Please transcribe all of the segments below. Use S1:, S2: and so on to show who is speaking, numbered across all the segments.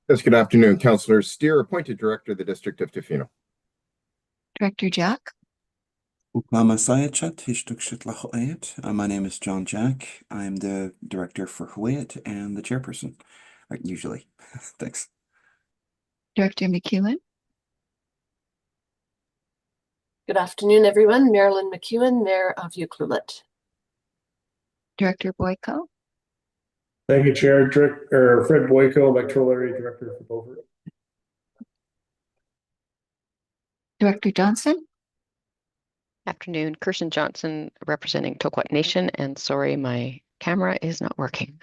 S1: Yes, good afternoon. Councillor Steer, appointed director of the District of Tofino.
S2: Director Jack.
S3: My name is John Jack. I'm the director for Hawaiiat and the chairperson, usually. Thanks.
S2: Director McEwen.
S4: Good afternoon, everyone. Marilyn McEwen, Mayor of Ucluelet.
S2: Director Boyko.
S5: Thank you, Chair. Fred Boyko, Electoral Area Director for Beaufort.
S2: Director Johnson.
S6: Afternoon, Kirsten Johnson representing Toquat Nation, and sorry, my camera is not working.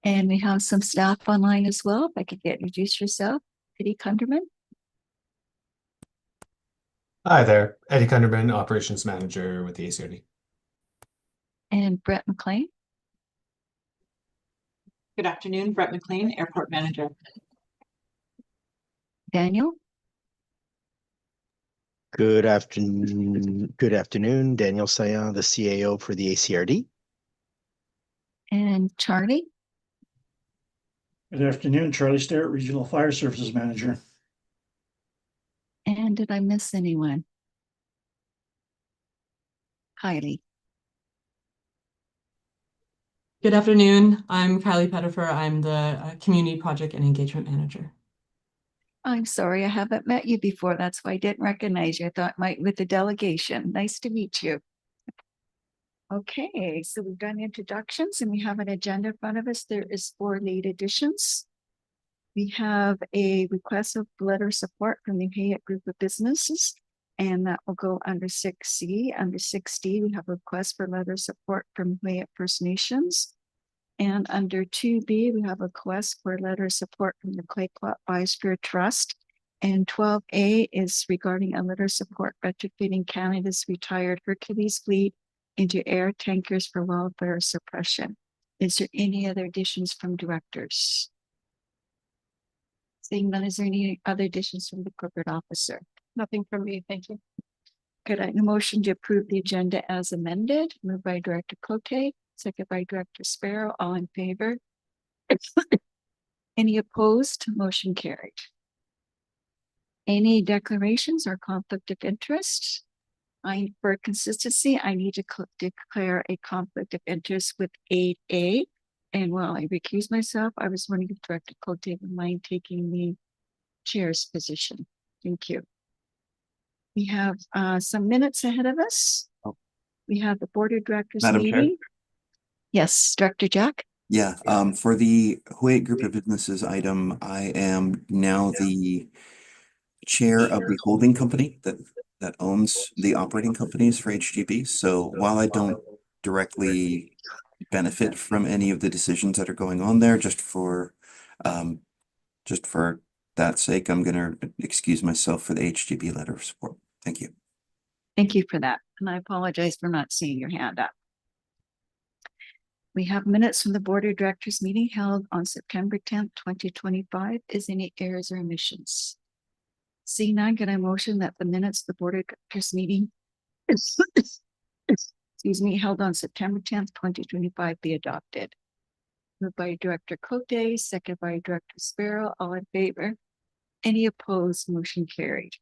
S2: And we have some staff online as well. If I could get introduce yourself, Eddie Kunderman.
S7: Hi there, Eddie Kunderman, Operations Manager with the ACRD.
S2: And Brett McLean.
S8: Good afternoon, Brett McLean, Airport Manager.
S2: Daniel.
S9: Good afternoon, Daniel Sayan, the CAO for the ACRD.
S2: And Charlie.
S10: Good afternoon, Charlie Starrett, Regional Fire Services Manager.
S2: And did I miss anyone? Kylie.
S11: Good afternoon. I'm Kylie Pettifer. I'm the Community Project and Engagement Manager.
S2: I'm sorry, I haven't met you before. That's why I didn't recognize you. I thought might with the delegation. Nice to meet you. Okay, so we've done introductions and we have an agenda in front of us. There is 4 late additions. We have a request of letter of support from the Hawaiiat Group of Businesses, and that will go under 6C. Under 6D, we have a request for letter of support from Hawaiiat First Nations. And under 2B, we have a request for a letter of support from the Clayoquot Biosphere Trust. And 12A is regarding a letter of support retrofitting Canada's retired Hercules fleet into air tankers for wildfire suppression. Is there any other additions from directors? Seeing none, is there any other additions from the corporate officer?
S4: Nothing from me, thank you.
S2: Could I have a motion to approve the agenda as amended? Moved by Director Cote, second by Director Sparrow. All in favor? Any opposed? Motion carried. Any declarations or conflict of interest? For consistency, I need to declare a conflict of interest with 8A. And while I recuse myself, I was wondering if Director Cote would mind taking the chair's position. Thank you. We have some minutes ahead of us. We have the Board of Directors
S3: Madam
S2: meeting.
S3: Chair?
S2: Yes, Director Jack.
S3: Yeah, for the Hawaiiat Group of Businesses item, I am now the chair of the holding company that owns the operating companies for HGB. So while I don't directly benefit from any of the decisions that are going on there, just for that sake, I'm going to excuse myself for the HGB letter of support. Thank you.
S2: Thank you for that. And I apologize for not seeing your hand up. We have minutes from the Board of Directors meeting held on September 10th, 2025. Is any errors or omissions? Seeing none, can I motion that the minutes of the Board of Directors meeting held on September 10th, 2025 be adopted? Moved by Director Cote, second by Director Sparrow. All in favor? Any opposed? Motion carried.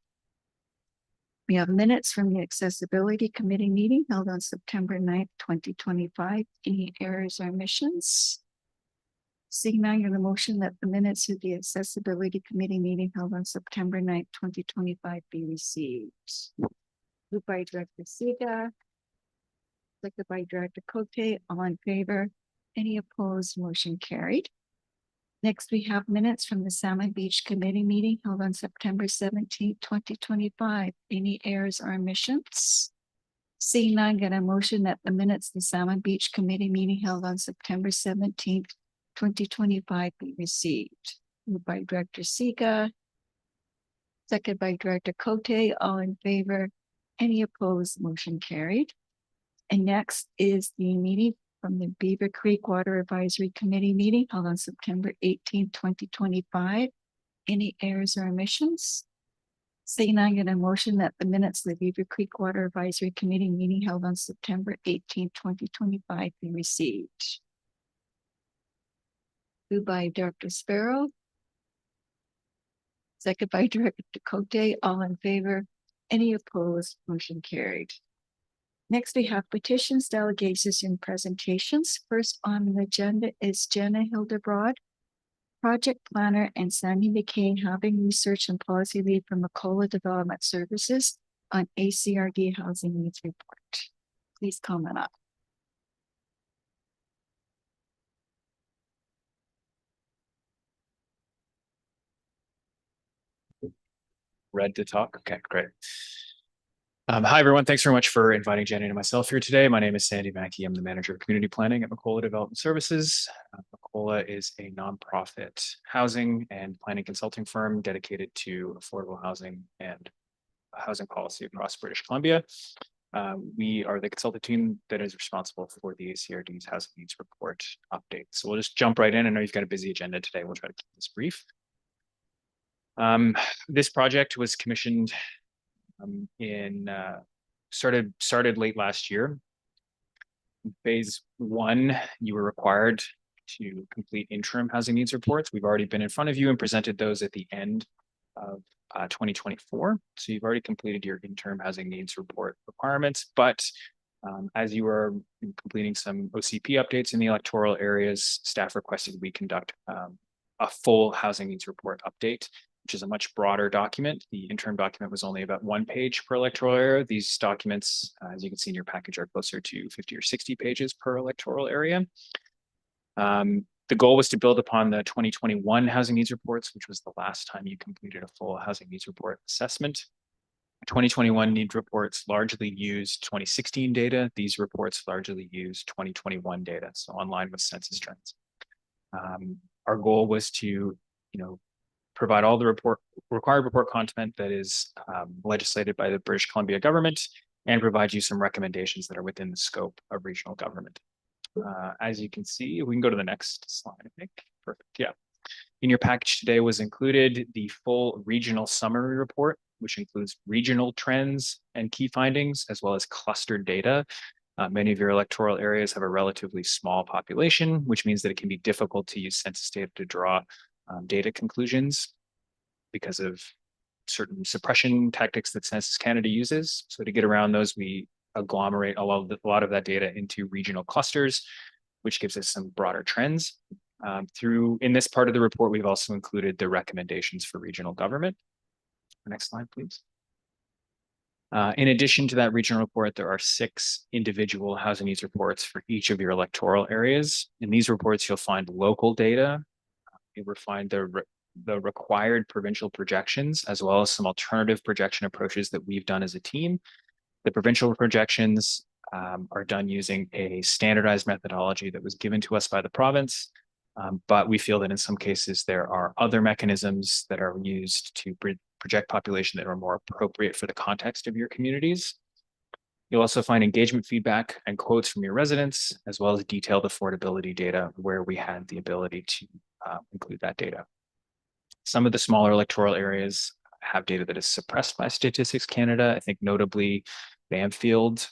S2: We have minutes from the Accessibility Committee meeting held on September 9th, 2025. Any errors or omissions? Seeing none, the motion that the minutes of the Accessibility Committee meeting held on September 9th, 2025 be received. Moved by Director Siga, seconded by Director Cote. All in favor? Any opposed? Motion carried. Next, we have minutes from the Salmon Beach Committee meeting held on September 17th, 2025. Any errors or omissions? Seeing none, get a motion that the minutes of the Salmon Beach Committee meeting held on September 17th, 2025 be received. Moved by Director Siga, second by Director Cote. All in favor? Any opposed? Motion carried. And next is the meeting from the Beaver Creek Water Advisory Committee meeting held on September 18th, 2025. Any errors or omissions? Seeing none, get a motion that the minutes of the Beaver Creek Water Advisory Committee meeting held on September 18th, 2025 be received. moved by Director Sparrow. Second by Director Cote, all in favor. Any opposed? Motion carried. Next, we have petitions, delegations, and presentations. First on the agenda is Jenna Hildebrod, project planner, and Sandy McCain, housing research and policy lead from Macola Development Services on ACRD housing needs report. Please comment up.
S12: Red to talk. Okay, great. Hi, everyone. Thanks very much for inviting Jenny and myself here today. My name is Sandy Mackey. I'm the manager of community planning at Macola Development Services. Macola is a nonprofit housing and planning consulting firm dedicated to affordable housing and housing policy across British Columbia. We are the consultant team that is responsible for the ACRD's housing needs report update. So we'll just jump right in. I know you've got a busy agenda today. We'll try to keep this brief. This project was commissioned started late last year. In phase 1, you were required to complete interim housing needs reports. We've already been in front of you and presented those at the end of 2024. So you've already completed your interim housing needs report requirements, but as you were completing some OCP updates in the electoral areas, staff requested we conduct a full housing needs report update, which is a much broader document. The interim document was only about 1 page per electoral area. These documents, as you can see in your package, are closer to 50 or 60 pages per electoral area. The goal was to build upon the 2021 housing needs reports, which was the last time you completed a full housing needs report assessment. 2021 need reports largely used 2016 data. These reports largely used 2021 data, so online with census trends. Our goal was to, provide all the required report content that is legislated by the British Columbia government and provide you some recommendations that are within the scope of regional government. As you can see, we can go to the next slide, I think. Perfect, yeah. In your package today was included the full regional summary report, which includes regional trends and key findings, as well as clustered data. Many of your electoral areas have a relatively small population, which means that it can be difficult to use census data to draw data conclusions because of certain suppression tactics that Census Canada uses. So to get around those, we agglomerate a lot of that data into regional clusters, which gives us some broader trends. In this part of the report, we've also included the recommendations for regional government. Next slide, please. In addition to that regional report, there are 6 individual housing needs reports for each of your electoral areas. In these reports, you'll find local data. You'll find the required provincial projections, as well as some alternative projection approaches that we've done as a team. The provincial projections are done using a standardized methodology that was given to us by the province, but we feel that in some cases there are other mechanisms that are used to project population that are more appropriate for the context of your communities. You'll also find engagement feedback and quotes from your residents, as well as detailed affordability data where we had the ability to include that data. Some of the smaller electoral areas have data that is suppressed by Statistics Canada. I think notably Bamfield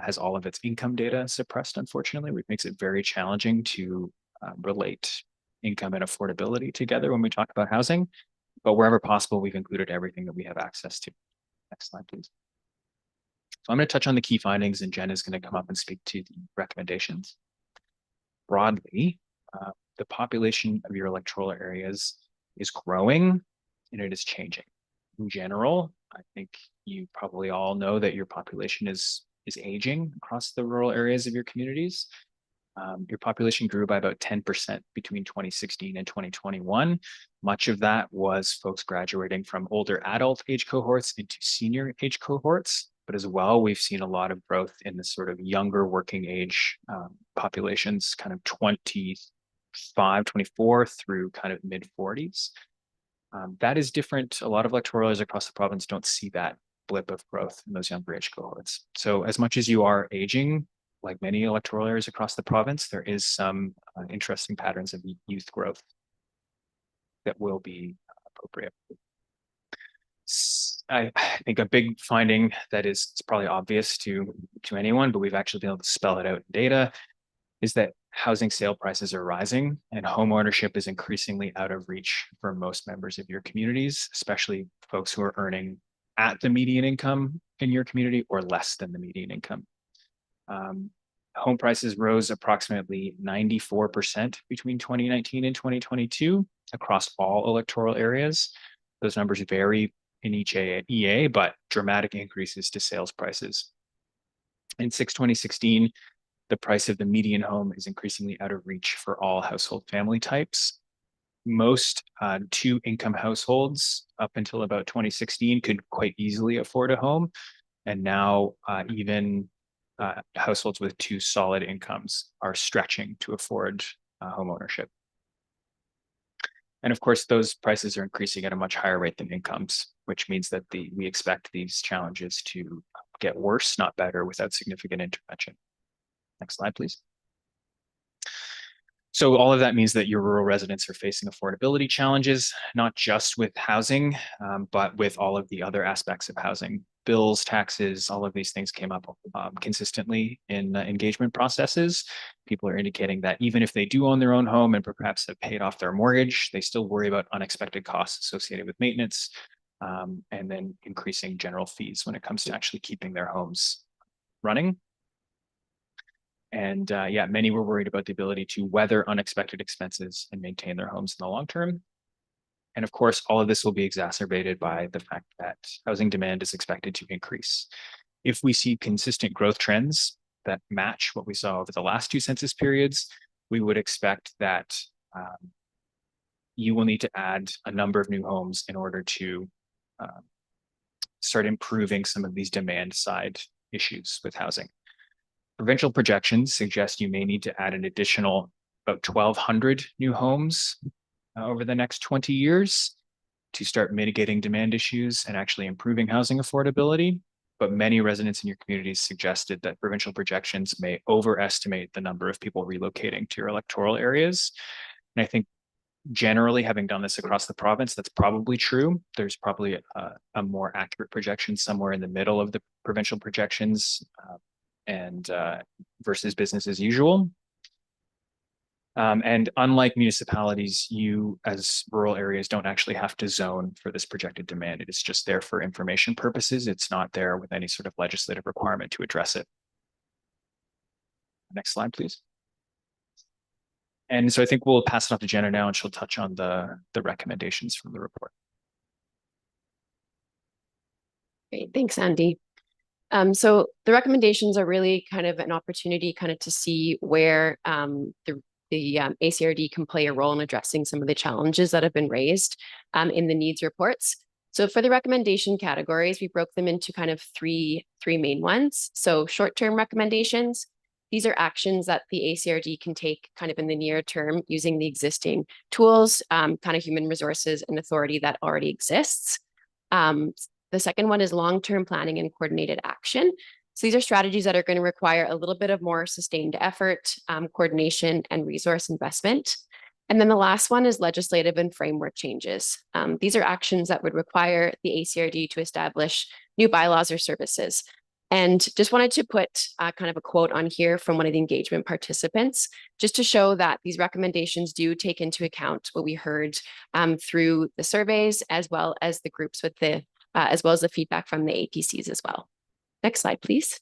S12: has all of its income data suppressed, unfortunately, which makes it very challenging to relate income and affordability together when we talk about housing. But wherever possible, we've included everything that we have access to. Next slide, please. So I'm going to touch on the key findings, and Jen is going to come up and speak to the recommendations. Broadly, the population of your electoral areas is growing and it is changing. In general, I think you probably all know that your population is aging across the rural areas of your communities. Your population grew by about 10% between 2016 and 2021. Much of that was folks graduating from older adult age cohorts into senior age cohorts. But as well, we've seen a lot of growth in the sort of younger working age populations, kind of 25, 24 through kind of mid 40s. That is different. A lot of electoral areas across the province don't see that blip of growth in those younger age cohorts. So as much as you are aging, like many electoral areas across the province, there is some interesting patterns of youth growth that will be appropriate. I think a big finding that is probably obvious to anyone, but we've actually been able to spell it out in data, is that housing sale prices are rising and home ownership is increasingly out of reach for most members of your communities, especially folks who are earning at the median income in your community or less than the median income. Home prices rose approximately 94% between 2019 and 2022 across all electoral areas. Those numbers vary in each EA, but dramatic increases to sales prices. Since 2016, the price of the median home is increasingly out of reach for all household family types. Most two-income households up until about 2016 could quite easily afford a home. And now even households with two solid incomes are stretching to afford home ownership. And of course, those prices are increasing at a much higher rate than incomes, which means that we expect these challenges to get worse, not better, without significant intervention. Next slide, please. So all of that means that your rural residents are facing affordability challenges, not just with housing, but with all of the other aspects of housing. Bills, taxes, all of these things came up consistently in engagement processes. People are indicating that even if they do own their own home and perhaps have paid off their mortgage, they still worry about unexpected costs associated with maintenance, and then increasing general fees when it comes to actually keeping their homes running. And yeah, many were worried about the ability to weather unexpected expenses and maintain their homes in the long term. And of course, all of this will be exacerbated by the fact that housing demand is expected to increase. If we see consistent growth trends that match what we saw over the last two census periods, we would expect that you will need to add a number of new homes in order to start improving some of these demand side issues with housing. Provincial projections suggest you may need to add an additional about 1,200 new homes over the next 20 years to start mitigating demand issues and actually improving housing affordability. But many residents in your communities suggested that provincial projections may overestimate the number of people relocating to your electoral areas. And I think generally, having done this across the province, that's probably true. There's probably a more accurate projection somewhere in the middle of the provincial projections and versus business as usual. And unlike municipalities, you as rural areas don't actually have to zone for this projected demand. It is just there for information purposes. It's not there with any sort of legislative requirement to address it. Next slide, please. And so I think we'll pass it off to Jenna now, and she'll touch on the recommendations from the report.
S13: Great, thanks, Andy. So the recommendations are really kind of an opportunity kind of to see where the ACRD can play a role in addressing some of the challenges that have been raised in the needs reports. So for the recommendation categories, we broke them into kind of three main ones. So short-term recommendations, these are actions that the ACRD can take kind of in the near term using the existing tools, kind of human resources and authority that already exists. The second one is long-term planning and coordinated action. So these are strategies that are going to require a little bit of more sustained effort, coordination, and resource investment. And then the last one is legislative and framework changes. These are actions that would require the ACRD to establish new bylaws or services. And just wanted to put kind of a quote on here from one of the engagement participants, just to show that these recommendations do take into account what we heard through the surveys, as well as the groups with the as well as the feedback from the APCs as well. Next slide, please.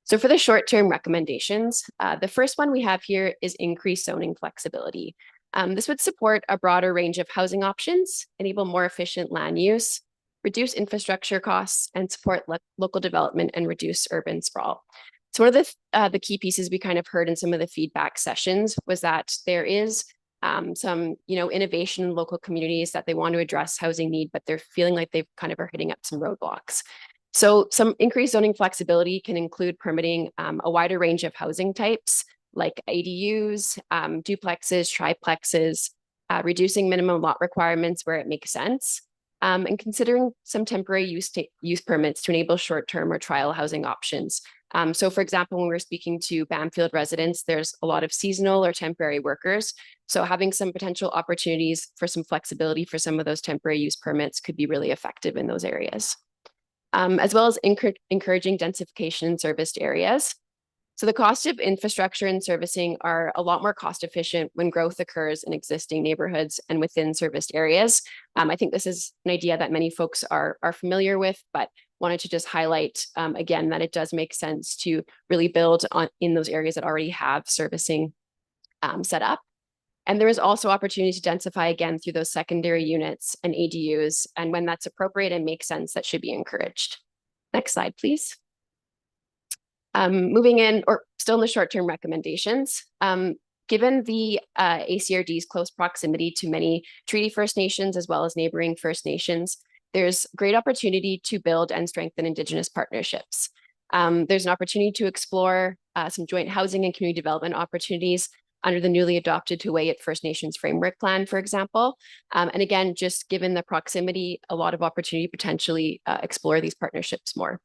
S13: So for the short-term recommendations, the first one we have here is increased zoning flexibility. This would support a broader range of housing options, enable more efficient land use, reduce infrastructure costs, and support local development and reduce urban sprawl. So one of the key pieces we kind of heard in some of the feedback sessions was that there is some, innovation in local communities that they want to address housing need, but they're feeling like they've kind of are hitting up some roadblocks. So some increased zoning flexibility can include permitting a wider range of housing types like ADUs, duplexes, triplexes, reducing minimum lot requirements where it makes sense, and considering some temporary use permits to enable short-term or trial housing options. So for example, when we're speaking to Bamfield residents, there's a lot of seasonal or temporary workers. So having some potential opportunities for some flexibility for some of those temporary use permits could be really effective in those areas. As well as encouraging densification in serviced areas. So the cost of infrastructure and servicing are a lot more cost efficient when growth occurs in existing neighborhoods and within serviced areas. I think this is an idea that many folks are familiar with, but wanted to just highlight again that it does make sense to really build on in those areas that already have servicing set up. And there is also opportunity to densify again through those secondary units and ADUs. And when that's appropriate and makes sense, that should be encouraged. Next slide, please. Moving in, or still in the short-term recommendations, given the ACRD's close proximity to many Treaty First Nations as well as neighboring First Nations, there's great opportunity to build and strengthen Indigenous partnerships. There's an opportunity to explore some joint housing and community development opportunities under the newly adopted Huu-ay-aht First Nations Framework Plan, for example. And again, just given the proximity, a lot of opportunity to potentially explore these partnerships more.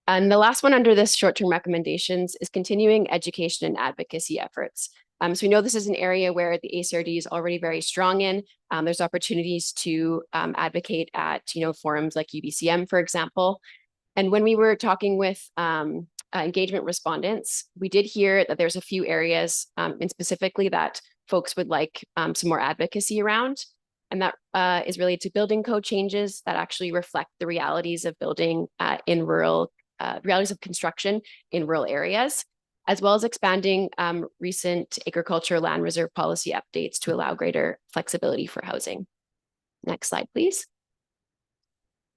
S13: And the last one under this short-term recommendations is continuing education and advocacy efforts. So we know this is an area where the ACRD is already very strong in. There's opportunities to advocate at forums like UBCM, for example. And when we were talking with engagement respondents, we did hear that there's a few areas and specifically that folks would like some more advocacy around. And that is related to building code changes that actually reflect the realities of building in rural realities of construction in rural areas, as well as expanding recent agriculture land reserve policy updates to allow greater flexibility for housing. Next slide, please.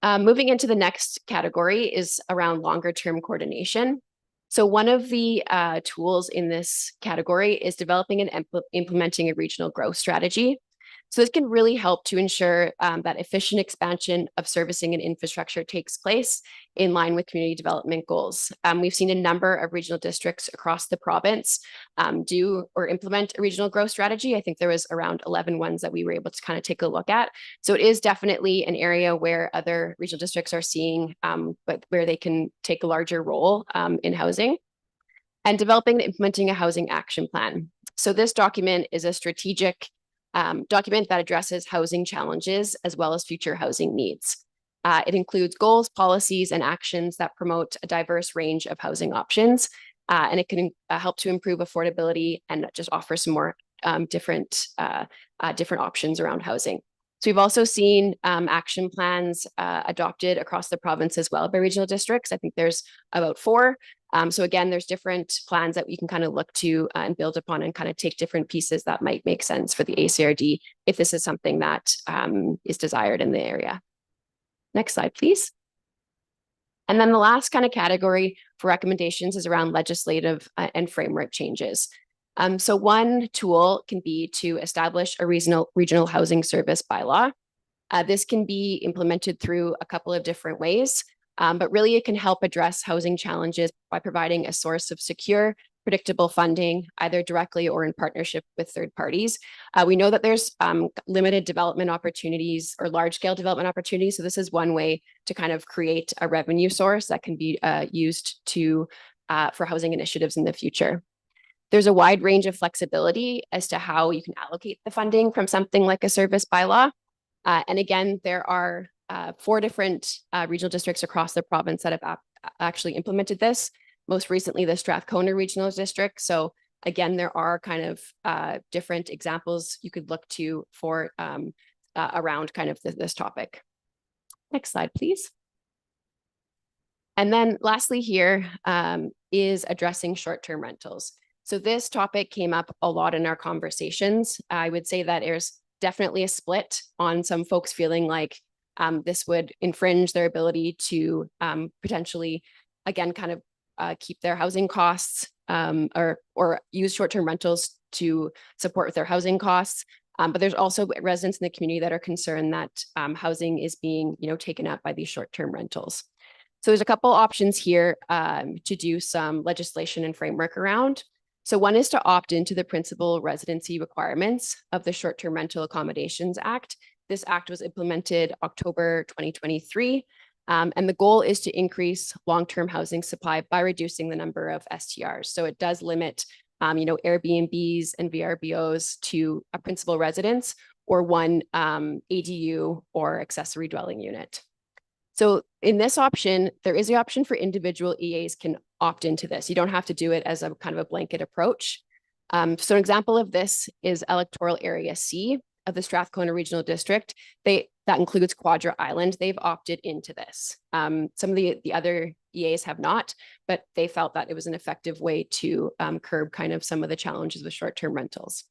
S13: Moving into the next category is around longer term coordination. So one of the tools in this category is developing and implementing a regional growth strategy. So this can really help to ensure that efficient expansion of servicing and infrastructure takes place in line with community development goals. We've seen a number of regional districts across the province do or implement a regional growth strategy. I think there was around 11 ones that we were able to kind of take a look at. So it is definitely an area where other regional districts are seeing, but where they can take a larger role in housing. And developing and implementing a housing action plan. So this document is a strategic document that addresses housing challenges as well as future housing needs. It includes goals, policies, and actions that promote a diverse range of housing options, and it can help to improve affordability and just offer some more different options around housing. So we've also seen action plans adopted across the province as well by regional districts. I think there's about 4. So again, there's different plans that we can kind of look to and build upon and kind of take different pieces that might make sense for the ACRD if this is something that is desired in the area. Next slide, please. And then the last kind of category for recommendations is around legislative and framework changes. So one tool can be to establish a regional housing service bylaw. This can be implemented through a couple of different ways. But really, it can help address housing challenges by providing a source of secure, predictable funding, either directly or in partnership with third parties. We know that there's limited development opportunities or large-scale development opportunities. So this is one way to kind of create a revenue source that can be used for housing initiatives in the future. There's a wide range of flexibility as to how you can allocate the funding from something like a service bylaw. And again, there are 4 different regional districts across the province that have actually implemented this. Most recently, the Strathcona Regional District. So again, there are kind of different examples you could look to for around kind of this topic. Next slide, please. And then lastly here is addressing short-term rentals. So this topic came up a lot in our conversations. I would say that there's definitely a split on some folks feeling like this would infringe their ability to potentially, again, kind of keep their housing costs or use short-term rentals to support their housing costs. But there's also residents in the community that are concerned that housing is being, taken up by these short-term rentals. So there's a couple options here to do some legislation and framework around. So one is to opt into the principal residency requirements of the Short-Term Rental Accommodations Act. This act was implemented October 2023, and the goal is to increase long-term housing supply by reducing the number of STRs. So it does limit, Airbnbs and VRBOs to a principal residence or one ADU or accessory dwelling unit. So in this option, there is the option for individual EAs can opt into this. You don't have to do it as a kind of a blanket approach. So an example of this is electoral area C of the Strathcona Regional District. That includes Quadra Island. They've opted into this. Some of the other EAs have not, but they felt that it was an effective way to curb kind of some of the challenges with short-term rentals.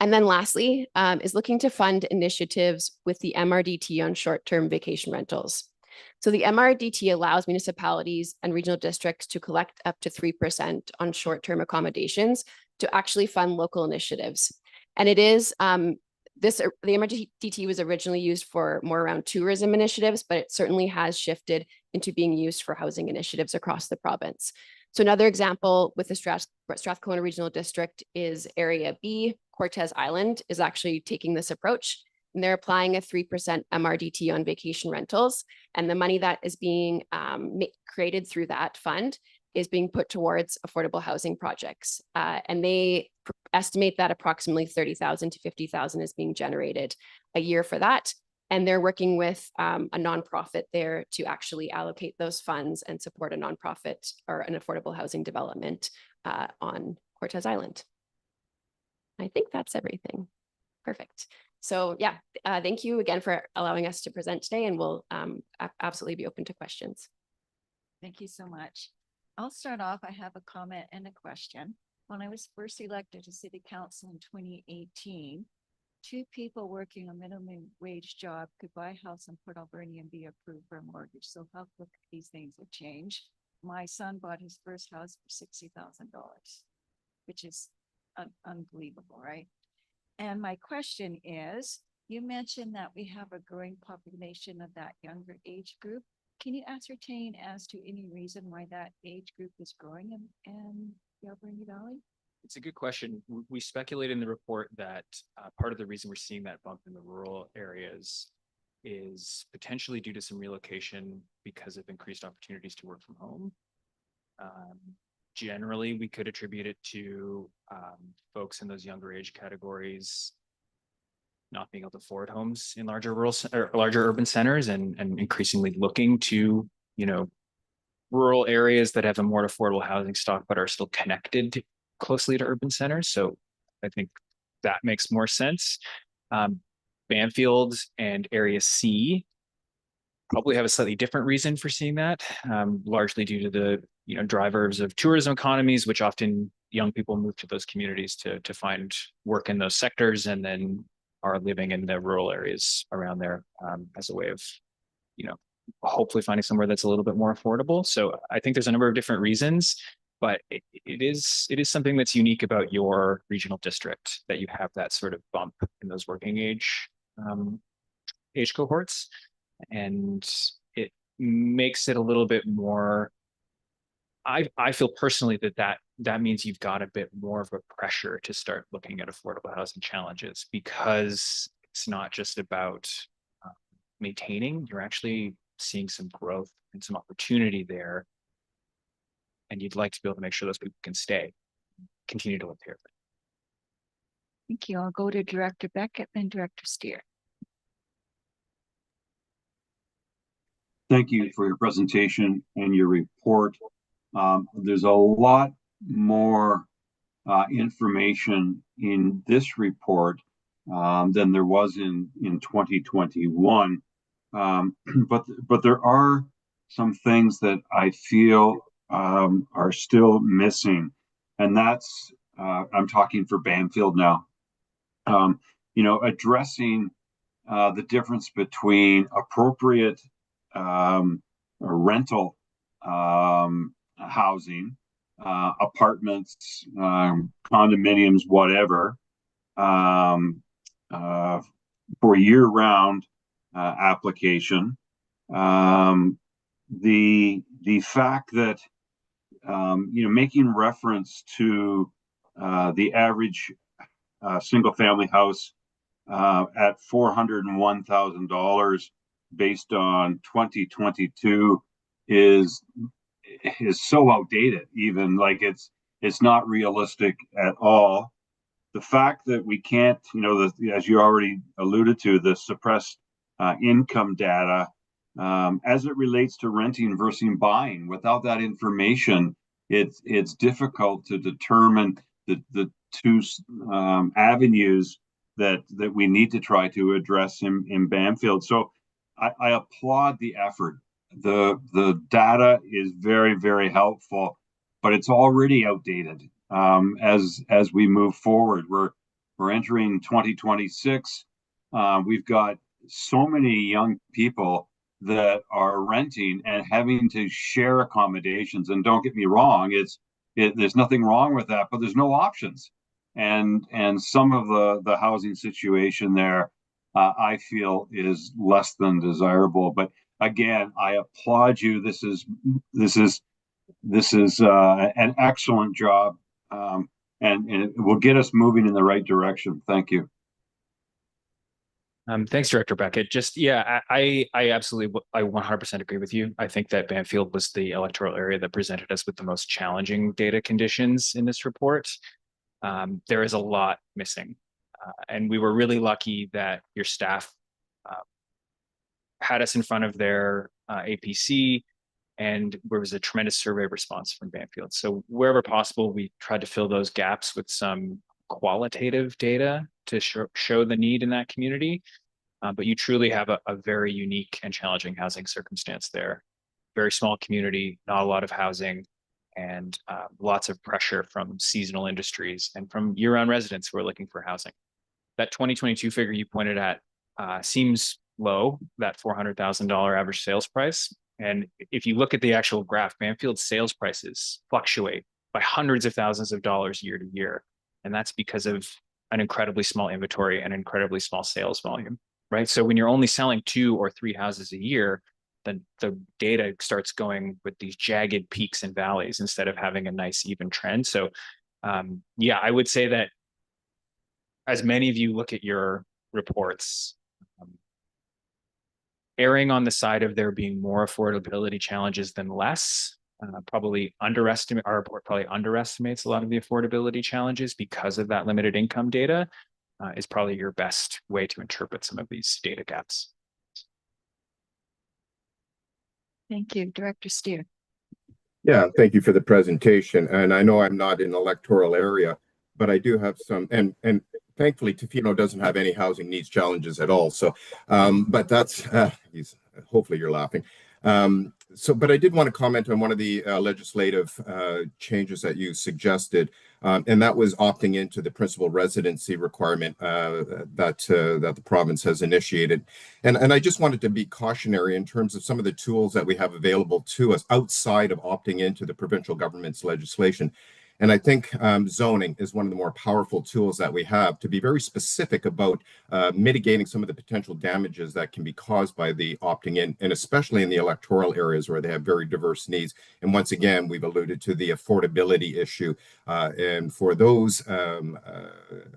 S13: And then lastly, is looking to fund initiatives with the MRDT on short-term vacation rentals. So the MRDT allows municipalities and regional districts to collect up to 3% on short-term accommodations to actually fund local initiatives. And it is, the MRDT was originally used for more around tourism initiatives, but it certainly has shifted into being used for housing initiatives across the province. So another example with the Strathcona Regional District is Area B. Cortez Island is actually taking this approach, and they're applying a 3% MRDT on vacation rentals. And the money that is being created through that fund is being put towards affordable housing projects. And they estimate that approximately 30,000 to 50,000 is being generated a year for that. And they're working with a nonprofit there to actually allocate those funds and support a nonprofit or an affordable housing development on Cortez Island. I think that's everything. Perfect. So yeah, thank you again for allowing us to present today, and we'll absolutely be open to questions.
S2: Thank you so much. I'll start off. I have a comment and a question. When I was first elected to City Council in 2018, 2 people working a minimum wage job could buy a house in Port Alberni and be approved for a mortgage. So how quick these things have changed. My son bought his first house for $60,000, which is unbelievable, right? And my question is, you mentioned that we have a growing population of that younger age group. Can you ascertain as to any reason why that age group is growing in the Alberni Valley?
S12: It's a good question. We speculate in the report that part of the reason we're seeing that bump in the rural areas is potentially due to some relocation because of increased opportunities to work from home. Generally, we could attribute it to folks in those younger age categories not being able to afford homes in larger rural or larger urban centers, and increasingly looking to, rural areas that have a more affordable housing stock but are still connected closely to urban centers. So I think that makes more sense. Banfield and Area C probably have a slightly different reason for seeing that, largely due to the drivers of tourism economies, which often young people move to those communities to find work in those sectors, and then are living in the rural areas around there as a way of, hopefully finding somewhere that's a little bit more affordable. So I think there's a number of different reasons, but it is something that's unique about your regional district, that you have that sort of bump in those working age cohorts, and it makes it a little bit more. I feel personally that means you've got a bit more of a pressure to start looking at affordable housing challenges, because it's not just about maintaining, you're actually seeing some growth and some opportunity there. And you'd like to be able to make sure those people can continue to live here.
S2: Thank you. I'll go to Director Beckett, then Director Steer.
S14: Thank you for your presentation and your report. There's a lot more information in this report than there was in 2021. But there are some things that I feel are still missing, and that's I'm talking for Banfield now. Addressing the difference between appropriate rental housing, apartments, condominiums, whatever, for year-round application. The fact that making reference to the average single-family house at $401,000 based on 2022 is so outdated, even like it's not realistic at all. The fact that we can't, as you already alluded to, the suppressed income data as it relates to renting versus buying. Without that information, it's difficult to determine the two avenues that we need to try to address in Bamfield. So I applaud the effort. The data is very, very helpful, but it's already outdated. As we move forward, we're entering 2026. We've got so many young people that are renting and having to share accommodations. And don't get me wrong, there's nothing wrong with that, but there's no options. And some of the housing situation there, I feel, is less than desirable. But again, I applaud you. This is an excellent job, and it will get us moving in the right direction. Thank you.
S12: Thanks, Director Beckett. Just, yeah, I absolutely, I 100% agree with you. I think that Bamfield was the electoral area that presented us with the most challenging data conditions in this report. There is a lot missing. And we were really lucky that your staff had us in front of their APC, and there was a tremendous survey response from Bamfield. So wherever possible, we tried to fill those gaps with some qualitative data to show the need in that community. But you truly have a very unique and challenging housing circumstance there. Very small community, not a lot of housing, and lots of pressure from seasonal industries and from year-round residents who are looking for housing. That 2022 figure you pointed at seems low, that $400,000 average sales price. And if you look at the actual graph, Bamfield's sales prices fluctuate by hundreds of thousands of dollars year to year. And that's because of an incredibly small inventory and incredibly small sales volume, right? So when you're only selling 2 or 3 houses a year, then the data starts going with these jagged peaks and valleys instead of having a nice even trend. So yeah, I would say that as many of you look at your reports, erring on the side of there being more affordability challenges than less, our report probably underestimates a lot of the affordability challenges because of that limited income data, is probably your best way to interpret some of these data gaps.
S2: Thank you, Director Steer.
S1: Yeah, thank you for the presentation. And I know I'm not in an electoral area, but I do have some, and thankfully Tofino doesn't have any housing needs challenges at all. So, but that's, hopefully you're laughing. But I did want to comment on one of the legislative changes that you suggested, and that was opting into the principal residency requirement that the province has initiated. And I just wanted to be cautionary in terms of some of the tools that we have available to us outside of opting into the provincial government's legislation. And I think zoning is one of the more powerful tools that we have to be very specific about mitigating some of the potential damages that can be caused by the opting in, and especially in the electoral areas where they have very diverse needs. And once again, we've alluded to the affordability issue. And for those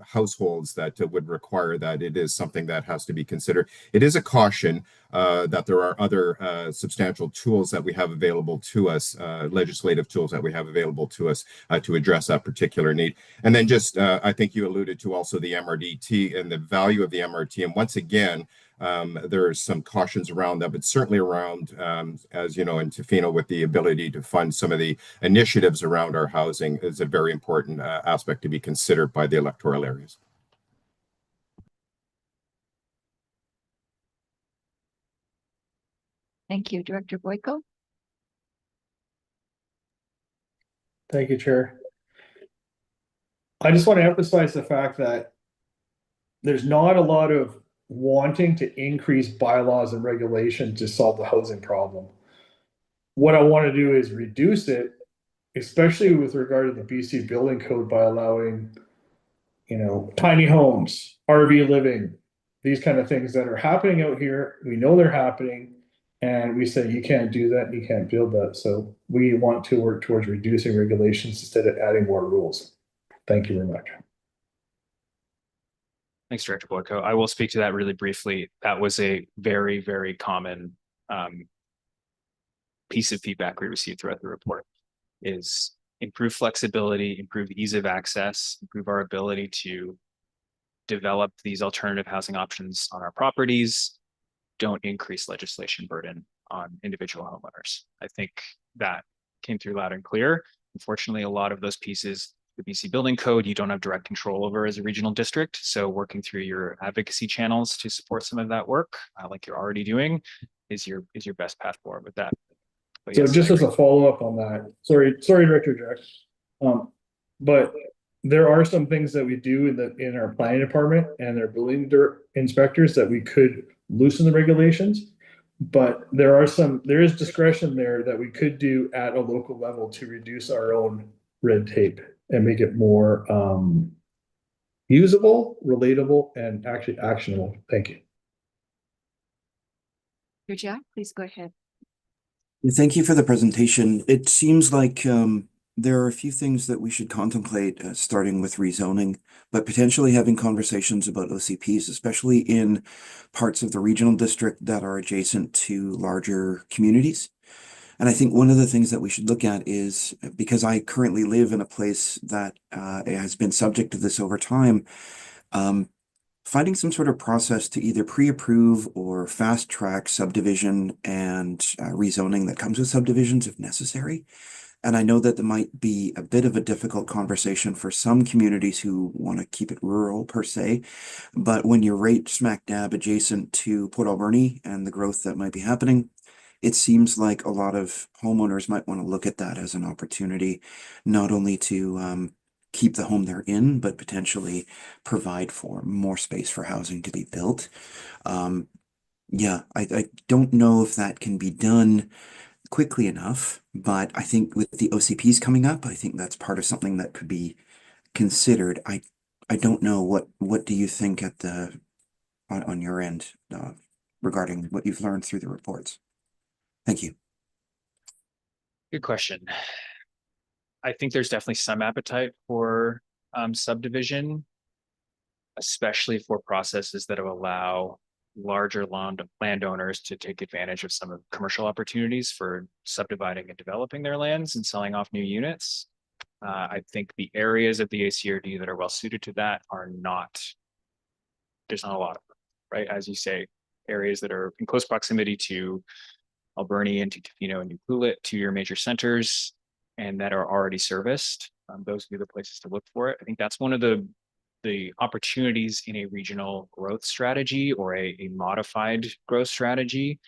S1: households that would require that, it is something that has to be considered. It is a caution that there are other substantial tools that we have available to us, legislative tools that we have available to us to address that particular need. And then just, I think you alluded to also the MRDT and the value of the MRT. And once again, there's some cautions around that, but certainly around, as you know, in Tofino, with the ability to fund some of the initiatives around our housing is a very important aspect to be considered by the electoral areas.
S2: Thank you, Director Boyko.
S5: Thank you, Chair. I just want to emphasize the fact that there's not a lot of wanting to increase bylaws and regulation to solve the housing problem. What I want to do is reduce it, especially with regard to the BC building code, by allowing, tiny homes, RV living, these kind of things that are happening out here. We know they're happening, and we say you can't do that, you can't build that. So we want to work towards reducing regulations instead of adding more rules. Thank you very much.
S12: Thanks, Director Boyko. I will speak to that really briefly. That was a very, very common piece of feedback we received throughout the report, is improve flexibility, improve ease of access, improve our ability to develop these alternative housing options on our properties, don't increase legislation burden on individual homeowners. I think that came through loud and clear. Unfortunately, a lot of those pieces, the BC Building Code, you don't have direct control over as a regional district. So working through your advocacy channels to support some of that work, like you're already doing, is your best path forward with that. But
S5: So
S12: yes,
S5: just
S12: I
S5: as a
S12: agree.
S5: follow-up on that, sorry, Director Jack. But there are some things that we do in our planning department and their building inspectors that we could loosen the regulations. But there is discretion there that we could do at a local level to reduce our own red tape and make it more usable, relatable, and actually actionable. Thank you.
S2: Jack, please go ahead.
S3: Thank you for the presentation. It seems like there are a few things that we should contemplate, starting with rezoning, but potentially having conversations about OCPs, especially in parts of the regional district that are adjacent to larger communities. And I think one of the things that we should look at is, because I currently live in a place that has been subject to this over time, finding some sort of process to either pre-approve or fast-track subdivision and rezoning that comes with subdivisions if necessary. And I know that there might be a bit of a difficult conversation for some communities who want to keep it rural per se, but when you're right smack dab adjacent to Port Alberni and the growth that might be happening, it seems like a lot of homeowners might want to look at that as an opportunity, not only to keep the home they're in, but potentially provide for more space for housing to be built. Yeah, I don't know if that can be done quickly enough, but I think with the OCPs coming up, I think that's part of something that could be considered. I don't know, what do you think at on your end regarding what you've learned through the reports? Thank you.
S12: Good question. I think there's definitely some appetite for subdivision, especially for processes that allow larger landowners to take advantage of some of the commercial opportunities for subdividing and developing their lands and selling off new units. I think the areas of the ACRD that are well suited to that are not, there's not a lot of them, right? As you say, areas that are in close proximity to Alberni and to Tofino and New Clulet, to your major centers, and that are already serviced. Those would be the places to look for it. I think that's one of the opportunities in a regional growth strategy or a modified growth strategy.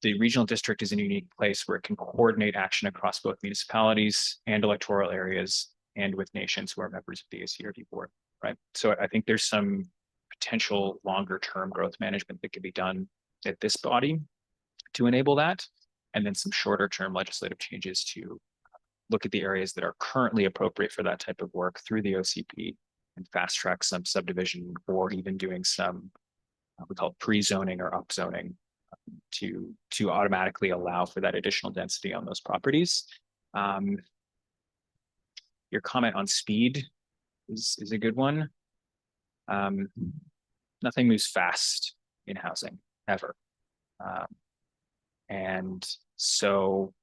S12: The regional district is in a unique place where it can coordinate action across both municipalities and electoral areas and with nations who are members of the ACRD board, right? So I think there's some potential longer term growth management that can be done at this body to enable that, and then some shorter term legislative changes to look at the areas that are currently appropriate for that type of work through the OCP and fast track some subdivision, or even doing some we call it pre-zoning or upzoning to automatically allow for that additional density on those properties. Your comment on speed is a good one. Nothing moves fast in housing ever. And so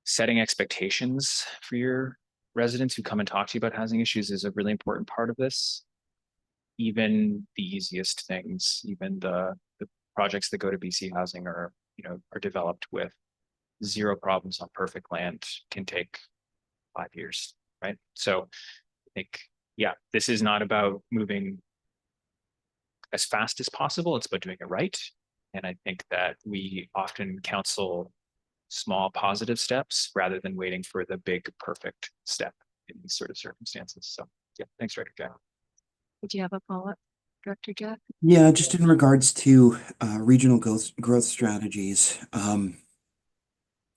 S12: setting expectations for your residents who come and talk to you about housing issues is a really important part of this. Even the easiest things, even the projects that go to BC Housing are developed with zero problems on perfect land, can take 5 years, right? So I think, yeah, this is not about moving as fast as possible. It's about doing it right. And I think that we often counsel small positive steps rather than waiting for the big perfect step in these sort of circumstances. So yeah, thanks, Director Jack.
S2: Did you have a follow-up, Director Jack?
S3: Yeah, just in regards to regional growth strategies,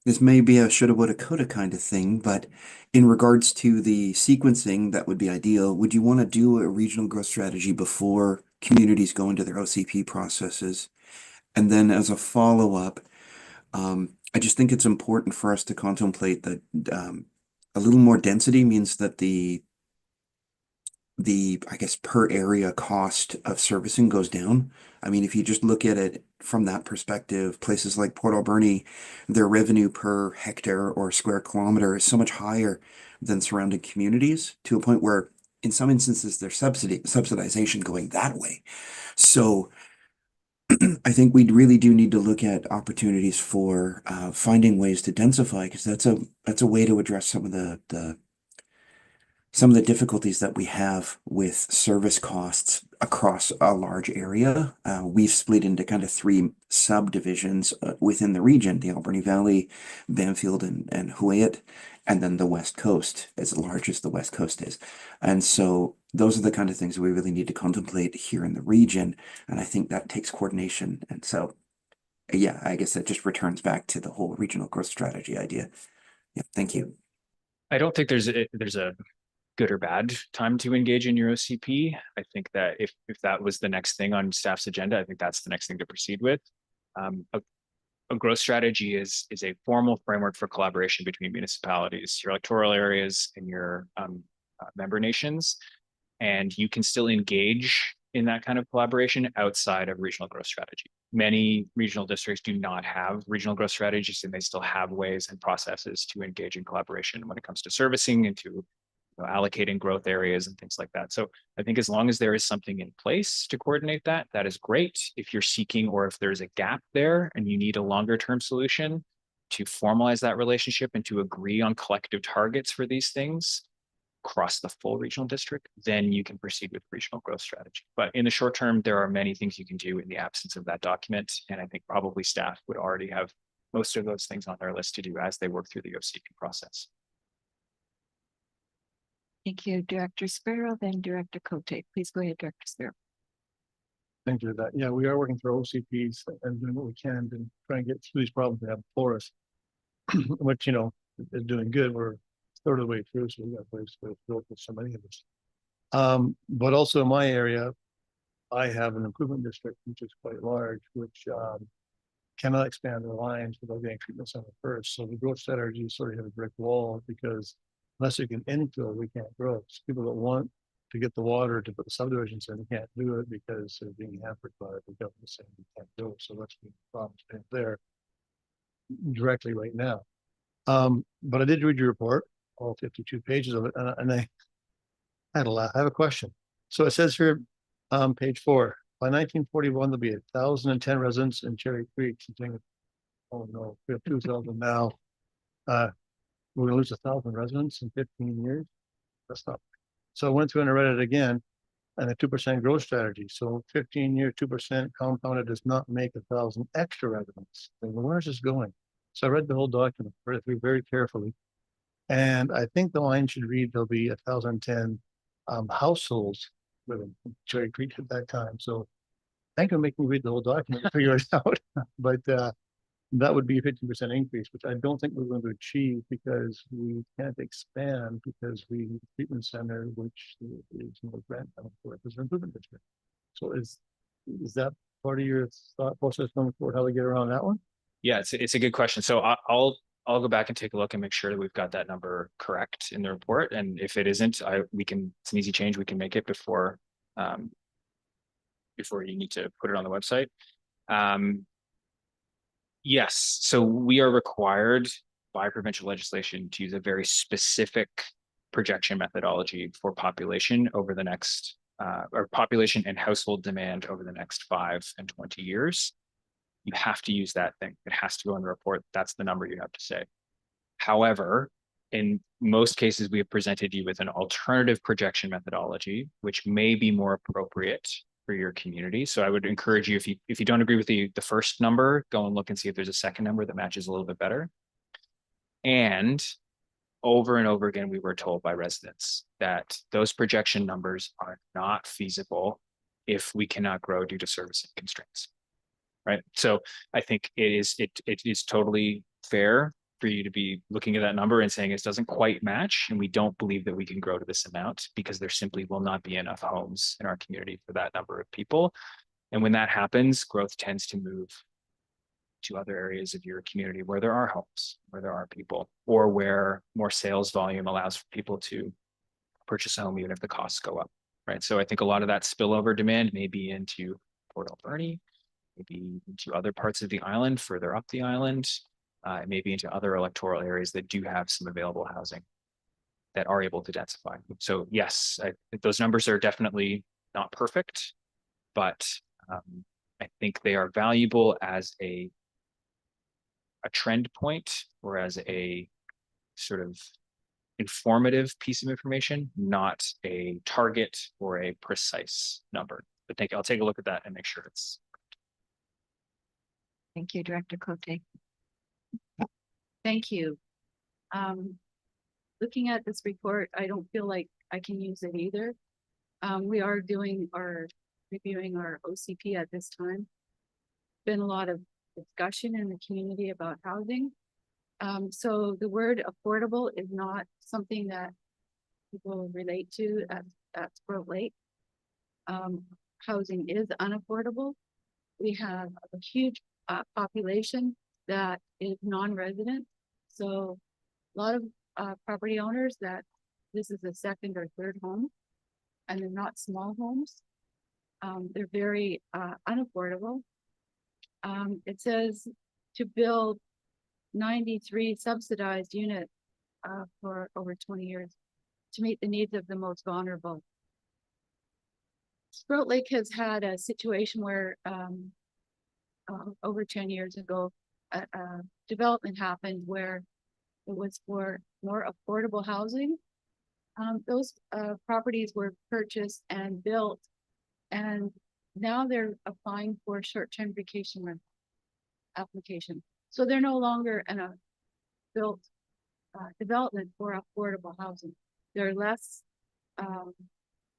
S3: this may be a shoulda, woulda, coulda kind of thing, but in regards to the sequencing, that would be ideal. Would you want to do a regional growth strategy before communities go into their OCP processes? And then as a follow-up, I just think it's important for us to contemplate that a little more density means that the I guess per area cost of servicing goes down. I mean, if you just look at it from that perspective, places like Port Alberni, their revenue per hectare or square kilometer is so much higher than surrounding communities, to a point where in some instances there's subsidization going that way. So I think we really do need to look at opportunities for finding ways to densify, because that's a way to address some of the difficulties that we have with service costs across a large area. We've split into kind of three subdivisions within the region: the Alberni Valley, Bamfield, and Huyet, and then the West Coast, as large as the West Coast is. And so those are the kind of things that we really need to contemplate here in the region. And I think that takes coordination. And so, yeah, I guess that just returns back to the whole regional growth strategy idea. Yeah, thank you.
S12: I don't think there's a good or bad time to engage in your OCP. I think that if that was the next thing on staff's agenda, I think that's the next thing to proceed with. A growth strategy is a formal framework for collaboration between municipalities, your electoral areas, and your member nations. And you can still engage in that kind of collaboration outside of regional growth strategy. Many regional districts do not have regional growth strategies, and they still have ways and processes to engage in collaboration when it comes to servicing and to allocating growth areas and things like that. So I think as long as there is something in place to coordinate that, that is great. If you're seeking, or if there's a gap there and you need a longer term solution to formalize that relationship and to agree on collective targets for these things across the full regional district, then you can proceed with regional growth strategy. But in the short term, there are many things you can do in the absence of that document. And I think probably staff would already have most of those things on their list to do as they work through the OCP process.
S2: Thank you, Director Sparrow, then Director Cote. Please go ahead, Director Sparrow.
S10: Thank you for that. Yeah, we are working through OCPs and doing what we can to try and get through these problems we have before us, which, is doing good. We're a third of the way through, so we got ways to go with so many of us. But also in my area, I have an improvement district, which is quite large, which cannot expand their lines without getting treatment center first. So the growth strategy sort of hit a brick wall, because unless you can infill, we can't grow. So people that want to get the water to put the subdivisions in, they can't do it because they're being hampered by the government saying we can't do it. So that's the problem there directly right now. But I did read your report, all 52 pages of it, and I had a laugh. I have a question. So it says here, page 4, by 1941, there'll be 1,010 residents in Cherry Creek. Thinking, oh no, we have 2,000 now. We're gonna lose 1,000 residents in 15 years. That's not. So I went through and I read it again, and the 2% growth strategy. So 15-year 2% compounded does not make 1,000 extra residents. Then where's this going? So I read the whole document, read it through very carefully, and I think the line should read there'll be 1,010 households living in Cherry Creek at that time. So thank you for making me read the whole document to figure it out. But that would be a 50% increase, which I don't think we're going to achieve, because we can't expand, because we need a treatment center, which is more grant for it as an improvement district. So is that part of your thought process going forward, how we get around that one?
S12: Yeah, it's a good question. So I'll go back and take a look and make sure that we've got that number correct in the report. And if it isn't, it's an easy change. We can make it before you need to put it on the website. Yes, so we are required by provincial legislation to use a very specific projection methodology for population over the next, or population and household demand over the next 5 and 20 years. You have to use that thing. It has to go in the report. That's the number you have to say. However, in most cases, we have presented you with an alternative projection methodology, which may be more appropriate for your community. So I would encourage you, if you don't agree with the first number, go and look and see if there's a second number that matches a little bit better. And over again, we were told by residents that those projection numbers are not feasible if we cannot grow due to servicing constraints. Right. So I think it is totally fair for you to be looking at that number and saying it doesn't quite match, and we don't believe that we can grow to this amount, because there simply will not be enough homes in our community for that number of people. And when that happens, growth tends to move to other areas of your community where there are homes, where there are people, or where more sales volume allows for people to purchase a home even if the costs go up. Right. So I think a lot of that spillover demand may be into Port Alberni, maybe into other parts of the island, further up the island, maybe into other electoral areas that do have some available housing that are able to densify. So yes, those numbers are definitely not perfect, but I think they are valuable as a trend point or as a sort of informative piece of information, not a target or a precise number. But I'll take a look at that and make sure it's.
S2: Thank you, Director Cote. Thank you. Looking at this report, I don't feel like I can use it either. We are reviewing our OCP at this time. Been a lot of discussion in the community about housing. So the word affordable is not something that people relate to at Sprout Lake. Housing is unaffordable. We have a huge population that is non-resident. So a lot of property owners that this is a second or third home, and they're not small homes. They're very unaffordable. It says to build 93 subsidized units for over 20 years to meet the needs of the most vulnerable. Sprout Lake has had a situation where over 10 years ago, a development happened where it was for more affordable housing. Those properties were purchased and built, and now they're applying for short-term vacation rental application. So they're no longer in a built development for affordable housing. They're less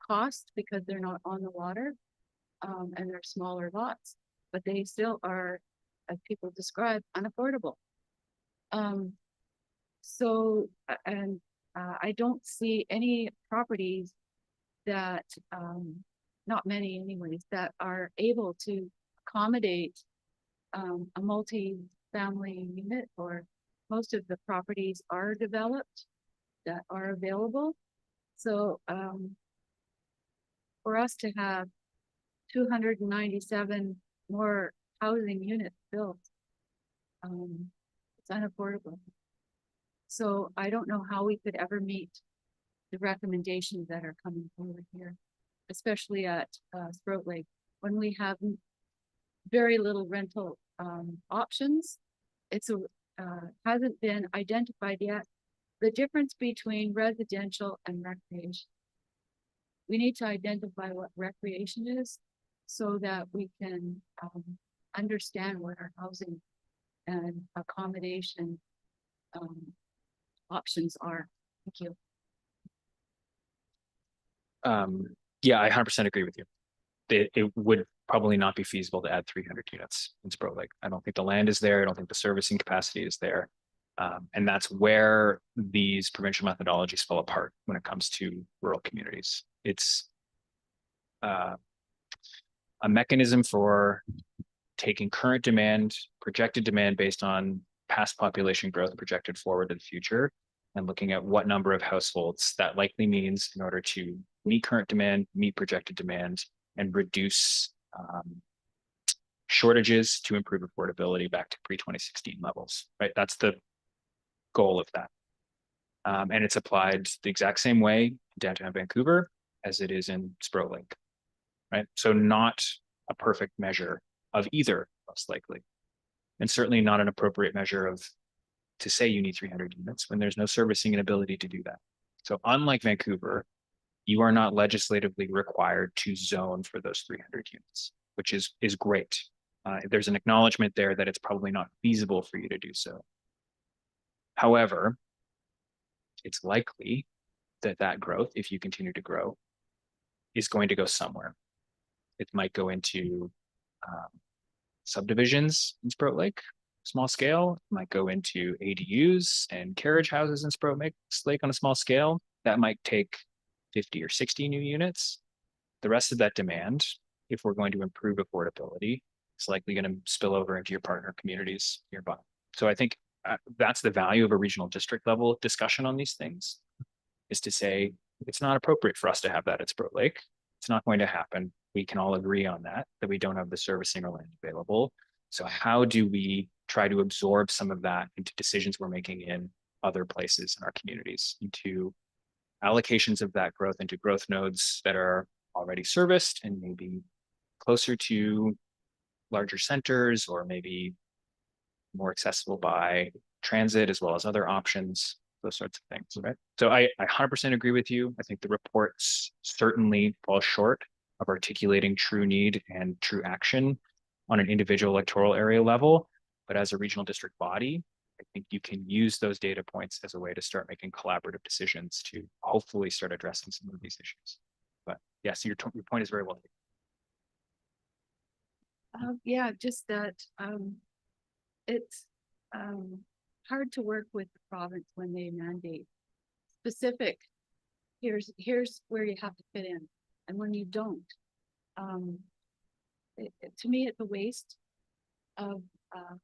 S2: cost because they're not on the water, and they're smaller lots, but they still are, as people describe, unaffordable. I don't see any properties that, not many anyways, that are able to accommodate a multi-family unit, or most of the properties are developed that are available. So for us to have 297 more housing units built, it's unaffordable. So I don't know how we could ever meet the recommendations that are coming forward here, especially at Sprout Lake, when we have very little rental options. It's hasn't been identified yet the difference between residential and recreation. We need to identify what recreation is so that we can understand what our housing and accommodation options are. Thank you.
S12: Yeah, I 100% agree with you. It would probably not be feasible to add 300 units in Sprout Lake. I don't think the land is there. I don't think the servicing capacity is there. And that's where these provincial methodologies fall apart when it comes to rural communities. It's a mechanism for taking current demand, projected demand based on past population growth projected forward to the future, and looking at what number of households that likely means in order to meet current demand, meet projected demand, and reduce shortages to improve affordability back to pre-2016 levels, right? That's the goal of that. And it's applied the exact same way in downtown Vancouver as it is in Sprout Lake, right? So not a perfect measure of either, most likely. And certainly not an appropriate measure of to say you need 300 units when there's no servicing and ability to do that. So unlike Vancouver, you are not legislatively required to zone for those 300 units, which is great. There's an acknowledgement there that it's probably not feasible for you to do so. However, it's likely that that growth, if you continue to grow, is going to go somewhere. It might go into subdivisions in Sprout Lake, small scale. It might go into ADUs and carriage houses in Sprout Lake on a small scale. That might take 50 or 60 new units. The rest of that demand, if we're going to improve affordability, is likely going to spill over into your partner communities nearby. So I think that's the value of a regional district level discussion on these things, is to say it's not appropriate for us to have that at Sprout Lake. It's not going to happen. We can all agree on that we don't have the servicing or land available. So how do we try to absorb some of that into decisions we're making in other places in our communities, into allocations of that growth into growth nodes that are already serviced and maybe closer to larger centers or maybe more accessible by transit as well as other options, those sorts of things, right? So I 100% agree with you. I think the reports certainly fall short of articulating true need and true action on an individual electoral area level. But as a regional district body, I think you can use those data points as a way to start making collaborative decisions to hopefully start addressing some of these issues. But yes, your point is very well taken.
S2: Yeah, just that it's hard to work with the province when they mandate specific. Here's where you have to fit in, and when you don't, to me, it's a waste of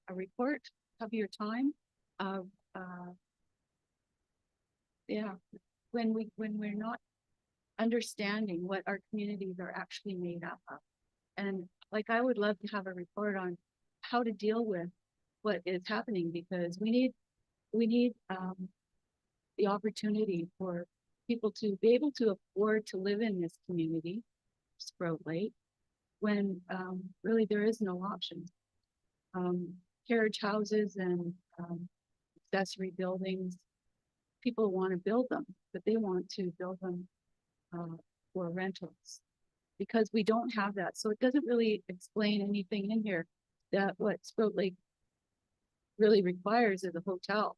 S2: a report of your time. Of yeah, when we're not understanding what our communities are actually made up of, and like I would love to have a report on how to deal with what is happening, because we need the opportunity for people to be able to afford to live in this community, Sprout Lake, when really there is no option. Carriage houses and accessory buildings, people want to build them, but they want to build them for rentals, because we don't have that. So it doesn't really explain anything in here that what Sprout Lake really requires is a hotel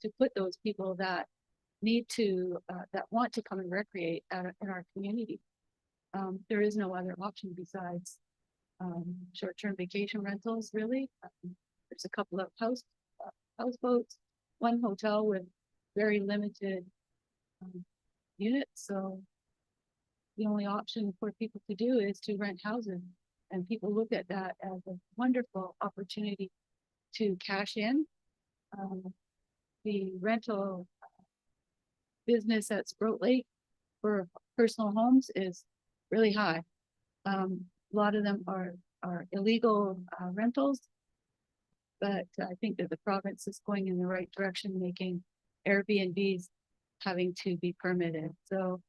S2: to put those people that need to, that want to come and recreate in our community. There is no other option besides short-term vacation rentals, really. There's a couple of houseboats, one hotel with very limited units. So the only option for people to do is to rent houses, and people look at that as a wonderful opportunity to cash in. The rental business at Sprout Lake for personal homes is really high. A lot of them are illegal rentals, but I think that the province is going in the right direction, making Airbnbs having to be permitted. So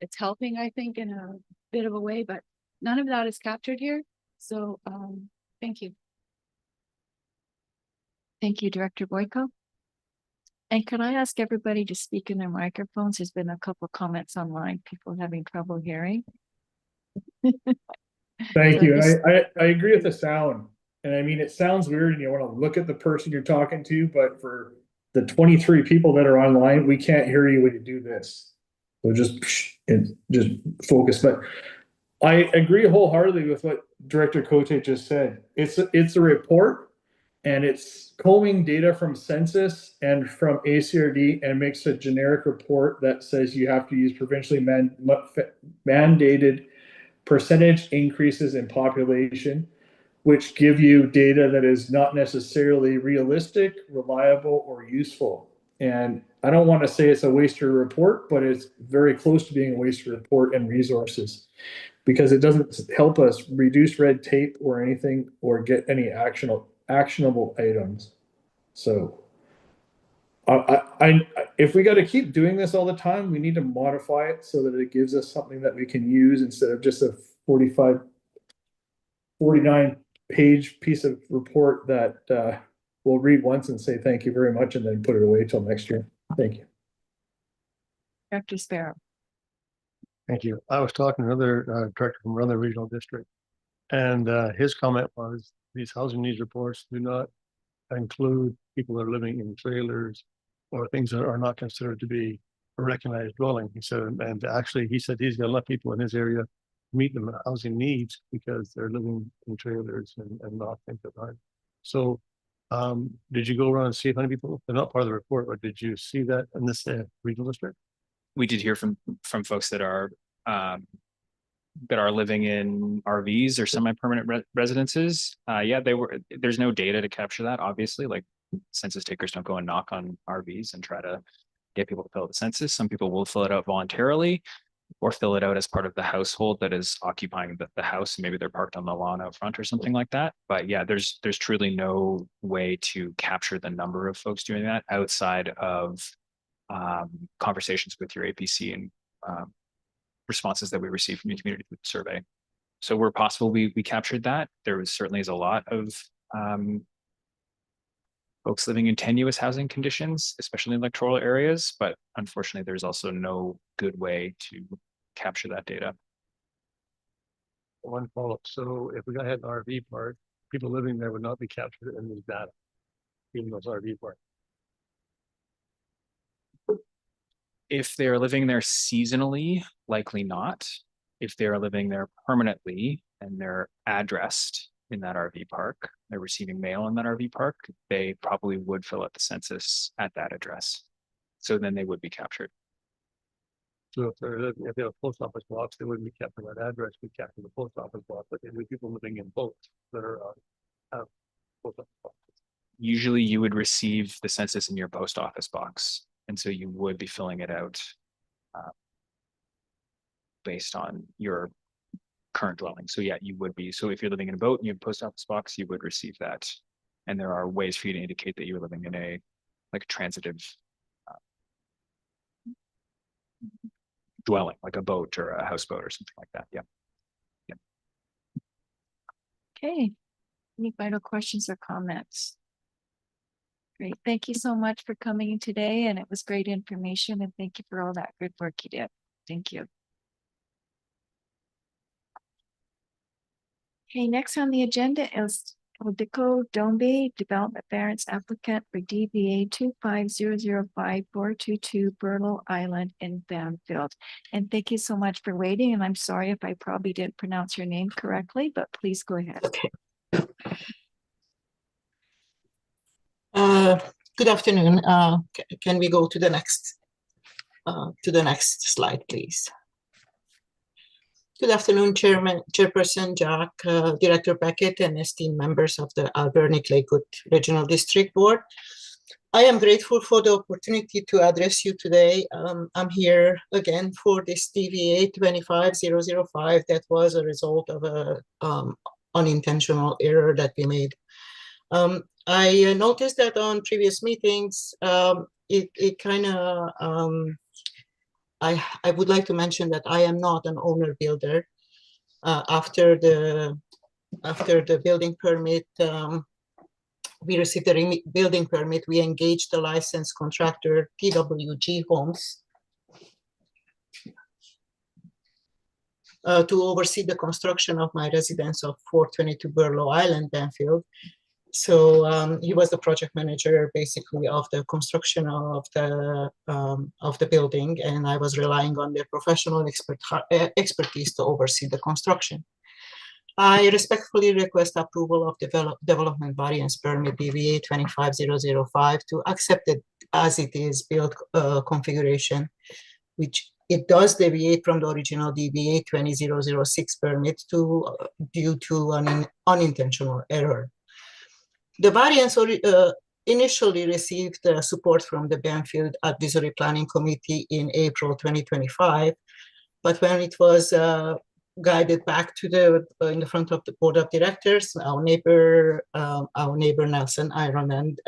S2: it's helping, I think, in a bit of a way, but none of that is captured here. So thank you. Thank you, Director Boyko. And could I ask everybody to speak in their microphones? There's been a couple of comments online, people having trouble hearing.
S5: Thank
S2: So
S5: you.
S2: just-
S5: I agree with the sound. And I mean, it sounds weird and you want to look at the person you're talking to, but for the 23 people that are online, we can't hear you when you do this. So just focus. But I agree wholeheartedly with what Director Cote just said. It's a report, and it's combing data from census and from ACRD and makes a generic report that says you have to use provincially mandated percentage increases in population, which give you data that is not necessarily realistic, reliable, or useful. And I don't want to say it's a wasted report, but it's very close to being a wasted report and resources, because it doesn't help us reduce red tape or anything, or get any actionable items. So if we got to keep doing this all the time, we need to modify it so that it gives us something that we can use instead of just a 49 page piece of report that we'll read once and say thank you very much and then put it away till next year. Thank you.
S2: Dr. Sparrow.
S10: Thank you. I was talking to another director from another regional district, and his comment was these housing needs reports do not include people that are living in trailers or things that are not considered to be a recognized dwelling. He said, and actually he said he's got enough people in his area to meet the housing needs because they're living in trailers and not things that aren't. So did you go around and see how many people? They're not part of the report, but did you see that in this regional district?
S12: We did hear from folks that are living in RVs or semi-permanent residences. Yeah, there's no data to capture that, obviously. Like, census takers don't go and knock on RVs and try to get people to fill out the census. Some people will fill it out voluntarily or fill it out as part of the household that is occupying the house. Maybe they're parked on the lawn out front or something like that. But yeah, there's truly no way to capture the number of folks doing that outside of conversations with your APC and responses that we receive from your community survey. So we're possible we captured that. There was certainly is a lot of folks living in tenuous housing conditions, especially in electoral areas, but unfortunately there's also no good way to capture that data.
S10: One follow-up. So if we had an RV park, people living there would not be captured in this data, even those RV parks.
S12: If they're living there seasonally, likely not. If they're living there permanently and they're addressed in that RV park, they're receiving mail in that RV park, they probably would fill out the census at that address. So then they would be captured.
S10: So if they have a post office box, they wouldn't be kept in that address, we kept in the post office box, but there'd be people living in boats that are have post office boxes.
S12: Usually you would receive the census in your post office box. And so you would be filling it out based on your current dwelling. So yeah, you would be. So if you're living in a boat and you have a post office box, you would receive that. And there are ways for you to indicate that you're living in a transitive dwelling, like a boat or a houseboat or something like that. Yeah.
S2: Okay. Any final questions or comments? Great. Thank you so much for coming in today, and it was great information, and thank you for all that good work you did. Thank you. Okay, next on the agenda is Odiko Dombe, development variance applicant for DBA 25005-422 Burlow Island in Banfield. And thank you so much for waiting, and I'm sorry if I probably didn't pronounce your name correctly, but please go ahead.
S15: Okay. Good afternoon. Can we go to the next slide, please? Good afternoon, Chairperson Jack, Director Beckett, and esteemed members of the Alberni-Lakewood Regional District Board. I am grateful for the opportunity to address you today. I'm here again for this DVA 25005 that was a result of a unintentional error that we made. I noticed that on previous meetings, it kind of, I would like to mention that I am not an owner builder. After the building permit, we received a building permit, we engaged the licensed contractor, TWG Homes, to oversee the construction of my residence of 422 Burlow Island, Banfield. So he was the project manager, basically, of the construction of the building, and I was relying on their professional expertise to oversee the construction. I respectfully request approval of development variance permit DVA 25005 to accept it as it is built configuration, which it does deviate from the original DVA 20006 permit due to an unintentional error. The variance initially received support from the Banfield Advisory Planning Committee in April 2025, but when it was guided back to in the front of the Board of Directors, our neighbor Nelson Ireland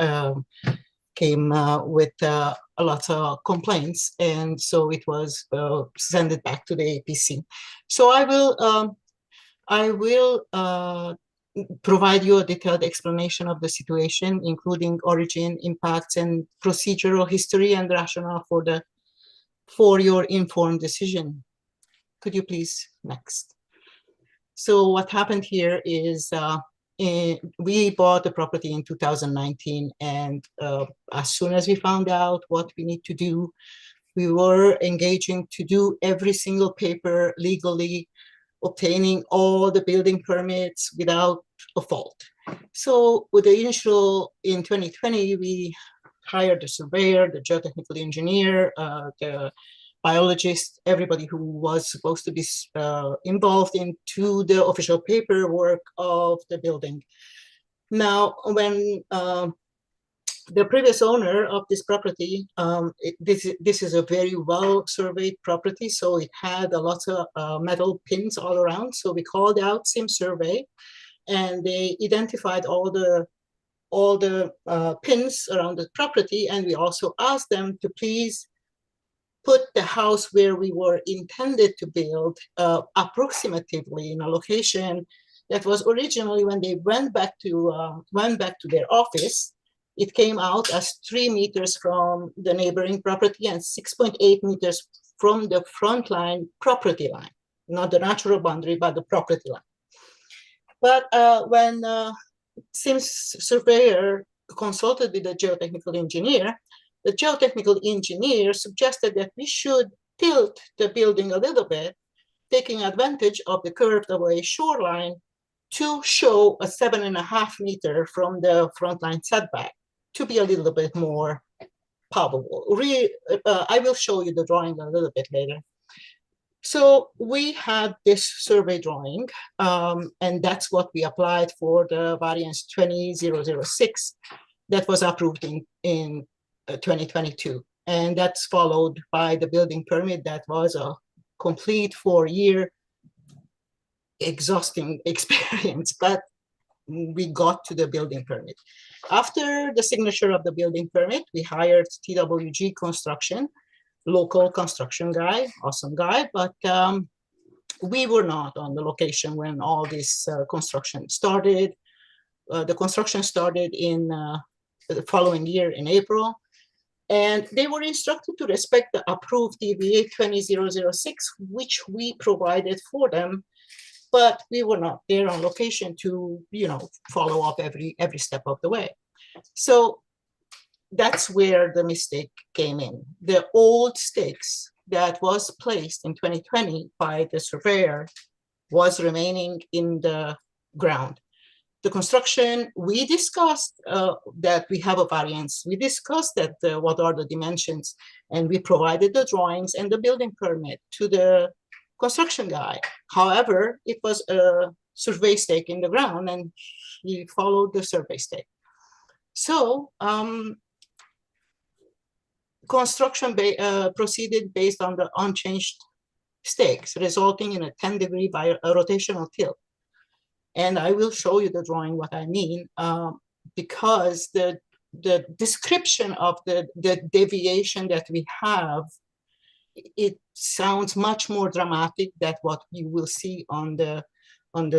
S15: came with a lot of complaints, and so it was sent it back to the APC. So I will provide you a detailed explanation of the situation, including origin, impacts, and procedural history and rationale for your informed decision. Could you please next? So what happened here is we bought the property in 2019, and as soon as we found out what we need to do, we were engaging to do every single paper legally, obtaining all the building permits without a fault. So with the initial in 2020, we hired the surveyor, the geotechnical engineer, the biologist, everybody who was supposed to be involved into the official paperwork of the building. Now, when the previous owner of this property, this is a very well surveyed property, so it had a lot of metal pins all around. So we called out Sim Survey, and they identified all the pins around the property, and we also asked them to please put the house where we were intended to build approximatively in a location that was originally, when they went back to their office, it came out as 3 meters from the neighboring property and 6.8 meters from the front line property line, not the natural boundary, but the property line. But when Sims surveyor consulted with the geotechnical engineer, the geotechnical engineer suggested that we should tilt the building a little bit, taking advantage of the curved away shoreline to show a 7.5 meter from the front line setback to be a little bit more probable. I will show you the drawing a little bit later. So we had this survey drawing, and that's what we applied for the variance 20006 that was approved in 2022. And that's followed by the building permit that was a complete 4-year exhausting experience, but we got to the building permit. After the signature of the building permit, we hired TWG Construction, local construction guy, awesome guy, but we were not on the location when all this construction started. The construction started in the following year in April, and they were instructed to respect the approved DBA 20006, which we provided for them, but we were not there on location to, follow up every step of the way. So that's where the mistake came in. The old stakes that was placed in 2020 by the surveyor was remaining in the ground. The construction, we discussed that we have a variance. We discussed that what are the dimensions, and we provided the drawings and the building permit to the construction guy. However, it was a survey stake in the ground, and he followed the survey stake. So construction proceeded based on the unchanged stakes, resulting in a 10-degree rotational tilt. And I will show you the drawing what I mean, because the description of the deviation that we have, it sounds much more dramatic than what you will see on the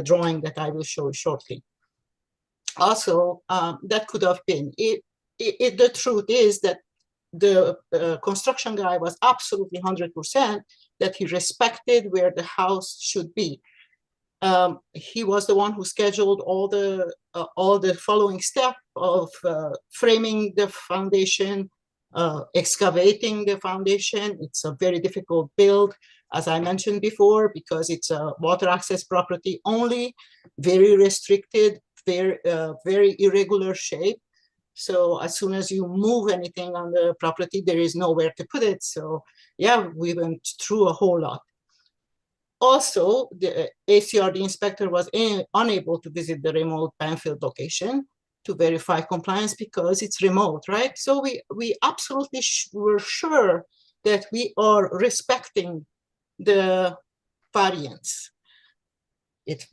S15: drawing that I will show shortly. Also, that could have been it. The truth is that the construction guy was absolutely 100% that he respected where the house should be. He was the one who scheduled all the following step of framing the foundation, excavating the foundation. It's a very difficult build, as I mentioned before, because it's a water access property only, very restricted, very irregular shape. So as soon as you move anything on the property, there is nowhere to put it. So yeah, we went through a whole lot. Also, the ACRD inspector was unable to visit the remote Banfield location to verify compliance because it's remote, right? So we absolutely were sure that we are respecting the variance.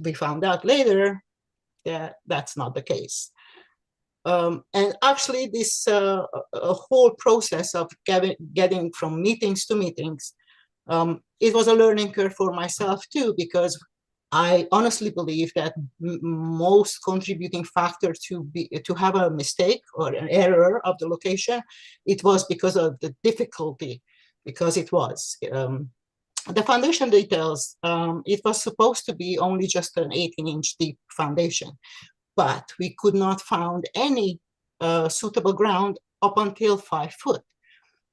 S15: We found out later that that's not the case. And actually this a whole process of getting from meetings to meetings, it was a learning curve for myself too, because I honestly believe that most contributing factor to have a mistake or an error of the location, it was because of the difficulty, because it was. The foundation details, it was supposed to be only just an 18-inch deep foundation, but we could not find any suitable ground up until 5 foot.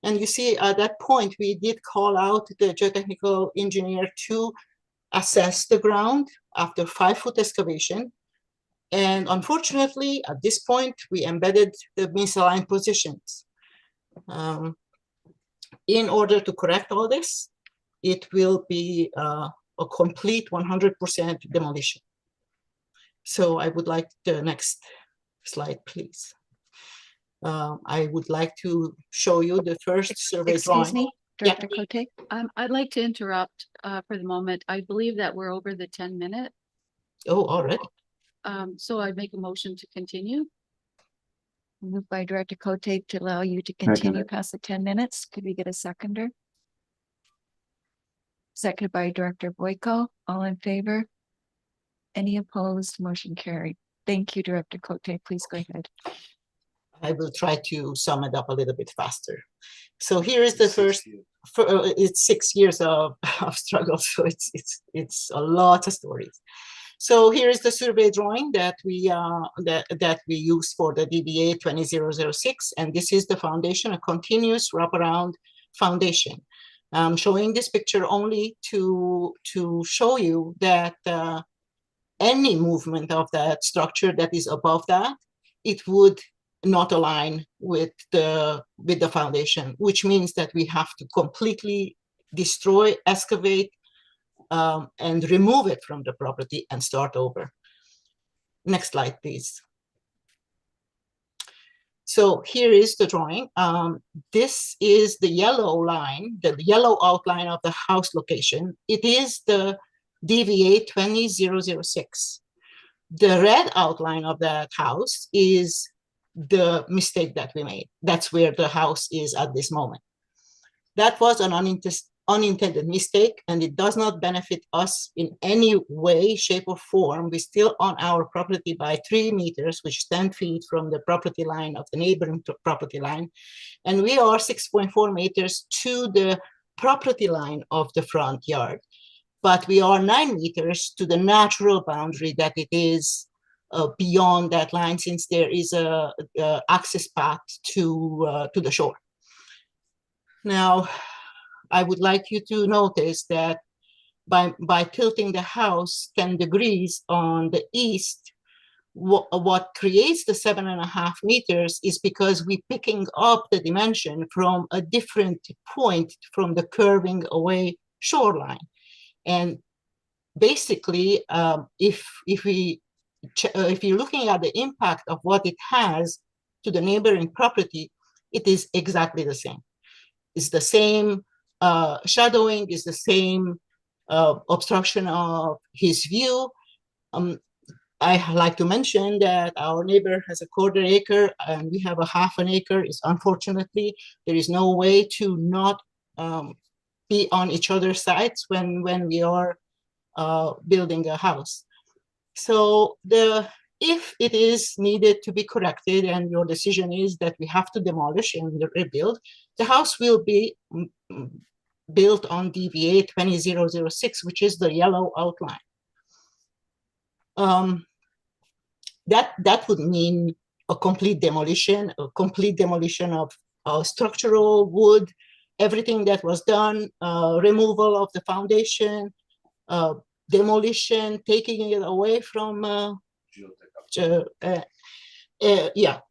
S15: And you see, at that point, we did call out the geotechnical engineer to assess the ground after 5 foot excavation. And unfortunately, at this point, we embedded the misaligned positions. In order to correct all this, it will be a complete 100% demolition. So I would like the next slide, please. I would like to show you the first survey drawing.
S2: Excuse me, Director Cote. I'd like to interrupt for the moment. I believe that we're over the 10-minute.
S15: Oh, already.
S2: So I make a motion to continue. Moved by Director Cote to allow you to continue past the 10 minutes. Could we get a seconder? seconded by Director Boyko. All in favor? Any opposed? Motion carried. Thank you, Director Cote. Please go ahead.
S15: I will try to sum it up a little bit faster. So here is the first, it's 6 years of struggle, so it's a lot of stories. So here is the survey drawing that we use for the DBA 20006, and this is the foundation, a continuous wraparound foundation. I'm showing this picture only to show you that any movement of that structure that is above that, it would not align with the foundation, which means that we have to completely destroy, excavate, and remove it from the property and start over. Next slide, please. So here is the drawing. This is the yellow line, the yellow outline of the house location. It is the DBA 20006. The red outline of that house is the mistake that we made. That's where the house is at this moment. That was an unintended mistake, and it does not benefit us in any way, shape, or form. We still own our property by 3 meters, which is 10 feet from the property line of the neighboring property line. And we are 6.4 meters to the property line of the front yard. But we are 9 meters to the natural boundary that it is beyond that line, since there is a access path to the shore. Now, I would like you to notice that by tilting the house 10 degrees on the east, what creates the 7.5 meters is because we're picking up the dimension from a different point from the curving away shoreline. And basically, if you're looking at the impact of what it has to the neighboring property, it is exactly the same. It's the same shadowing, is the same obstruction of his view. I like to mention that our neighbor has a 1/4 acre and we have a 1/2 acre. Unfortunately, there is no way to not be on each other's sides when we are building a house. So if it is needed to be corrected and your decision is that we have to demolish and rebuild, the house will be built on DBA 20006, which is the yellow outline. That would mean a complete demolition of structural wood, everything that was done, removal of the foundation, demolition, taking it away from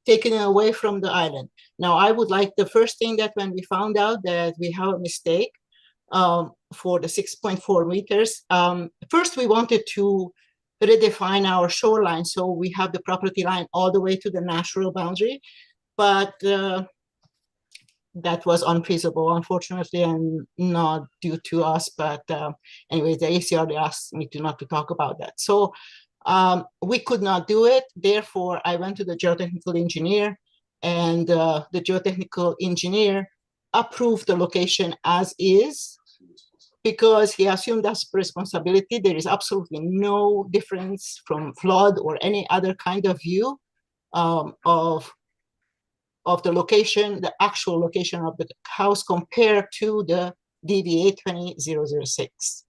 S15: taking it away from the island. Now, I would like the first thing that when we found out that we have a mistake for the 6.4 meters, first we wanted to redefine our shoreline so we have the property line all the way to the natural boundary, but that was unfeasible, unfortunately, and not due to us. But anyway, the ACRD asked me not to talk about that. So we could not do it. Therefore, I went to the geotechnical engineer, and the geotechnical engineer approved the location as is because he assumed that responsibility. There is absolutely no difference from flood or any other kind of view of the location, the actual location of the house compared to the DBA 20006.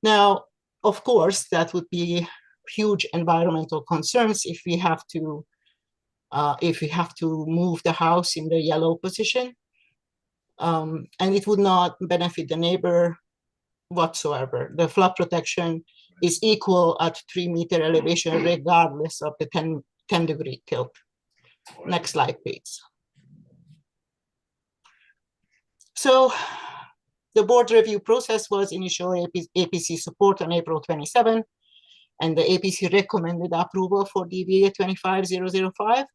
S15: Now, of course, that would be huge environmental concerns if we have to move the house in the yellow position, and it would not benefit the neighbor whatsoever. The flood protection is equal at 3-meter elevation, regardless of the 10-degree tilt. Next slide, please. So the board review process was initially APC support on April 27, and the APC recommended approval for DBA 25005.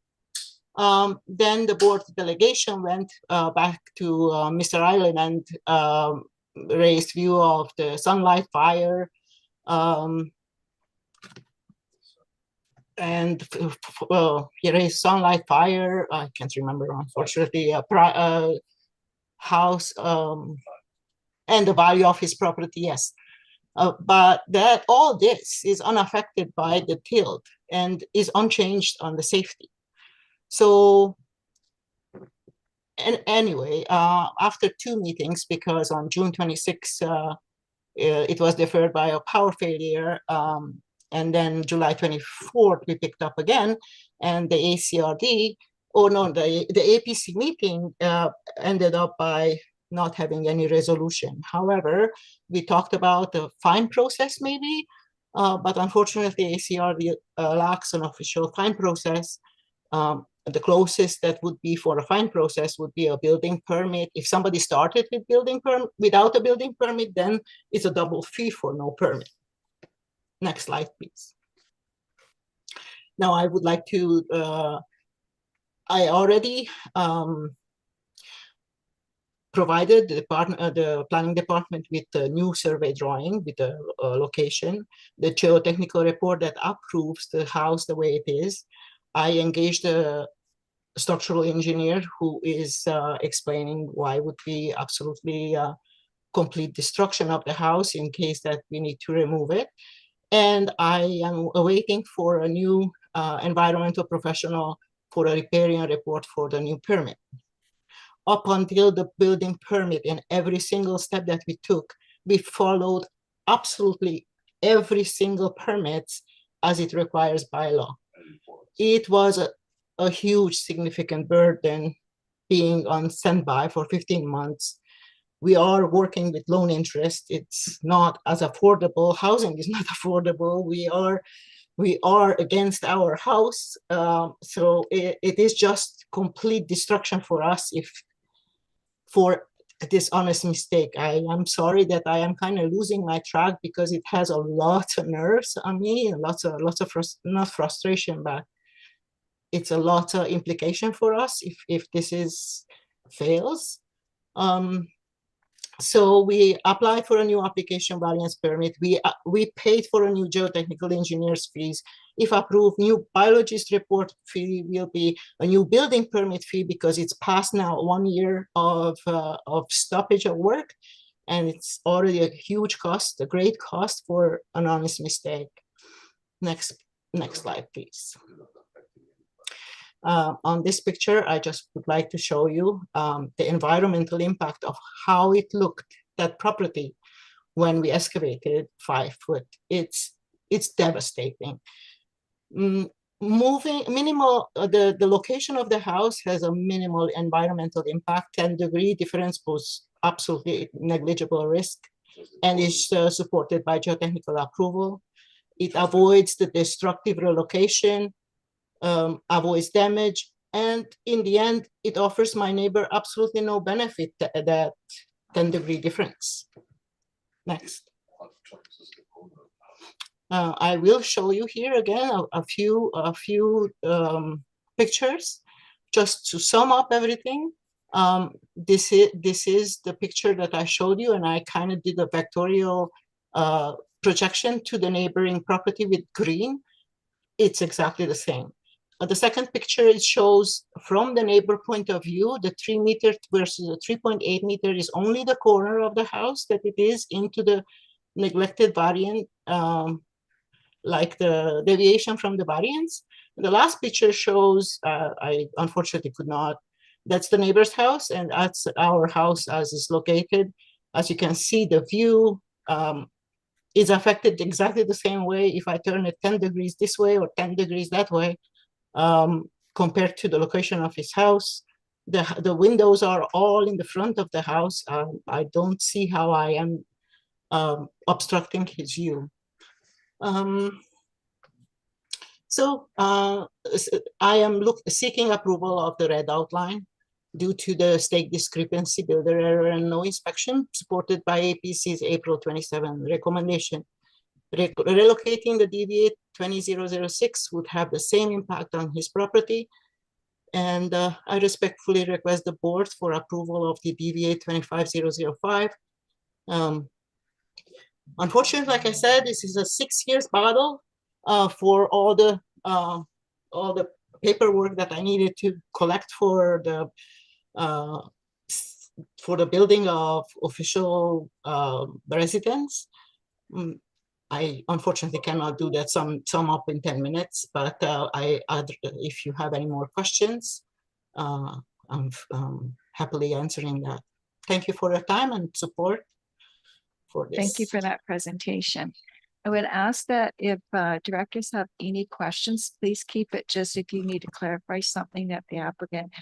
S15: Then the board delegation went back to Mr. Island and raised view of the sunlight fire, and he raised sunlight fire. I can't remember, unfortunately, house and the value of his property, yes. But that all this is unaffected by the tilt and is unchanged on the safety. So, and anyway, after 2 meetings, because on June 26th, it was deferred by a power failure, and then July 24th, we picked up again, and the ACRD, the APC meeting ended up by not having any resolution. However, we talked about the fine process maybe, but unfortunately ACRD lacks an official fine process. The closest that would be for a fine process would be a building permit. If somebody started with without a building permit, then it's a double fee for no permit. Next slide, please. Now I would like to, I already provided the planning department with a new survey drawing with the location, the geotechnical report that approves the house the way it is. I engaged a structural engineer who is explaining why would be absolutely complete destruction of the house in case that we need to remove it. And I am awaiting for a new environmental professional for a riparian report for the new permit. Up until the building permit and every single step that we took, we followed absolutely every single permit as it requires by law. It was a huge significant burden being on standby for 15 months. We are working with loan interest. It's not as affordable. Housing is not affordable. We are against our house. So it is just complete destruction for us for this honest mistake. I am sorry that I am kind of losing my track because it has a lot of nerves on me and lots of not frustration, but it's a lot of implication for us if this fails. So we applied for a new application variance permit. We paid for a new geotechnical engineer's fees. If approved, new biologist report fee will be a new building permit fee because it's past now 1 year of stoppage of work, and it's already a huge cost, a great cost for an honest mistake. Next slide, please. On this picture, I just would like to show you the environmental impact of how it looked, that property, when we excavated 5 foot. It's devastating. The location of the house has a minimal environmental impact. 10-degree difference poses absolutely negligible risk and is supported by geotechnical approval. It avoids the destructive relocation, avoids damage, and in the end, it offers my neighbor absolutely no benefit, that 10-degree difference. Next. I will show you here again a few pictures just to sum up everything. This is the picture that I showed you, and I kind of did a vectorial projection to the neighboring property with green. It's exactly the same. The second picture, it shows from the neighbor point of view, the 3 meter versus the 3.8 meter is only the corner of the house that it is into the neglected variant, like the deviation from the variance. The last picture shows, I unfortunately could not, that's the neighbor's house, and that's our house as is located. As you can see, the view is affected exactly the same way if I turn it 10 degrees this way or 10 degrees that way. Compared to the location of his house. The windows are all in the front of the house. I don't see how I am obstructing his view. So I am seeking approval of the red outline due to the stake discrepancy, builder error, and no inspection, supported by APC's April 27 recommendation. Relocating the DVA 20006 would have the same impact on his property, and I respectfully request the board for approval of the DVA 25005. Unfortunately, like I said, this is a 6 years battle for all the paperwork that I needed to collect for the for the building of official residence. I unfortunately cannot do that sum up in 10 minutes, but if you have any more questions, I'm happily answering that. Thank you for your time and support for this.
S2: Thank you for that presentation. I would ask that if directors have any questions, please keep it just if you need to clarify something that the applicant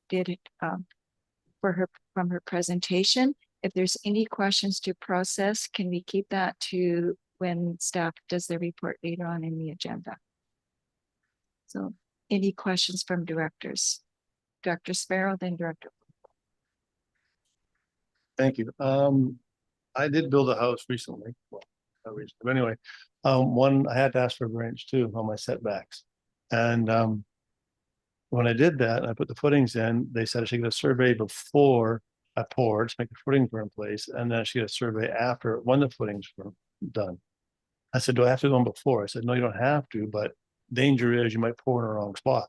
S2: did from her presentation. If there's any questions to process, can we keep that to when staff does their report later on in the agenda? So any questions from directors? Director Sparrow, then Director.
S10: Thank you. I did build a house recently. Well, not recently, but anyway, one, I had to ask for a variance too on my setbacks. And when I did that, I put the footings in, they said I should get a survey before I poured to make the footings were in place. And then I should get a survey after when the footings were done. I said, do I have to go on before? I said, no, you don't have to, but danger is you might pour in the wrong spot.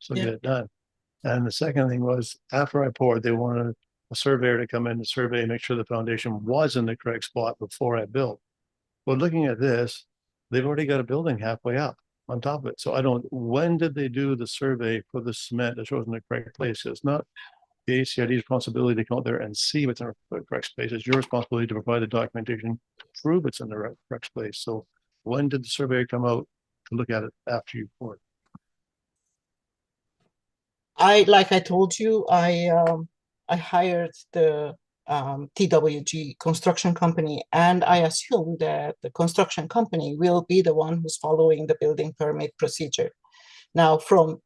S10: So get it done. And the second thing was after I poured, they wanted a surveyor to come in and survey and make sure the foundation was in the correct spot before I built. But looking at this, they've already got a building halfway up on top of it. So I don't, when did they do the survey for the cement that shows in the correct place? It's not the ACRD's responsibility to come out there and see what's in the correct place. It's your responsibility to provide the documentation, prove it's in the correct place. So when did the surveyor come out to look at it after you poured?
S15: Like I told you, I hired the TWG construction company, and I assume that the construction company will be the one who's following the building permit procedure. Now, from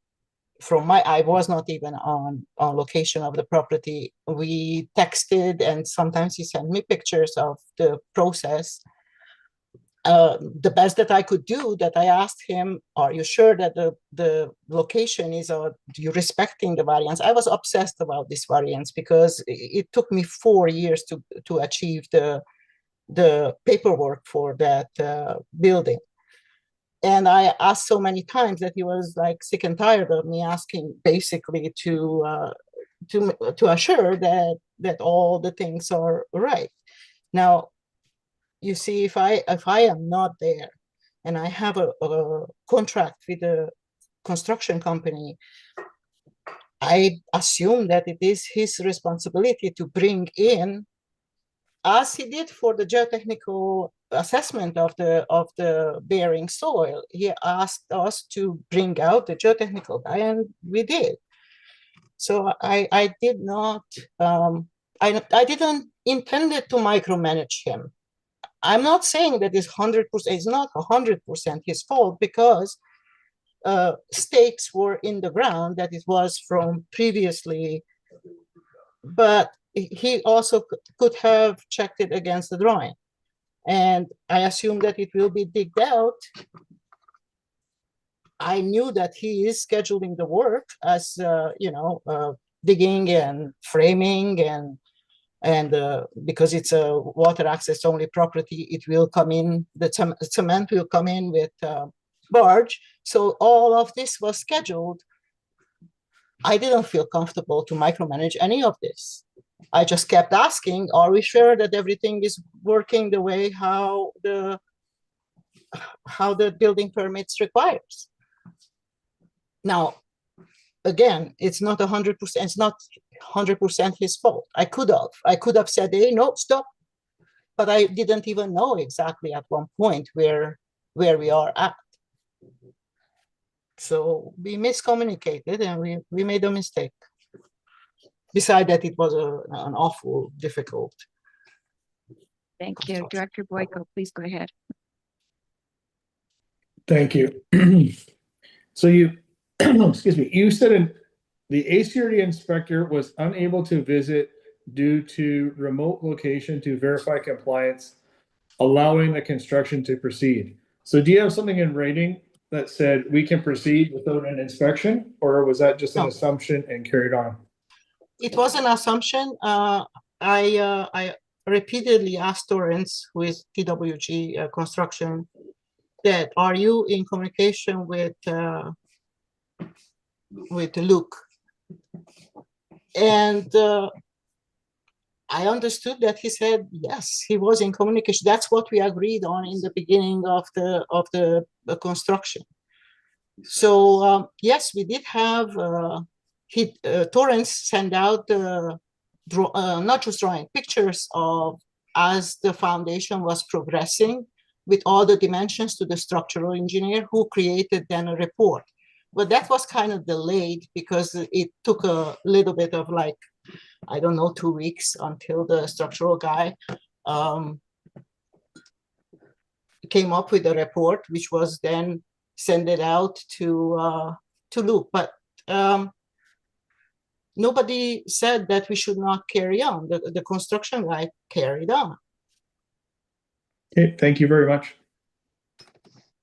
S15: I was not even on location of the property. We texted, and sometimes he sent me pictures of the process. The best that I could do, that I asked him, are you sure that the location is, you respecting the variance? I was obsessed about this variance because it took me 4 years to achieve the paperwork for that building. And I asked so many times that he was like sick and tired of me asking, basically to assure that all the things are right. Now, you see, if I am not there and I have a contract with a construction company, I assume that it is his responsibility to bring in, as he did for the geotechnical assessment of the bearing soil. He asked us to bring out the geotechnical guy, and we did. So I did not, I didn't intend to micromanage him. I'm not saying that it's 100%, it's not 100% his fault, because stakes were in the ground that it was from previously, but he also could have checked it against the drawing. And I assume that it will be digged out. I knew that he is scheduling the work as, digging and framing, and because it's a water access only property, it will come in, the cement will come in with barge. So all of this was scheduled. I didn't feel comfortable to micromanage any of this. I just kept asking, are we sure that everything is working the way how the building permits requires? Now, again, it's not 100%, it's not 100% his fault. I could have said, hey, no, stop. But I didn't even know exactly at one point where we are at. So we miscommunicated and we made a mistake. Besides that, it was an awful, difficult.
S2: Thank you. Director Boyko, please go ahead.
S5: Thank you. So you, excuse me, you said the ACRD inspector was unable to visit due to remote location to verify compliance, allowing the construction to proceed. So do you have something in writing that said we can proceed without an inspection, or was that just an assumption and carried on?
S15: It was an assumption. I repeatedly asked Torrance, who is TWG construction, that are you in communication with Luke? And I understood that he said, yes, he was in communication. That's what we agreed on in the beginning of the construction. So yes, we did have Torrance send out not just drawing pictures of as the foundation was progressing with all the dimensions to the structural engineer who created then a report. But that was kind of delayed because it took a little bit of like, I don't know, 2 weeks until the structural guy came up with a report, which was then sent it out to Luke. But nobody said that we should not carry on. The construction guy carried on.
S5: Okay, thank you very much.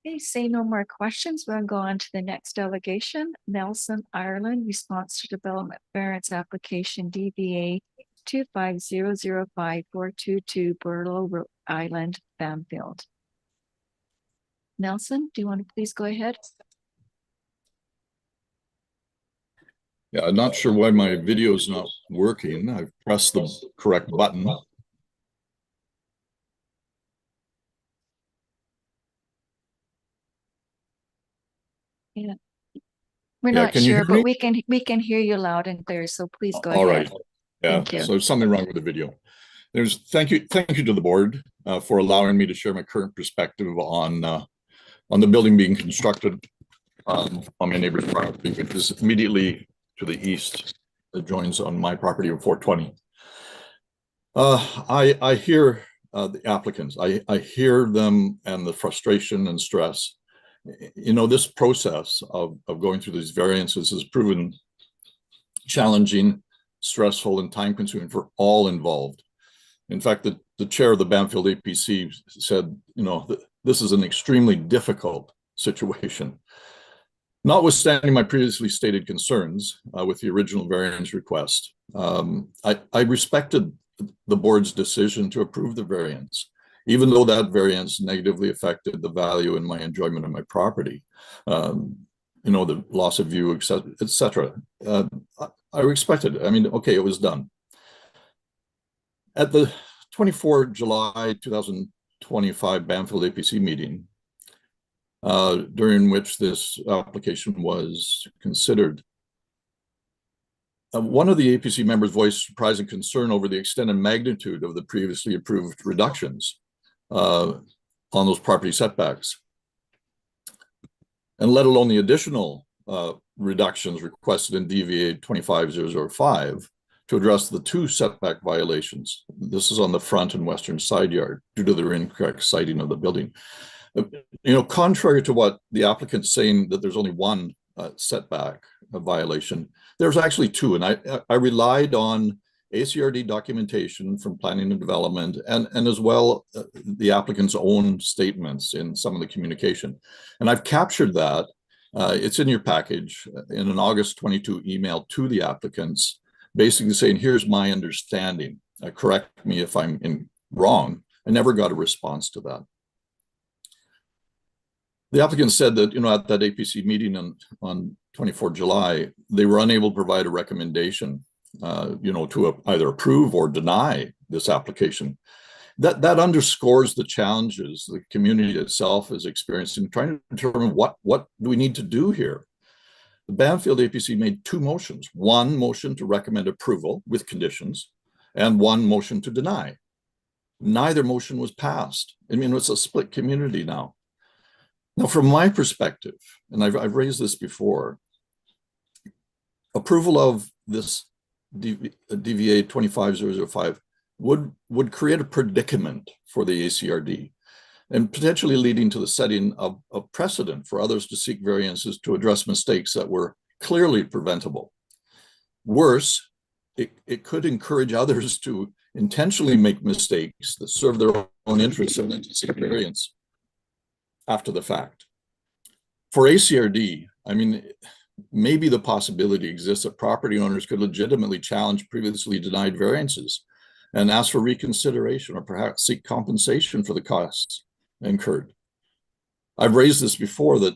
S2: Okay, say no more questions. We'll go on to the next delegation. Nelson, Ireland, response to development variance application DBA 25005-422 Burlow Island, Bamfield. Nelson, do you want to please go ahead?
S16: Yeah, I'm not sure why my video is not working. I've pressed the correct button.
S2: Yeah. We're
S16: Yeah,
S2: not
S16: can you
S2: sure,
S16: hear me?
S2: but we can hear you loud and clear, so please go
S16: All
S2: ahead.
S16: right. Yeah,
S2: Thank you.
S16: so there's something wrong with the video. Thank you to the board for allowing me to share my current perspective on the building being constructed on my neighbor's property, which is immediately to the east, that joins on my property of 420. I hear the applicants. I hear them and the frustration and stress. You know, this process of going through these variances has proven challenging, stressful, and time-consuming for all involved. In fact, the chair of the Bamfield APC said, you know, this is an extremely difficult situation. Notwithstanding my previously stated concerns with the original variance request, I respected the board's decision to approve the variance, even though that variance negatively affected the value and my enjoyment of my property. You know, the loss of view, et cetera. I respected it. I mean, okay, it was done. At the 24 July 2025 Bamfield APC meeting, during which this application was considered, one of the APC members voiced surprise and concern over the extent and magnitude of the previously approved reductions on those property setbacks, and let alone the additional reductions requested in DVA 25005 to address the 2 setback violations. This is on the front and western side yard due to the incorrect siting of the building. You know, contrary to what the applicant's saying that there's only 1 setback violation, there's actually 2, and I relied on ACRD documentation from planning and development and as well the applicant's own statements in some of the communication. And I've captured that. It's in your package in an August 22 email to the applicants, basically saying, here's my understanding. Correct me if I'm wrong. I never got a response to that. The applicant said that, you know, at that APC meeting on 24 July, they were unable to provide a recommendation, you know, to either approve or deny this application. That underscores the challenges the community itself is experiencing, trying to determine what do we need to do here. The Bamfield APC made 2 motions, 1 motion to recommend approval with conditions and 1 motion to deny. Neither motion was passed. I mean, it's a split community now. Now, from my perspective, and I've raised this before, approval of this DVA 25005 would create a predicament for the ACRD and potentially leading to the setting of precedent for others to seek variances to address mistakes that were clearly preventable. Worse, it could encourage others to intentionally make mistakes that serve their own interests and then to seek variance after the fact. For ACRD, I mean, maybe the possibility exists that property owners could legitimately challenge previously denied variances and ask for reconsideration or perhaps seek compensation for the costs incurred. I've raised this before that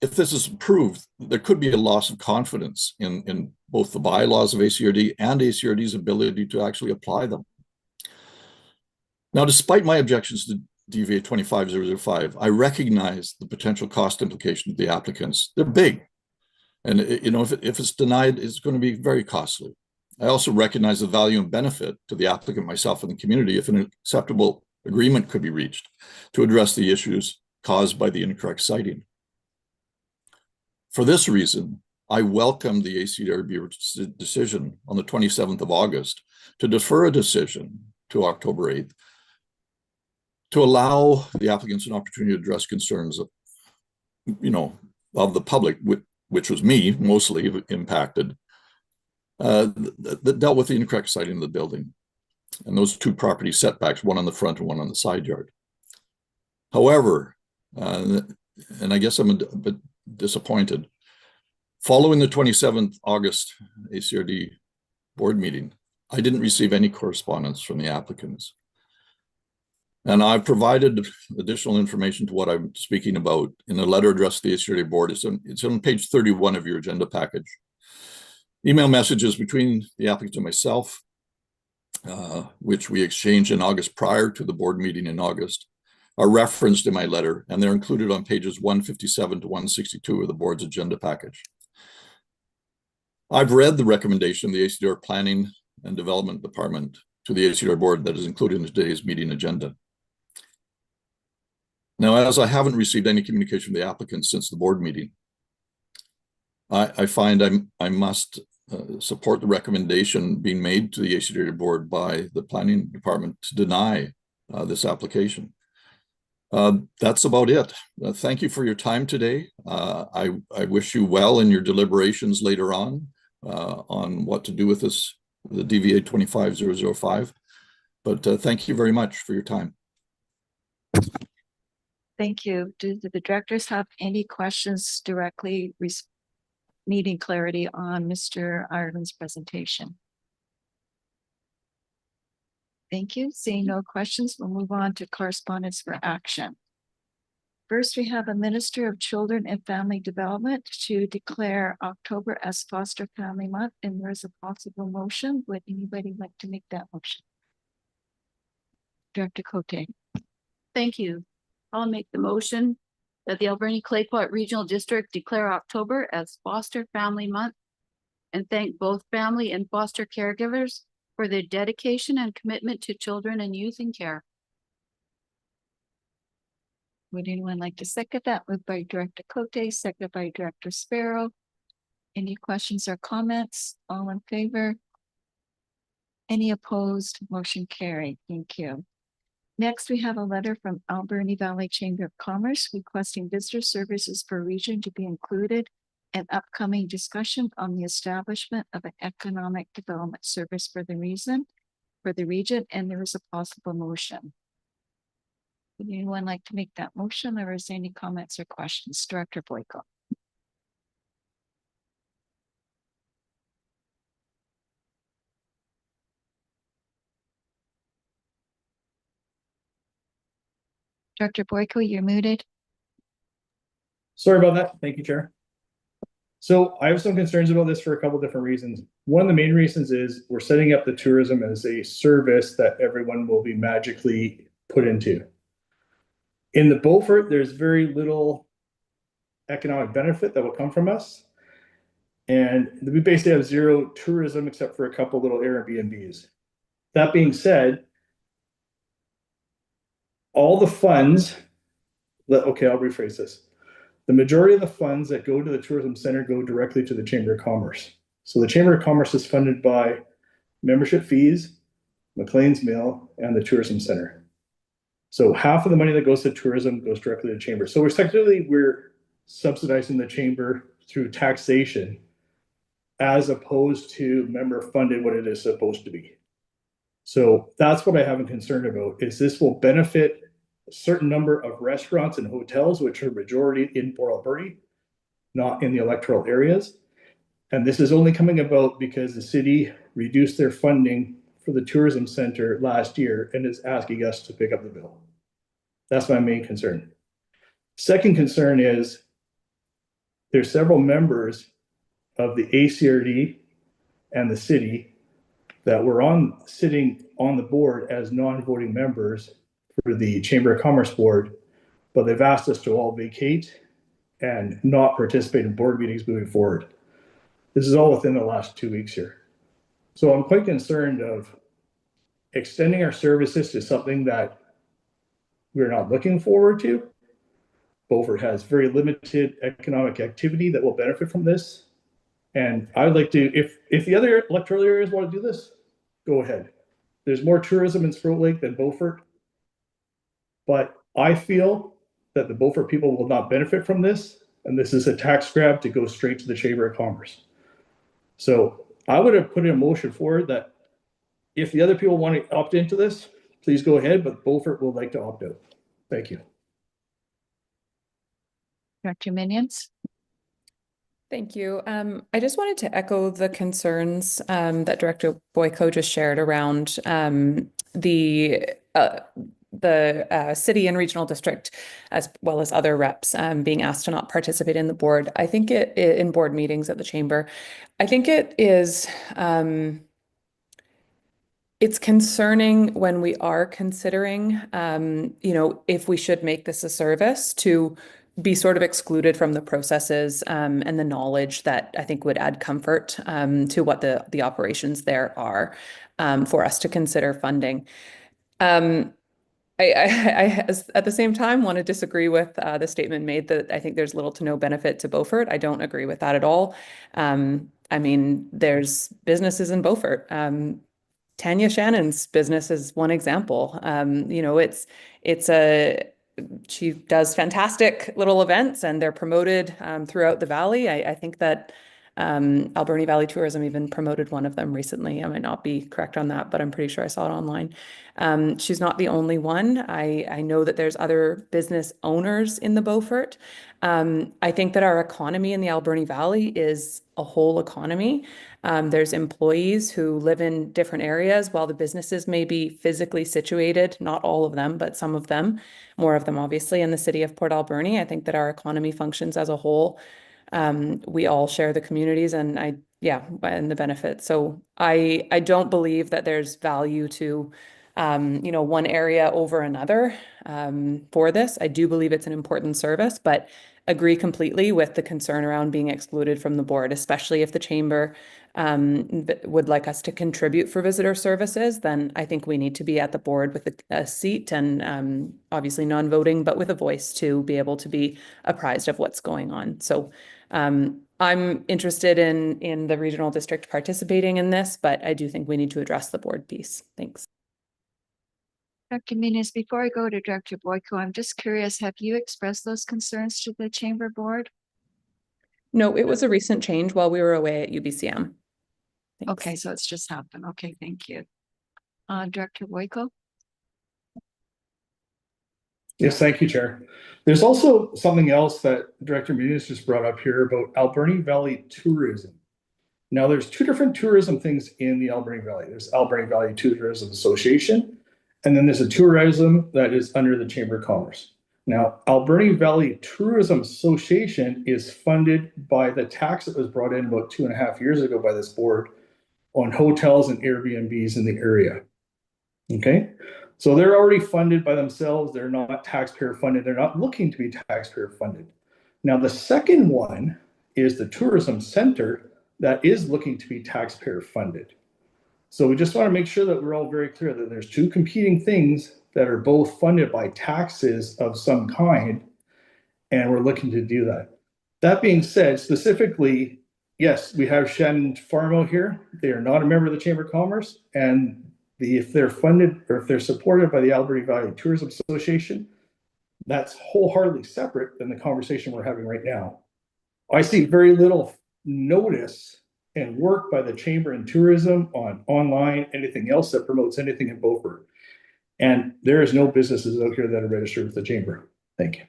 S16: if this is approved, there could be a loss of confidence in both the bylaws of ACRD and ACRD's ability to actually apply them. Now, despite my objections to DVA 25005, I recognize the potential cost implications of the applicants. They're big. And if it's denied, it's going to be very costly. I also recognize the value and benefit to the applicant, myself, and the community if an acceptable agreement could be reached to address the issues caused by the incorrect citing. For this reason, I welcome the ACRB decision on the 27th of August to defer a decision to October 8th to allow the applicants an opportunity to address concerns of, of the public, which was me mostly impacted, that dealt with the incorrect citing of the building and those two property setbacks, one on the front and one on the side yard. However, and I guess I'm a bit disappointed, following the 27th August ACRD board meeting, I didn't receive any correspondence from the applicants. And I've provided additional information to what I'm speaking about in a letter addressed to the ACRD board. It's on page 31 of your agenda package. Email messages between the applicant and myself, which we exchanged in August prior to the board meeting in August, are referenced in my letter, and they're included on pages 157 to 162 of the board's agenda package. I've read the recommendation of the ACDR Planning and Development Department to the ACDR board that is included in today's meeting agenda. Now, as I haven't received any communication from the applicants since the board meeting, I find I must support the recommendation being made to the ACDR board by the planning department to deny this application. That's about it. Thank you for your time today. I wish you well in your deliberations later on what to do with this, the DVA 25005. But thank you very much for your time.
S2: Thank you. Do the directors have any questions directly needing clarity on Mr. Ireland's presentation? Thank you. Seeing no questions, we'll move on to correspondence for action. First, we have a Minister of Children and Family Development to declare October as Foster Family Month, and there is a possible motion. Would anybody like to make that motion? Director Cote.
S17: Thank you. I'll make the motion that the Alberni Claypot Regional District declare October as Foster Family Month and thank both family and foster caregivers for their dedication and commitment to children and youth in care.
S2: Would anyone like to second that? Moved by Director Cote, seconded by Director Sparrow. Any questions or comments? All in favor? Any opposed? Motion carried. Thank you. Next, we have a letter from Alberni Valley Chamber of Commerce requesting visitor services for region to be included in upcoming discussion on the establishment of an economic development service for the region, and there is a possible motion. Would anyone like to make that motion, or is there any comments or questions? Director Boyko. Director Boyko, you're muted.
S5: Sorry about that. Thank you, Chair. So I have some concerns about this for a couple different reasons. One of the main reasons is we're setting up the tourism as a service that everyone will be magically put into. In the Beaufort, there's very little economic benefit that will come from us. And we basically have zero tourism except for a couple little Airbnbs. That being said, all the funds okay, I'll rephrase this. The majority of the funds that go to the tourism center go directly to the Chamber of Commerce. So the Chamber of Commerce is funded by membership fees, McLean's Mill, and the tourism center. So half of the money that goes to tourism goes directly to the Chamber. So we're subsidizing the Chamber through taxation as opposed to member funded what it is supposed to be. So that's what I have a concern about, is this will benefit a certain number of restaurants and hotels, which are majority in Port Alberni, not in the electoral areas. And this is only coming about because the city reduced their funding for the tourism center last year and is asking us to pick up the bill. That's my main concern. Second concern is there's several members of the ACRD and the city that were sitting on the board as non-voting members for the Chamber of Commerce Board, but they've asked us to all vacate and not participate in board meetings moving forward. This is all within the last 2 weeks here. So I'm quite concerned of extending our services to something that we're not looking forward to. Beaufort has very limited economic activity that will benefit from this. And I would like to, if the other electoral areas want to do this, go ahead. There's more tourism in Sprout Lake than Beaufort. But I feel that the Beaufort people will not benefit from this. And this is a tax grab to go straight to the Chamber of Commerce. So I would have put in a motion forward that if the other people want to opt into this, please go ahead, but Beaufort would like to opt out. Thank you.
S2: Director Minions.
S18: Thank you. I just wanted to echo the concerns that Director Boyko just shared around the city and regional district, as well as other reps being asked to not participate in the board. I think in board meetings at the chamber. I think it is. It's concerning when we are considering, if we should make this a service to be sort of excluded from the processes and the knowledge that I think would add comfort to what the operations there are for us to consider funding. I at the same time want to disagree with the statement made that I think there's little to no benefit to Beaufort. I don't agree with that at all. I mean, there's businesses in Beaufort. Tanya Shannon's business is one example. She does fantastic little events and they're promoted throughout the valley. I think that Alberni Valley Tourism even promoted one of them recently. I might not be correct on that, but I'm pretty sure I saw it online. She's not the only one. I know that there's other business owners in the Beaufort. I think that our economy in the Alberni Valley is a whole economy. There's employees who live in different areas while the businesses may be physically situated, not all of them, but some of them, more of them obviously in the city of Port Alberni. I think that our economy functions as a whole. We all share the communities and the benefits. So I don't believe that there's value to one area over another for this. I do believe it's an important service, but agree completely with the concern around being excluded from the board, especially if the chamber would like us to contribute for visitor services. Then I think we need to be at the board with a seat and obviously non-voting, but with a voice to be able to be apprised of what's going on. So I'm interested in the regional district participating in this, but I do think we need to address the board piece. Thanks.
S2: Dr. Muniz, before I go to Director Boyko, I'm just curious, have you expressed those concerns to the chamber board?
S18: No, it was a recent change while we were away at UBCM. Thanks.
S2: Okay, so it's just happened. Okay, thank you. Director Boyko?
S5: Yes, thank you, Chair. There's also something else that Director Muniz just brought up here about Alberni Valley tourism. Now, there's two different tourism things in the Alberni Valley. There's Alberni Valley Tourism Association, and then there's a tourism that is under the Chamber of Commerce. Now, Alberni Valley Tourism Association is funded by the tax that was brought in about 2.5 years ago by this board on hotels and Airbnbs in the area. Okay, so they're already funded by themselves. They're not taxpayer funded. They're not looking to be taxpayer funded. Now, the second one is the tourism center that is looking to be taxpayer funded. So we just want to make sure that we're all very clear that there's two competing things that are both funded by taxes of some kind, and we're looking to do that. That being said, specifically, yes, we have Shannon Farmo here. They are not a member of the Chamber of Commerce, and if they're funded or if they're supported by the Alberni Valley Tourism Association, that's wholeheartedly separate than the conversation we're having right now. I see very little notice and work by the Chamber and Tourism on online, anything else that promotes anything in Beaufort. And there is no businesses out here that are registered with the Chamber. Thank you.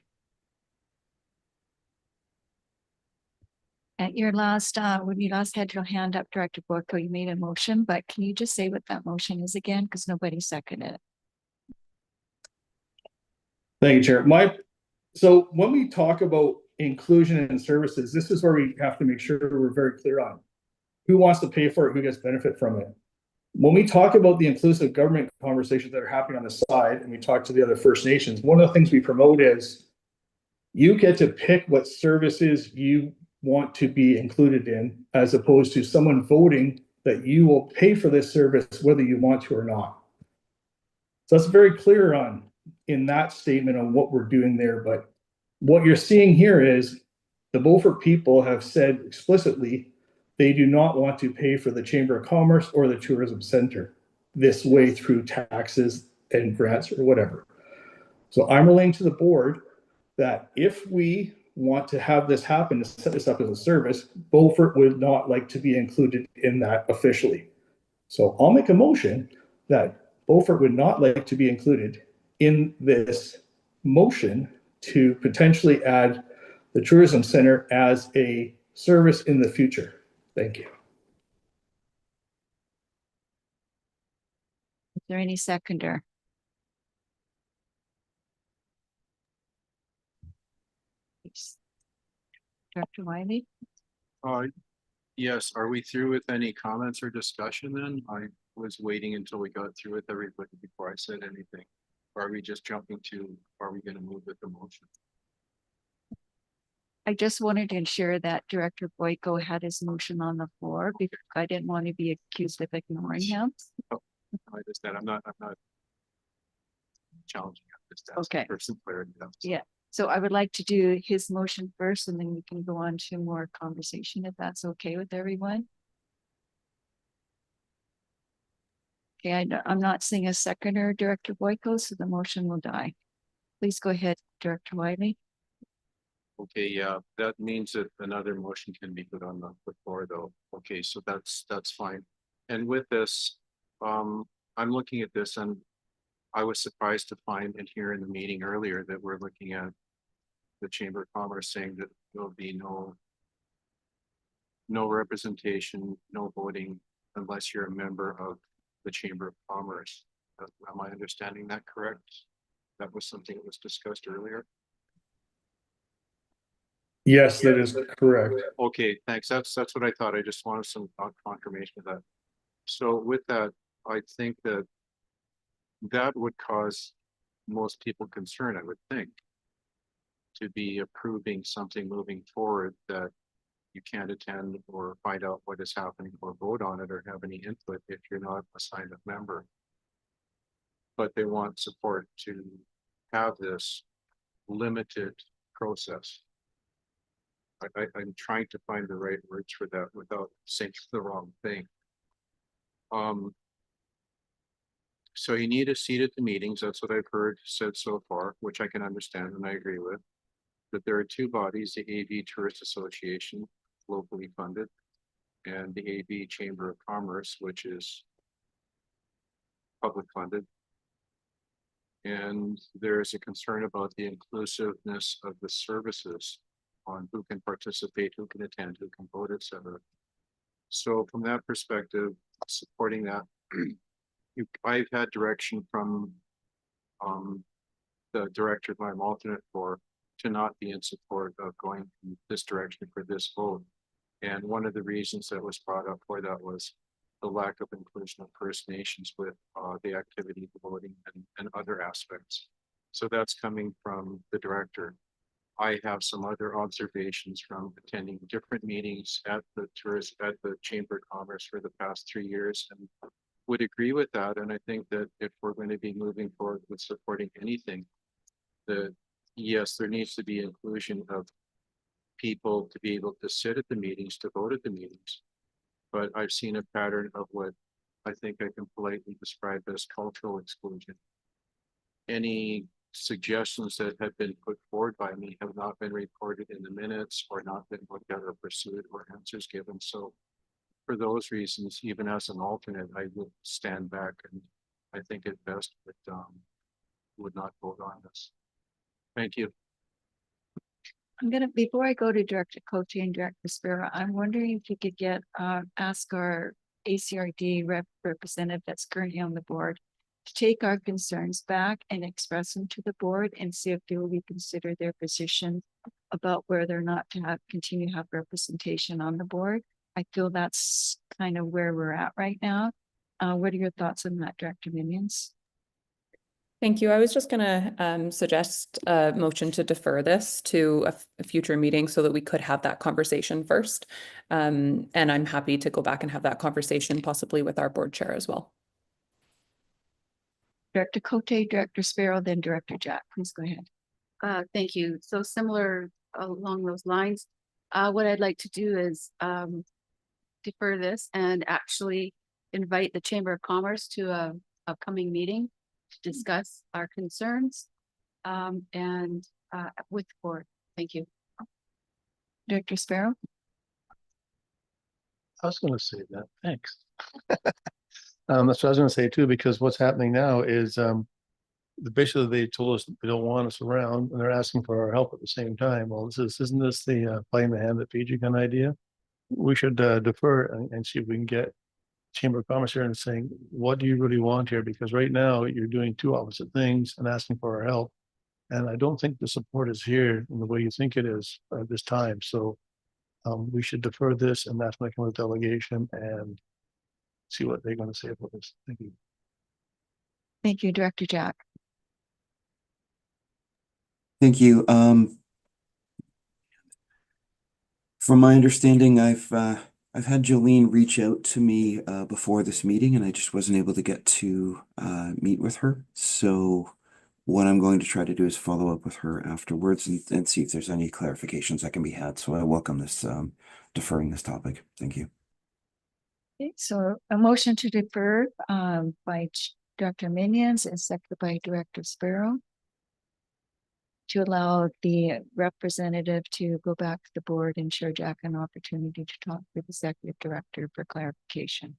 S2: At your last, when you last had your hand up, Director Boyko, you made a motion, but can you just say what that motion is again? Because nobody seconded it.
S5: Thank you, Chair. So when we talk about inclusion and services, this is where we have to make sure we're very clear on who wants to pay for it, who gets benefit from it. When we talk about the inclusive government conversations that are happening on the side, and we talk to the other First Nations, one of the things we promote is you get to pick what services you want to be included in, as opposed to someone voting that you will pay for this service whether you want to or not. So that's very clear on in that statement on what we're doing there. But what you're seeing here is the Beaufort people have said explicitly they do not want to pay for the Chamber of Commerce or the Tourism Center this way through taxes and grants or whatever. So I'm relaying to the board that if we want to have this happen, to set this up as a service, Beaufort would not like to be included in that officially. So I'll make a motion that Beaufort would not like to be included in this motion to potentially add the Tourism Center as a service in the future. Thank you.
S2: Is there any seconder? Please. Director Wiley?
S19: Yes, are we through with any comments or discussion then? I was waiting until we got through with everybody before I said anything. Or are we just jumping to, are we gonna move with the motion?
S2: I just wanted to ensure that Director Boyko had his motion on the floor because I didn't want to be accused of ignoring him.
S19: Oh, I understand. I'm not challenging this.
S2: Okay.
S19: For some clarity.
S2: Yeah, so I would like to do his motion first and then we can go on to more conversation if that's okay with everyone. Okay, I'm not seeing a seconder, Director Boyko, so the motion will die. Please go ahead, Director Wiley.
S19: Okay, yeah, that means that another motion can be put on the floor though. Okay, so that's fine. And with this, I'm looking at this and I was surprised to find and hear in the meeting earlier that we're looking at the Chamber of Commerce saying that there'll be no representation, no voting unless you're a member of the Chamber of Commerce. Am I understanding that correct? That was something that was discussed earlier.
S5: Yes, that is correct.
S19: Okay, thanks. That's what I thought. I just wanted some confirmation of that. So with that, I think that would cause most people concern, I would think, to be approving something moving forward that you can't attend or find out what is happening or vote on it or have any input if you're not a signed up member. But they want support to have this limited process. I'm trying to find the right words for that without saying the wrong thing. So you need a seat at the meetings. That's what I've heard said so far, which I can understand and I agree with. But there are two bodies, the AV Tourist Association, locally funded, and the AV Chamber of Commerce, which is public funded. And there is a concern about the inclusiveness of the services on who can participate, who can attend, who can vote, etc. So from that perspective, supporting that, I've had direction from the director who I'm alternate for to not be in support of going in this direction for this vote. And one of the reasons that was brought up for that was the lack of inclusion of First Nations with the activity, the voting, and other aspects. So that's coming from the director. I have some other observations from attending different meetings at the Chamber of Commerce for the past 3 years and would agree with that. And I think that if we're going to be moving forward with supporting anything, that yes, there needs to be inclusion of people to be able to sit at the meetings, to vote at the meetings. But I've seen a pattern of what I think I can politely describe as cultural exclusion. Any suggestions that have been put forward by me have not been reported in the minutes or not been looked at or pursued or answers given. So for those reasons, even as an alternate, I would stand back and I think at best would not vote on this. Thank you.
S2: Before I go to Director Cote and Director Spera, I'm wondering if you could ask our ACRD representative that's currently on the board to take our concerns back and express them to the board and see if they will reconsider their position about whether or not to continue to have representation on the board. I feel that's kind of where we're at right now. What are your thoughts on that, Director Minions?
S18: Thank you. I was just gonna suggest a motion to defer this to a future meeting so that we could have that conversation first. And I'm happy to go back and have that conversation possibly with our board chair as well.
S2: Director Cote, Director Sparrow, then Director Jack. Please go ahead.
S17: Thank you. So similar along those lines, what I'd like to do is defer this and actually invite the Chamber of Commerce to a upcoming meeting to discuss our concerns and with the board. Thank you.
S2: Director Sparrow?
S10: I was gonna say that, thanks. That's what I was gonna say too, because what's happening now is, basically they told us they don't want us around and they're asking for our help at the same time. Well, isn't this the playing the hand that feeds you kind of idea? We should defer and see if we can get Chamber of Commerce here and saying, what do you really want here? Because right now you're doing two opposite things and asking for our help. And I don't think the support is here in the way you think it is at this time. So we should defer this and that's making a delegation and see what they're going to say about this. Thank you.
S2: Thank you, Director Jack.
S3: Thank you. From my understanding, I've had Jolene reach out to me before this meeting, and I just wasn't able to get to meet with her. So what I'm going to try to do is follow up with her afterwards and see if there's any clarifications that can be had. So I welcome this deferring this topic. Thank you.
S2: Okay, so a motion to defer by Dr. Minions and seconded by Director Sparrow to allow the representative to go back to the board and show Jack an opportunity to talk with the executive director for clarification.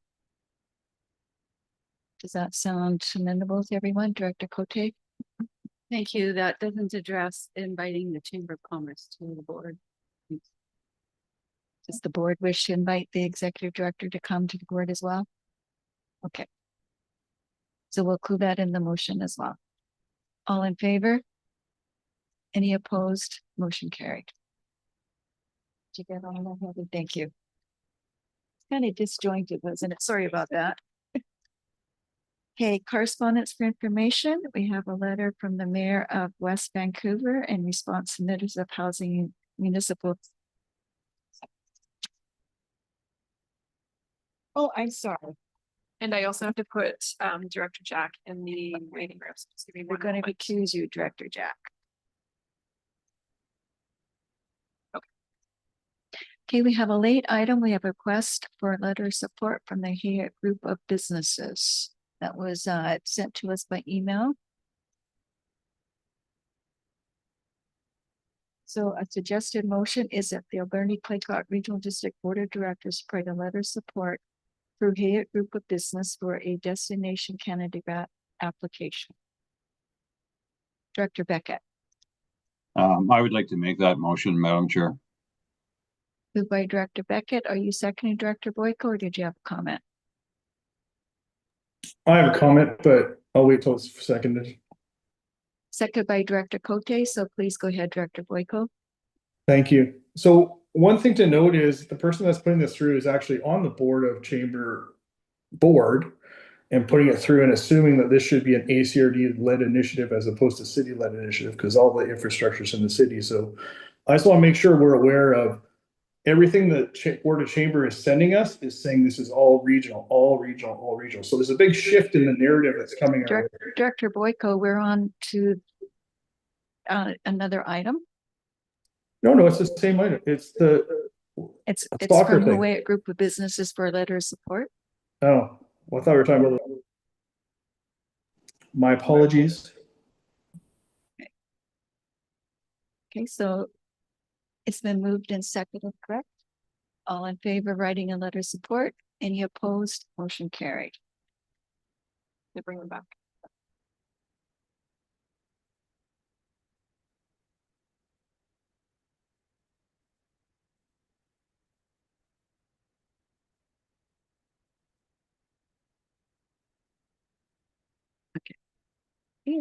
S2: Does that sound amenable to everyone? Director Cote?
S17: Thank you. That doesn't address inviting the Chamber of Commerce to the board.
S2: Does the board wish to invite the executive director to come to the board as well? Okay. So we'll include that in the motion as well. All in favor? Any opposed? Motion carried. Did you get all that, Heather? Thank you. It's kind of disjointed, wasn't it? Sorry about that. Okay, correspondence for information. We have a letter from the Mayor of West Vancouver in response to notice of housing municipal. Oh, I'm sorry.
S20: And I also have to put Director Jack in the waiting room. So just give me
S2: We're
S20: one
S2: going to
S20: moment.
S2: accuse you, Director Jack. Okay, we have a late item. We have a request for a letter of support from the Hayek Group of Businesses that was sent to us by email. So a suggested motion is that the Alberni Claycock Regional District Board of Directors provide a letter of support through Hayek Group of Business for a Destination Canada application. Director Beckett.
S14: I would like to make that motion, Madam Chair.
S2: Moved by Director Beckett. Are you seconding Director Boyko, or did you have a comment?
S5: I have a comment, but I'll wait till it's seconded.
S2: Seconded by Director Cote. So please go ahead, Director Boyko.
S5: Thank you. So one thing to note is the person that's putting this through is actually on the board of Chamber board and putting it through and assuming that this should be an ACRD led initiative as opposed to city led initiative because all the infrastructure is in the city. So I just want to make sure we're aware of everything the Board of Chamber is sending us is saying this is all regional, all regional, all regional. So there's a big shift in the narrative that's coming our way.
S2: Director Boyko, we're on to another item.
S5: No, it's the same item. It's
S2: It's
S5: soccer
S2: from
S5: thing.
S2: Hawaiian Group of Businesses for a letter of support.
S5: Oh, well, I thought we were talking about. My apologies.
S2: Okay, so it's been moved and seconded, correct? All in favor of writing a letter of support? Any opposed? Motion carried.
S20: To bring them back.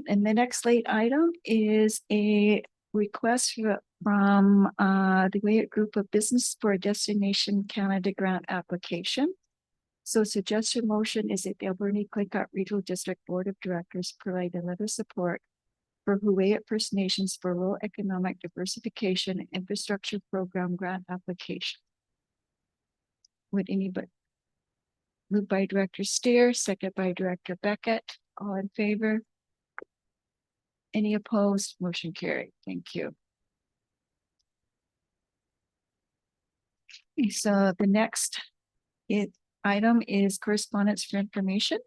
S2: And the next late item is a request from the Wyatt Group of Business for a Destination Canada grant application. So suggested motion is that the Alberni Claycott Regional District Board of Directors provide a letter of support for Huu-ay-aht First Nations for Rural Economic Diversification and Infrastructure Program grant application. Would anybody? Moved by Director Steer, second by Director Beckett. All in favor? Any opposed? Motion carried. Thank you. Okay, so the next item is correspondence for information.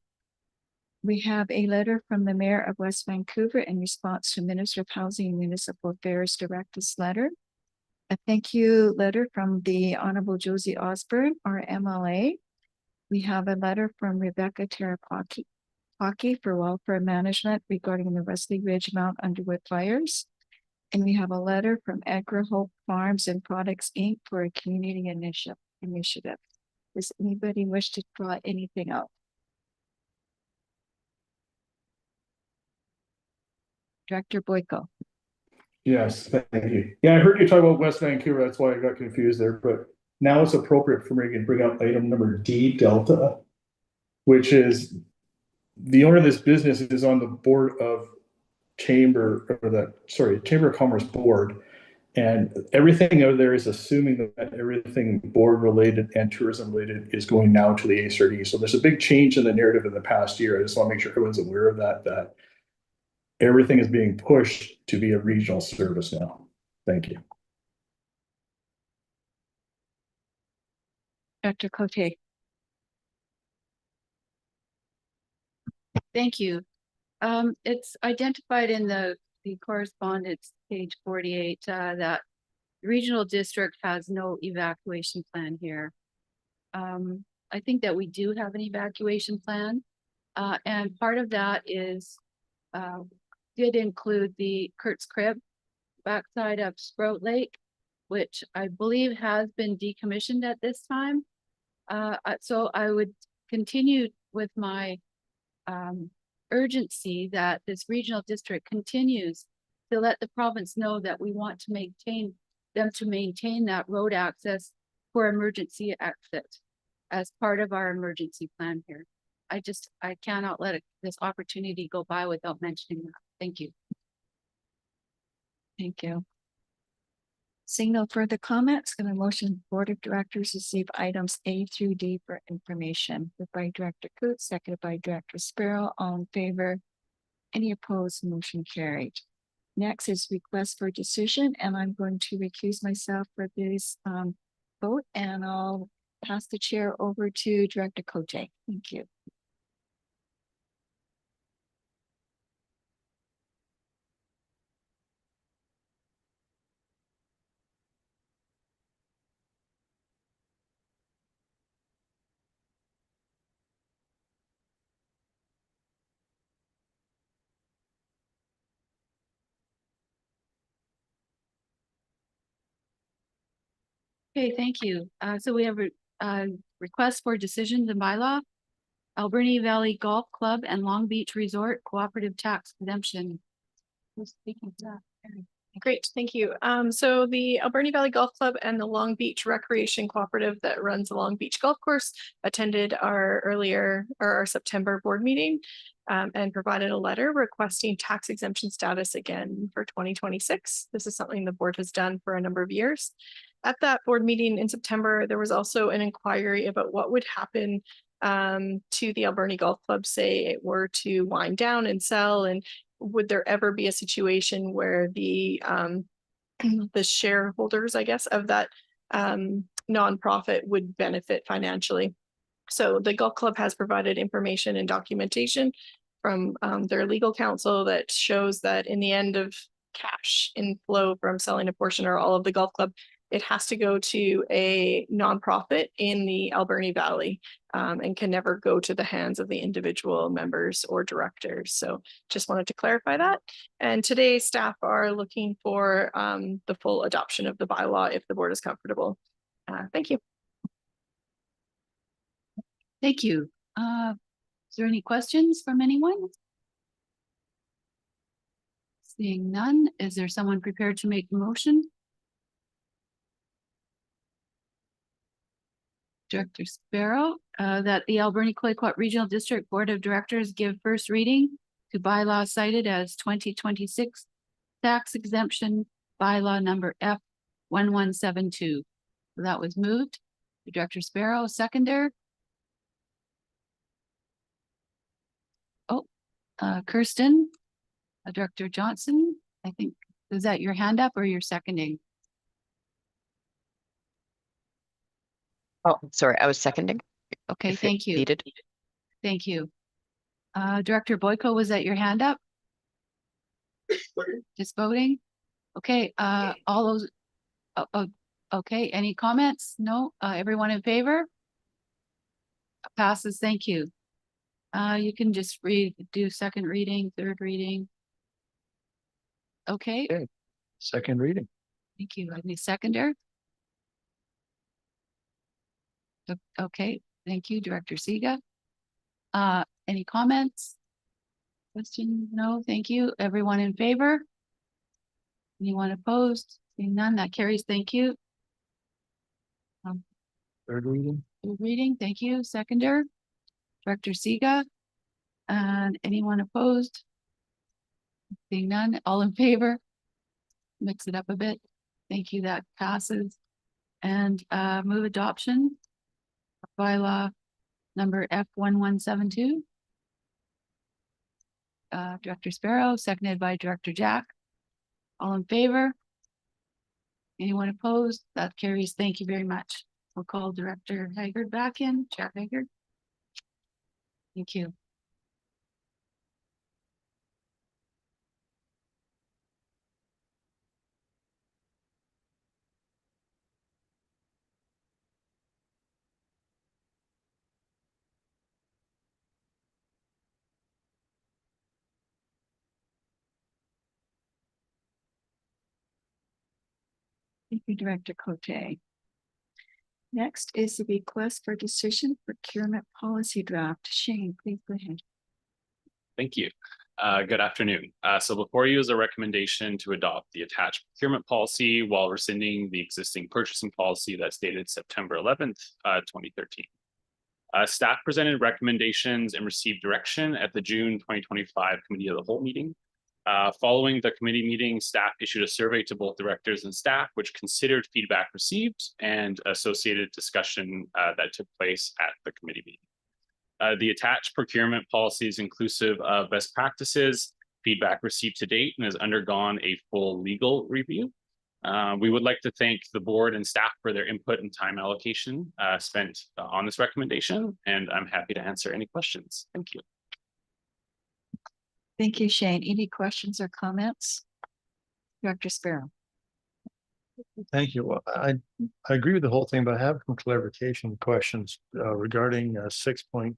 S2: We have a letter from the Mayor of West Vancouver in response to Minister of Housing and Municipal Affairs Director's letter. A thank you letter from the Honorable Josie Osborne, our MLA. We have a letter from Rebecca Terapaki for welfare management regarding the Wesley Ridge Mount Underwood fires. And we have a letter from Edgar Hope Farms and Products, Inc. for a community initiative. Does anybody wish to draw anything out? Director Boyko.
S5: Yes, thank you. Yeah, I heard you talk about West Vancouver. That's why I got confused there, but now it's appropriate for me to bring up item number D, Delta, which is the owner of this business is on the board of Chamber of Commerce board. And everything out there is assuming that everything board related and tourism related is going now to the ACRD. So there's a big change in the narrative in the past year. I just want to make sure everyone's aware of that everything is being pushed to be a regional service now. Thank you.
S2: Dr. Cote.
S17: Thank you. It's identified in the correspondence, page 48, that the regional district has no evacuation plan here. I think that we do have an evacuation plan, and part of that is did include the Kurt's Crib backside of Sprout Lake, which I believe has been decommissioned at this time. So I would continue with my urgency that this regional district continues to let the province know that we want to maintain that road access for emergency exit as part of our emergency plan here. I cannot let this opportunity go by without mentioning that. Thank you.
S2: Thank you. Seeing no further comments, going to motion the Board of Directors receive items A through D for information. Moved by Director Coots, seconded by Director Sparrow. All in favor? Any opposed? Motion carried. Next is request for decision, and I'm going to recuse myself for this vote, and I'll pass the chair over to Director Cote. Thank you.
S17: Okay, thank you. So we have a request for decisions and bylaw. Alberni Valley Golf Club and Long Beach Resort Cooperative Tax Exemption. Who's speaking to that?
S20: Great, thank you. So the Alberni Valley Golf Club and the Long Beach Recreation Cooperative that runs the Long Beach Golf Course attended our September board meeting and provided a letter requesting tax exemption status again for 2026. This is something the board has done for a number of years. At that board meeting in September, there was also an inquiry about what would happen to the Alberni Golf Club, say it were to wind down and sell, and would there ever be a situation where the shareholders, I guess, of that nonprofit would benefit financially. So the golf club has provided information and documentation from their legal counsel that shows that in the end of cash inflow from selling a portion or all of the golf club, it has to go to a nonprofit in the Alberni Valley and can never go to the hands of the individual members or directors. So just wanted to clarify that. And today staff are looking for the full adoption of the bylaw if the board is comfortable. Thank you.
S17: Thank you. Is there any questions from anyone? Seeing none, is there someone prepared to make the motion? Director Sparrow, that the Alberni Clayoquot Regional District Board of Directors give first reading to bylaw cited as 2026 tax exemption bylaw number F 1172. That was moved. Director Sparrow, seconder. Oh, Kirsten, Director Johnson, I think, is that your hand up or you're seconding?
S6: Oh, sorry, I was seconding.
S17: Okay,
S6: if it
S17: thank you.
S6: needed.
S17: Thank you. Director Boyko, was that your hand up? Just voting? Okay, all those, okay, any comments? No, everyone in favor? Passes, thank you. You can just do second reading, third reading. Okay,
S10: Okay, second reading.
S17: thank you. I need seconder. Okay, thank you, Director Siga. Any comments? Question? No, thank you. Everyone in favor? Anyone opposed? Seeing none, that carries. Thank you.
S10: Third reading.
S17: Third reading, thank you. Seconder, Director Siga. And anyone opposed? Seeing none, all in favor? Mix it up a bit. Thank you, that passes. And move adoption of bylaw number F 1172. Director Sparrow, seconded by Director Jack. All in favor? Anyone opposed? That carries. Thank you very much. We'll call Director Haggard back in. Chair Haggard. Thank you. Thank you, Director Cote. Next is the request for decision procurement policy draft. Shane, please go ahead.
S21: Thank you. Good afternoon. So before you is a recommendation to adopt the attached procurement policy while rescinding the existing purchasing policy that's dated September 11th, 2013. Staff presented recommendations and received direction at the June 2025 Committee of the Whole meeting. Following the committee meeting, staff issued a survey to both directors and staff, which considered feedback received and associated discussion that took place at the committee meeting. The attached procurement policy is inclusive of best practices, feedback received to date, and has undergone a full legal review. We would like to thank the board and staff for their input and time allocation spent on this recommendation, and I'm happy to answer any questions. Thank you.
S2: Thank you, Shane. Any questions or comments? Director Sparrow.
S10: Thank you. Well, I agree with the whole thing, but I have some clarification questions regarding 6.2.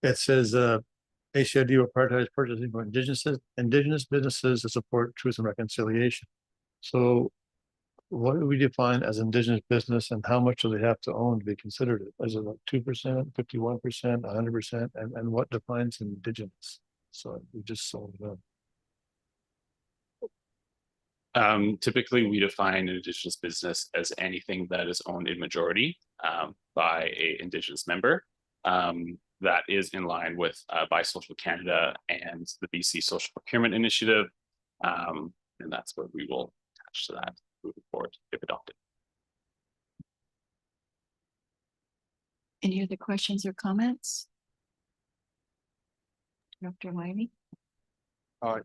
S10: It says ACRD will prioritize purchasing for indigenous businesses to support truth and reconciliation. So what do we define as indigenous business and how much do they have to own to be considered? Is it like 2%, 51%, 100%? And what defines indigenous? So we just sold it up.
S21: Typically, we define an indigenous business as anything that is owned in majority by an indigenous member. That is in line with Buy Social Canada and the BC Social Procurement Initiative. And that's what we will attach to that moving forward if adopted.
S2: Any other questions or comments? Dr. Wiley?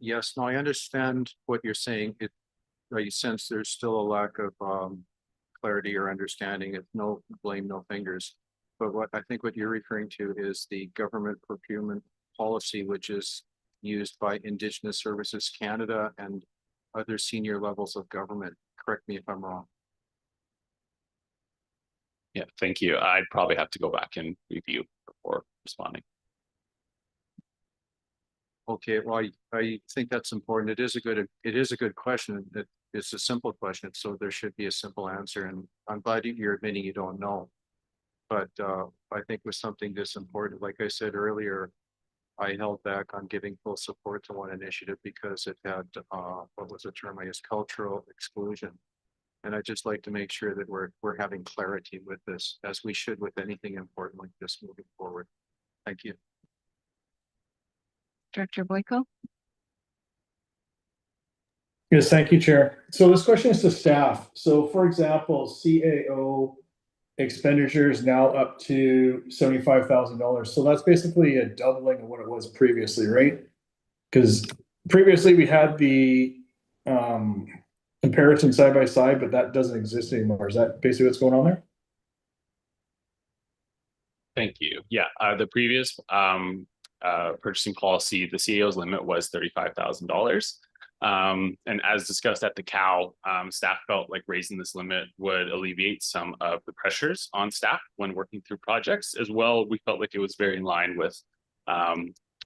S19: Yes, no, I understand what you're saying. You sense there's still a lack of clarity or understanding. If no blame, no fingers. But what I think what you're referring to is the government procurement policy, which is used by Indigenous Services Canada and other senior levels of government. Correct me if I'm wrong.
S21: Yeah, thank you. I'd probably have to go back and review before responding.
S19: Okay, well, I think that's important. It is a good question. It's a simple question, so there should be a simple answer. And I'm glad you're admitting you don't know. But I think with something this important, like I said earlier, I held back on giving full support to one initiative because it had what was the term I used, cultural exclusion. And I'd just like to make sure that we're having clarity with this, as we should with anything important like this moving forward. Thank you.
S2: Director Boyko?
S5: Yes, thank you, Chair. So this question is to staff. So for example, CAO expenditure is now up to $75,000. So that's basically a doubling of what it was previously, right? Because previously we had the comparison side by side, but that doesn't exist anymore. Is that basically what's going on there?
S21: Thank you. Yeah, the previous purchasing policy, the CAO's limit was $35,000. And as discussed at the COW, staff felt like raising this limit would alleviate some of the pressures on staff when working through projects. As well, we felt like it was very in line with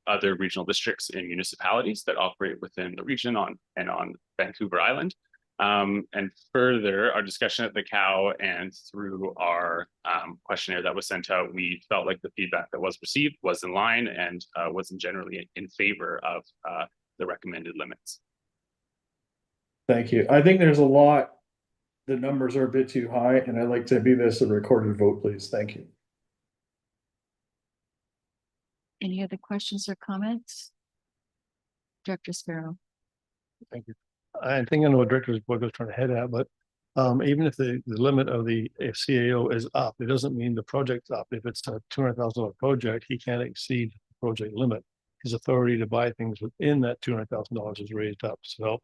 S21: other regional districts and municipalities that operate within the region on Vancouver Island. And further, our discussion at the COW and through our questionnaire that was sent out, we felt like the feedback that was received was in line and was generally in favor of the recommended limits.
S5: Thank you. I think there's a lot, the numbers are a bit too high, and I'd like to be this a recorded vote, please. Thank you.
S2: Any other questions or comments? Director Sparrow?
S10: Thank you. I think I know what Director Boyko was trying to head at, but even if the limit of the CAO is up, it doesn't mean the project's up. If it's a $200,000 project, he can't exceed the project limit. His authority to buy things within that $200,000 is raised up to help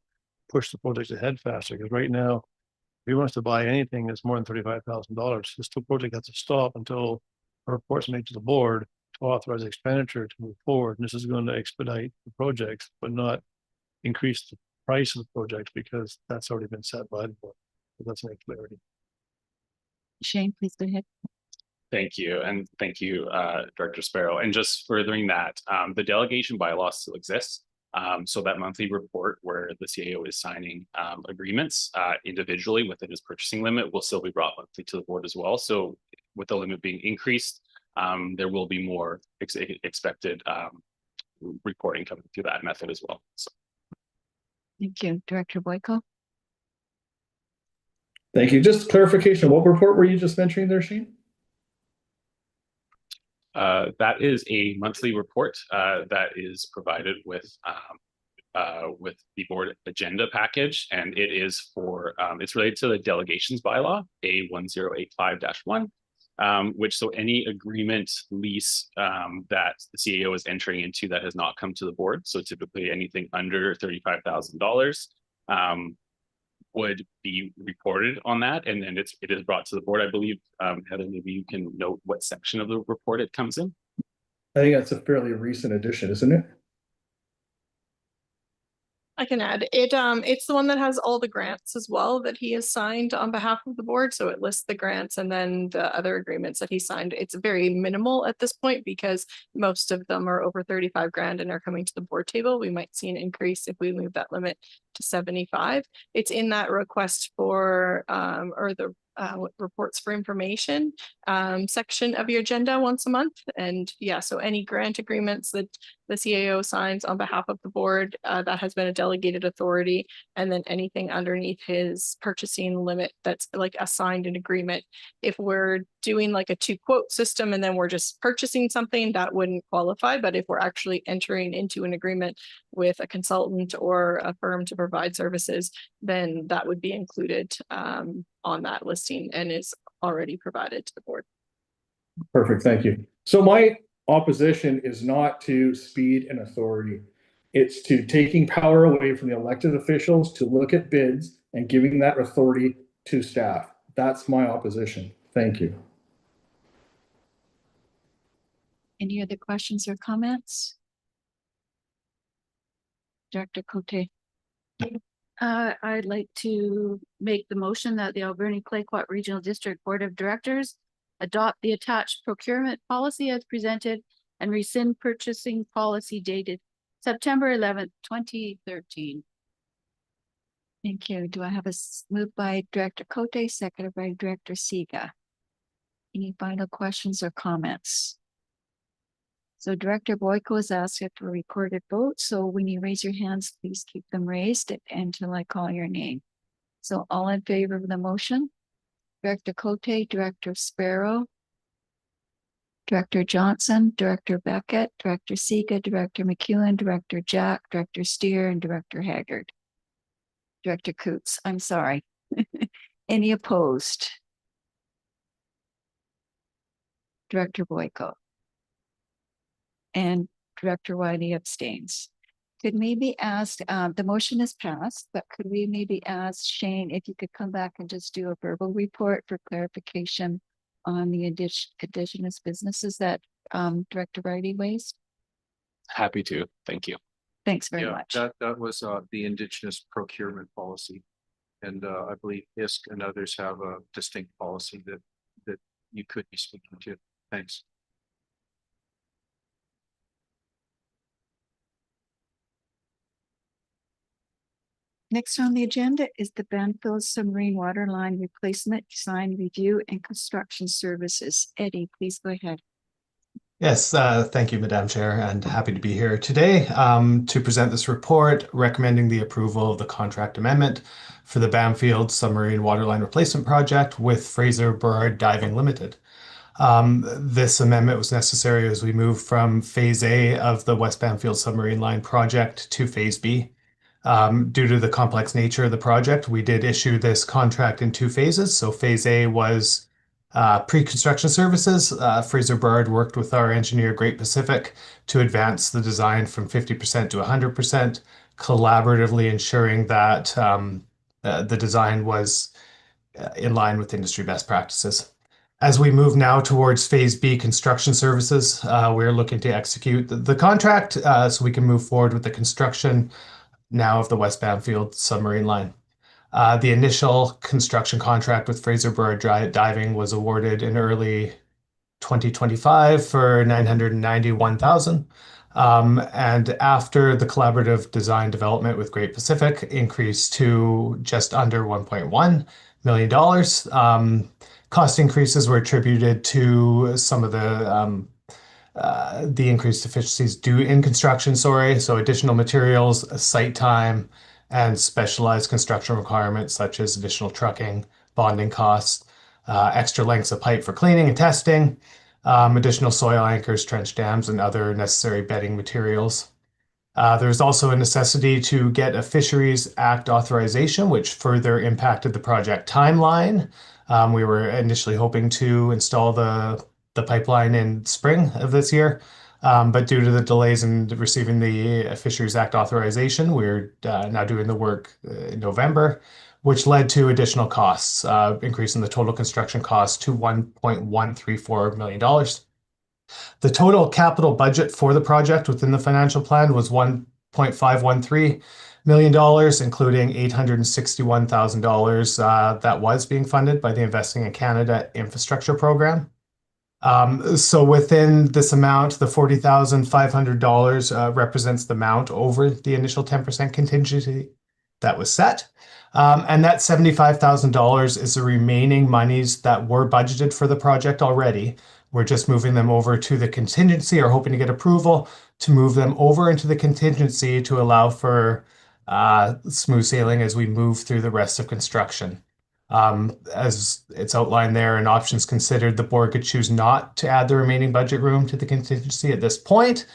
S10: push the projects ahead faster. Because right now, if he wants to buy anything that's more than $35,000, this project has to stop until a report's made to the board to authorize expenditure to move forward. And this is going to expedite the projects, but not increase the price of the project because that's already been set by the board. So that's an clarity.
S2: Shane, please go ahead.
S21: Thank you. And thank you, Director Sparrow. And just furthering that, the delegation bylaw still exists. So that monthly report where the CAO is signing agreements individually within his purchasing limit will still be brought monthly to the board as well. So with the limit being increased, there will be more expected reporting coming through that method as well. So.
S2: Thank you. Director Boyko?
S5: Thank you. Just clarification, what report were you just mentioning there, Shane?
S21: That is a monthly report that is provided with the board agenda package, and it is for it's related to the delegations bylaw A1085-1, which so any agreement lease that the CAO is entering into that has not come to the board, so typically anything under $35,000 would be reported on that, and then it is brought to the board. I believe, Heather, maybe you can note what section of the report it comes in.
S5: I think that's a fairly recent addition, isn't it?
S20: I can add it. It's the one that has all the grants as well that he has signed on behalf of the board. So it lists the grants and then the other agreements that he signed. It's very minimal at this point because most of them are over 35 grand and are coming to the board table. We might see an increase if we move that limit to 75. It's in that request for or the reports for information section of your agenda once a month. And yeah, so any grant agreements that the CAO signs on behalf of the board, that has been a delegated authority. And then anything underneath his purchasing limit that's like assigned an agreement. If we're doing like a 2-quote system and then we're just purchasing something, that wouldn't qualify. But if we're actually entering into an agreement with a consultant or a firm to provide services, then that would be included on that listing and is already provided to the board.
S5: Perfect, thank you. So my opposition is not to speed and authority. It's to taking power away from the elected officials to look at bids and giving that authority to staff. That's my opposition. Thank you.
S2: Any other questions or comments? Director Cote?
S17: I'd like to make the motion that the Alberni-Clayoquot Regional District Board of Directors adopt the attached procurement policy as presented and rescind purchasing policy dated September 11th, 2013.
S2: Thank you. Do I have a move by Director Cote, seconded by Director Siga? Any final questions or comments? So Director Boyko has asked for a recorded vote. So when you raise your hands, please keep them raised until I call your name. So all in favor of the motion? Director Cote, Director Sparrow, Director Johnson, Director Beckett, Director Siga, Director McEwen, Director Jack, Director Steer, and Director Haggard. Director Coots, I'm sorry. Any opposed? Director Boyko. And Director Wiley abstains. Could maybe ask, the motion is passed, but could we maybe ask Shane if you could come back and just do a verbal report for clarification on the indigenous businesses that Director Riley raised?
S21: Happy to. Thank you.
S2: Thanks very
S19: Yeah,
S2: much.
S19: that was the Indigenous procurement policy. And I believe ISK and others have a distinct policy that you could be speaking to. Thanks.
S2: Next on the agenda is the Banfield Submarine Water Line Replacement Design Review and Construction Services. Eddie, please go ahead.
S7: Yes, thank you, Madam Chair, and happy to be here today to present this report recommending the approval of the contract amendment for the Banfield Submarine Waterline Replacement Project with Fraser Burrard Diving Limited. This amendment was necessary as we move from Phase A of the West Banfield Submarine Line project to Phase B. Due to the complex nature of the project, we did issue this contract in 2 phases. So Phase A was pre-construction services. Fraser Burrard worked with our engineer, Great Pacific, to advance the design from 50% to 100%, collaboratively ensuring that the design was in line with industry best practices. As we move now towards Phase B construction services, we're looking to execute the contract so we can move forward with the construction now of the West Banfield submarine line. The initial construction contract with Fraser Burrard Diving was awarded in early 2025 for $991,000. And after the collaborative design development with Great Pacific increased to just under $1.1 million, cost increases were attributed to some of the increased efficiencies due in construction, so additional materials, site time, and specialized construction requirements such as additional trucking, bonding costs, extra lengths of pipe for cleaning and testing, additional soil anchors, trench dams, and other necessary bedding materials. There's also a necessity to get a Fisheries Act authorization, which further impacted the project timeline. We were initially hoping to install the pipeline in spring of this year, but due to the delays in receiving the Fisheries Act authorization, we're now doing the work in November, which led to additional costs, increasing the total construction cost to $1.134 million. The total capital budget for the project within the financial plan was $1.513 million, including $861,000 that was being funded by the Investing in Canada Infrastructure Program. So within this amount, the $40,500 represents the amount over the initial 10% contingency that was set. And that $75,000 is the remaining monies that were budgeted for the project already. We're just moving them over to the contingency or hoping to get approval to move them over into the contingency to allow for smooth sailing as we move through the rest of construction. As it's outlined there in options considered, the board could choose not to add the remaining budget room to the contingency at this point.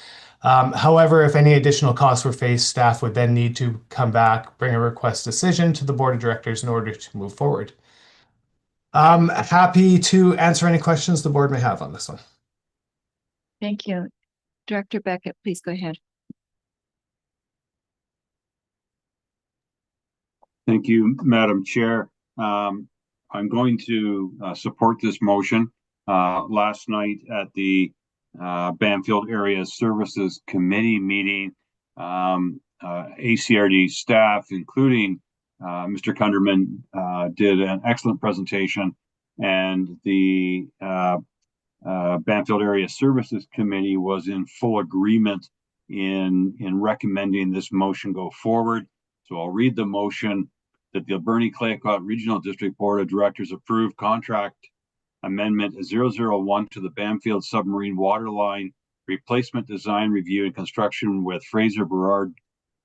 S7: However, if any additional costs were faced, staff would then need to come back, bring a request decision to the board of directors in order to move forward. Happy to answer any questions the board may have on this one.
S2: Thank you. Director Beckett, please go ahead.
S14: Thank you, Madam Chair. I'm going to support this motion. Last night at the Banfield Area Services Committee meeting, ACRD staff, including Mr. Kunderman, did an excellent presentation, and the Banfield Area Services Committee was in full agreement in recommending this motion go forward. So I'll read the motion: that the Alberni-Clayoquot Regional District Board of Directors approve contract amendment 001 to the Banfield Submarine Waterline Replacement Design Review and Construction with Fraser Burrard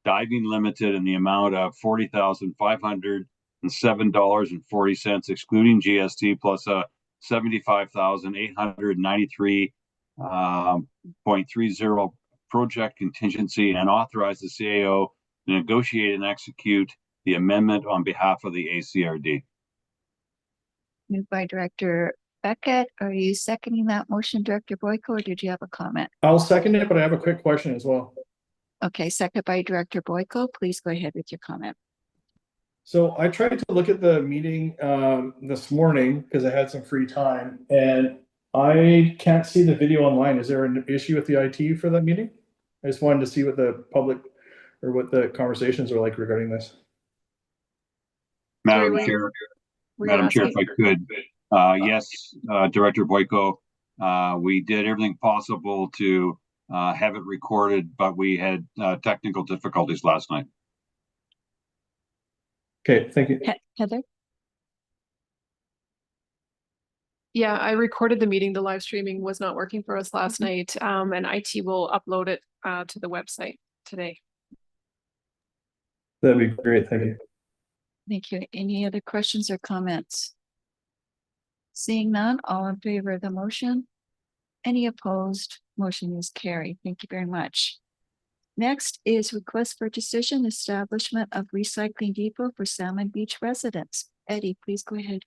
S14: Diving Limited in the amount of $40,500 and $7.40 excluding GST, plus a $75,893.30 project contingency, and authorize the CAO to negotiate and execute the amendment on behalf of the ACRD.
S2: Moved by Director Beckett. Are you seconding that motion, Director Boyko, or did you have a comment?
S5: I'll second it, but I have a quick question as well.
S2: Okay, second by Director Boyko. Please go ahead with your comment.
S5: So I tried to look at the meeting this morning because I had some free time, and I can't see the video online. Is there an issue with the IT for that meeting? I just wanted to see what the public or what the conversations are like regarding this.
S14: Madam Chair, if I could, yes, Director Boyko, we did everything possible to have it recorded, but we had technical difficulties last night.
S5: Okay, thank you.
S2: Heather?
S20: Yeah, I recorded the meeting. The live streaming was not working for us last night, and IT will upload it to the website today.
S5: That'd be great. Thank you.
S2: Thank you. Any other questions or comments? Seeing none, all in favor of the motion? Any opposed? Motion is carried. Thank you very much. Next is request for decision establishment of recycling depot for Salmon Beach residents. Eddie, please go ahead.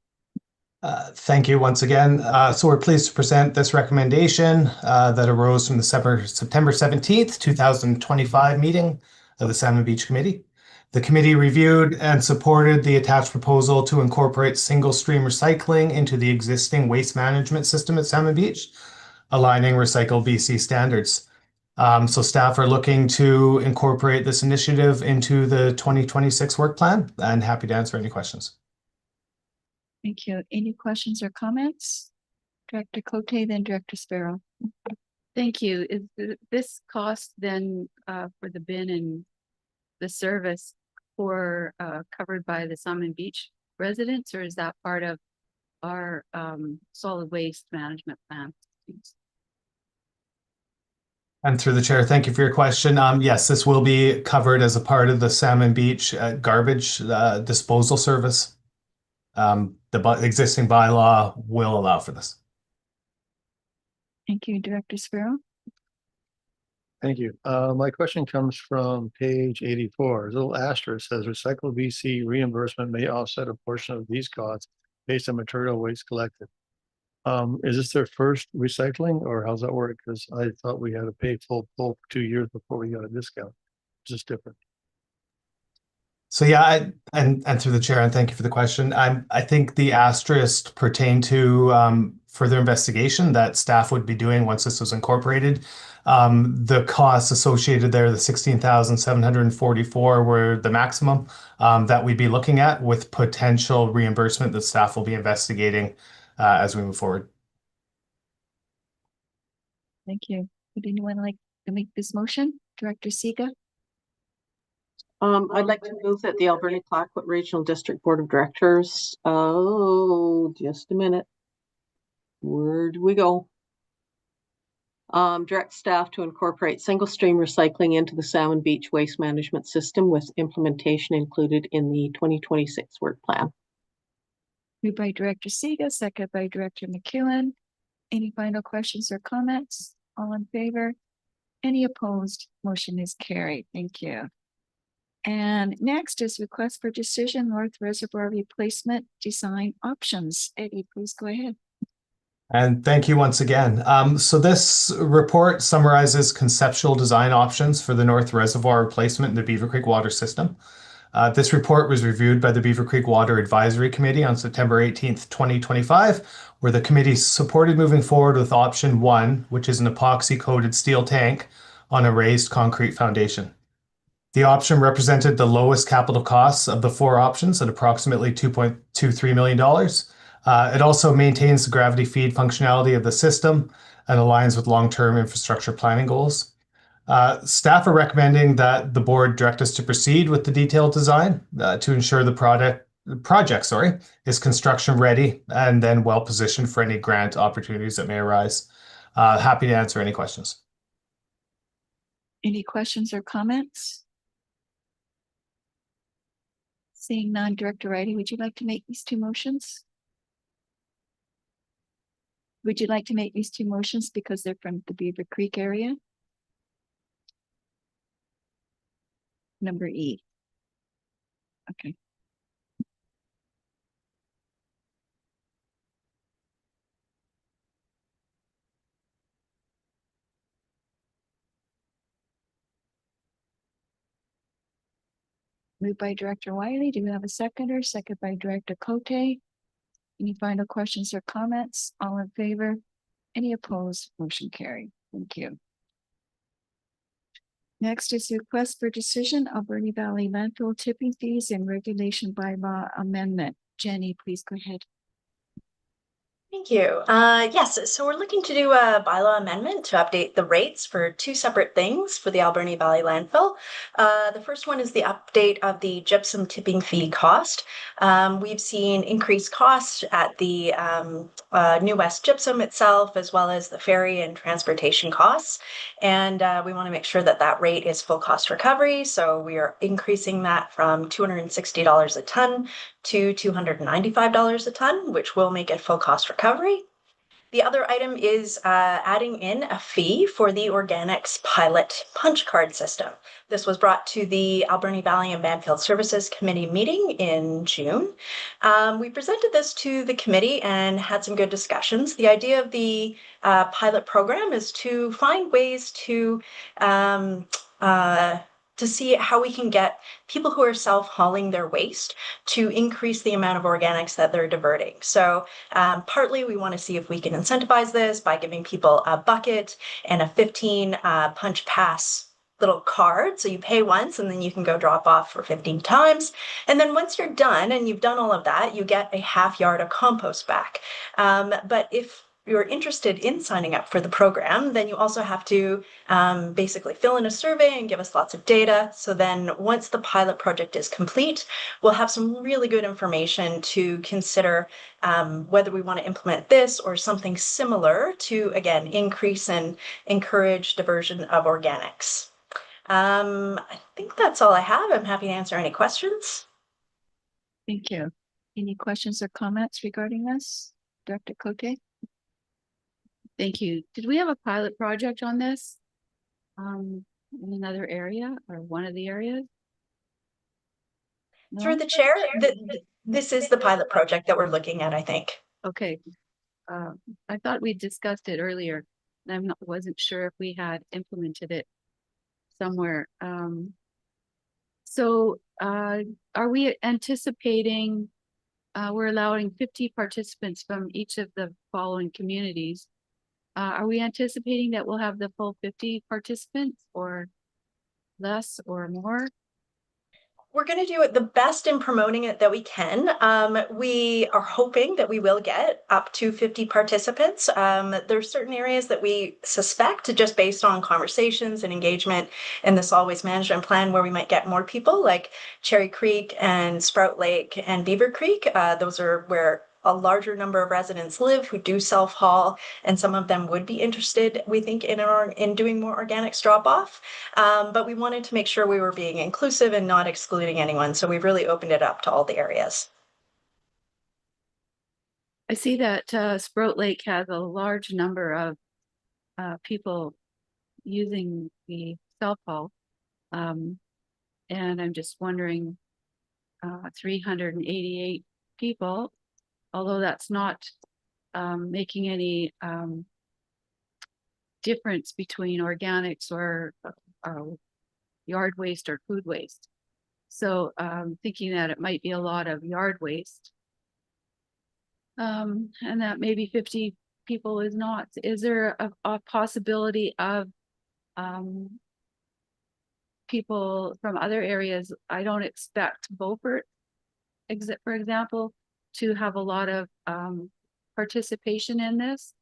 S7: Thank you once again. So we're pleased to present this recommendation that arose from the September 17th, 2025 meeting of the Salmon Beach Committee. The committee reviewed and supported the attached proposal to incorporate single stream recycling into the existing waste management system at Salmon Beach, aligning Recycle BC standards. So staff are looking to incorporate this initiative into the 2026 work plan, and happy to answer any questions.
S2: Thank you. Any questions or comments? Director Cote, then Director Sparrow.
S17: Thank you. Is this cost then for the bin and the service for covered by the Salmon Beach residents, or is that part of our solid waste management plan?
S7: And through the chair, thank you for your question. Yes, this will be covered as a part of the Salmon Beach garbage disposal service. The existing bylaw will allow for this.
S2: Thank you, Director Sparrow.
S10: Thank you. My question comes from page 84. A little asterisk says Recycle BC reimbursement may offset a portion of these costs based on material waste collected. Is this their first recycling, or how's that work? Because I thought we had to pay full for 2 years before we got a discount. It's just different.
S7: So yeah, and through the chair, and thank you for the question. I think the asterisk pertain to further investigation that staff would be doing once this was incorporated. The costs associated there, the 16,744 were the maximum that we'd be looking at, with potential reimbursement that staff will be investigating as we move forward.
S2: Thank you. Would anyone like to make this motion? Director Siga?
S8: I'd like to move that the Alberni Clayoquot Regional District Board of Directors, just a minute. Where do we go? Direct staff to incorporate single stream recycling into the Salmon Beach waste management system, with implementation included in the 2026 work plan.
S2: Moved by Director Siga, second by Director McEwen. Any final questions or comments? All in favor? Any opposed? Motion is carried. Thank you. And next is request for decision North Reservoir replacement design options. Eddie, please go ahead.
S7: And thank you once again. So this report summarizes conceptual design options for the North Reservoir replacement in the Beaver Creek water system. This report was reviewed by the Beaver Creek Water Advisory Committee on September 18th, 2025, where the committee supported moving forward with option 1, which is an epoxy-coated steel tank on a raised concrete foundation. The option represented the lowest capital costs of the 4 options at approximately $2.23 million. It also maintains the gravity feed functionality of the system and aligns with long-term infrastructure planning goals. Staff are recommending that the board direct us to proceed with the detailed design to ensure the project is construction ready and then well positioned for any grant opportunities that may arise. Happy to answer any questions.
S2: Any questions or comments? Seeing none, Director Riley, would you like to make these two motions? Would you like to make these two motions because they're from the Beaver Creek area? Number E. Okay. Moved by Director Wiley. Do we have a seconder? Second by Director Cote. Any final questions or comments? All in favor? Any opposed? Motion carried. Thank you. Next is request for decision Alberni Valley landfill tipping fees and regulation bylaw amendment. Jenny, please go ahead.
S9: Thank you. Yes, so we're looking to do a bylaw amendment to update the rates for two separate things for the Alberni Valley landfill. The first one is the update of the gypsum tipping fee cost. We've seen increased costs at the New West Gypsum itself, as well as the ferry and transportation costs. And we want to make sure that that rate is full cost recovery. So we are increasing that from $260 a ton to $295 a ton, which will make it full cost recovery. The other item is adding in a fee for the organics pilot punch card system. This was brought to the Alberni Valley and Banfield Services Committee meeting in June. We presented this to the committee and had some good discussions. The idea of the pilot program is to find ways to see how we can get people who are self-hauling their waste to increase the amount of organics that they're diverting. So partly we want to see if we can incentivize this by giving people a bucket and a 15 punch pass little card. So you pay once and then you can go drop off for 15 times. And then once you're done and you've done all of that, you get a half yard of compost back. But if you're interested in signing up for the program, then you also have to basically fill in a survey and give us lots of data. So then once the pilot project is complete, we'll have some really good information to consider whether we want to implement this or something similar to, again, increase and encourage diversion of organics. I think that's all I have. I'm happy to answer any questions.
S2: Thank you. Any questions or comments regarding this? Director Cote?
S17: Thank you. Did we have a pilot project on this? In another area or one of the areas? No?
S9: Through the chair, this is the pilot project that we're looking at, I think.
S17: Okay. I thought we discussed it earlier, and wasn't sure if we had implemented it somewhere. So are we anticipating, we're allowing 50 participants from each of the following communities. Are we anticipating that we'll have the full 50 participants or less or more?
S9: We're going to do it the best in promoting it that we can. We are hoping that we will get up to 50 participants. There's certain areas that we suspect, just based on conversations and engagement in the solid waste management plan, where we might get more people, like Cherry Creek and Sprout Lake and Beaver Creek. Those are where a larger number of residents live who do self-haul, and some of them would be interested, we think, in doing more organics drop-off. But we wanted to make sure we were being inclusive and not excluding anyone, so we've really opened it up to all the areas.
S17: I see that Sprout Lake has a large number of people using the self-haul, and I'm just wondering, 388 people, although that's not making any difference between organics or yard waste or food waste. So thinking that it might be a lot of yard waste, and that maybe 50 people is not. Is there a possibility of people from other areas? I don't expect Beaufort, for example, to have a lot of participation in this.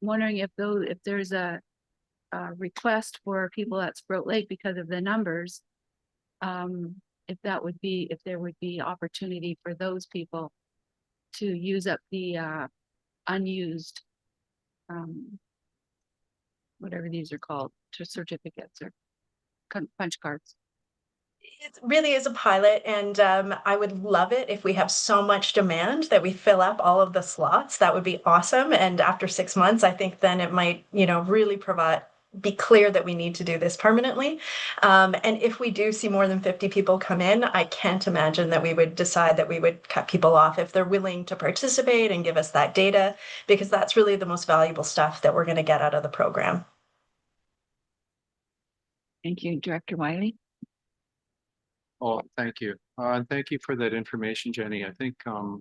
S17: I'm wondering if there's a request for people at Sprout Lake because of the numbers, if there would be opportunity for those people to use up the unused, whatever these are called, certificates or punch cards.
S9: It really is a pilot, and I would love it if we have so much demand that we fill up all of the slots. That would be awesome. And after 6 months, I think then it might, really be clear that we need to do this permanently. And if we do see more than 50 people come in, I can't imagine that we would decide that we would cut people off if they're willing to participate and give us that data, because that's really the most valuable stuff that we're going to get out of the program.
S2: Thank you, Director Wiley.
S19: Oh, thank you. And thank you for that information, Jenny. I think a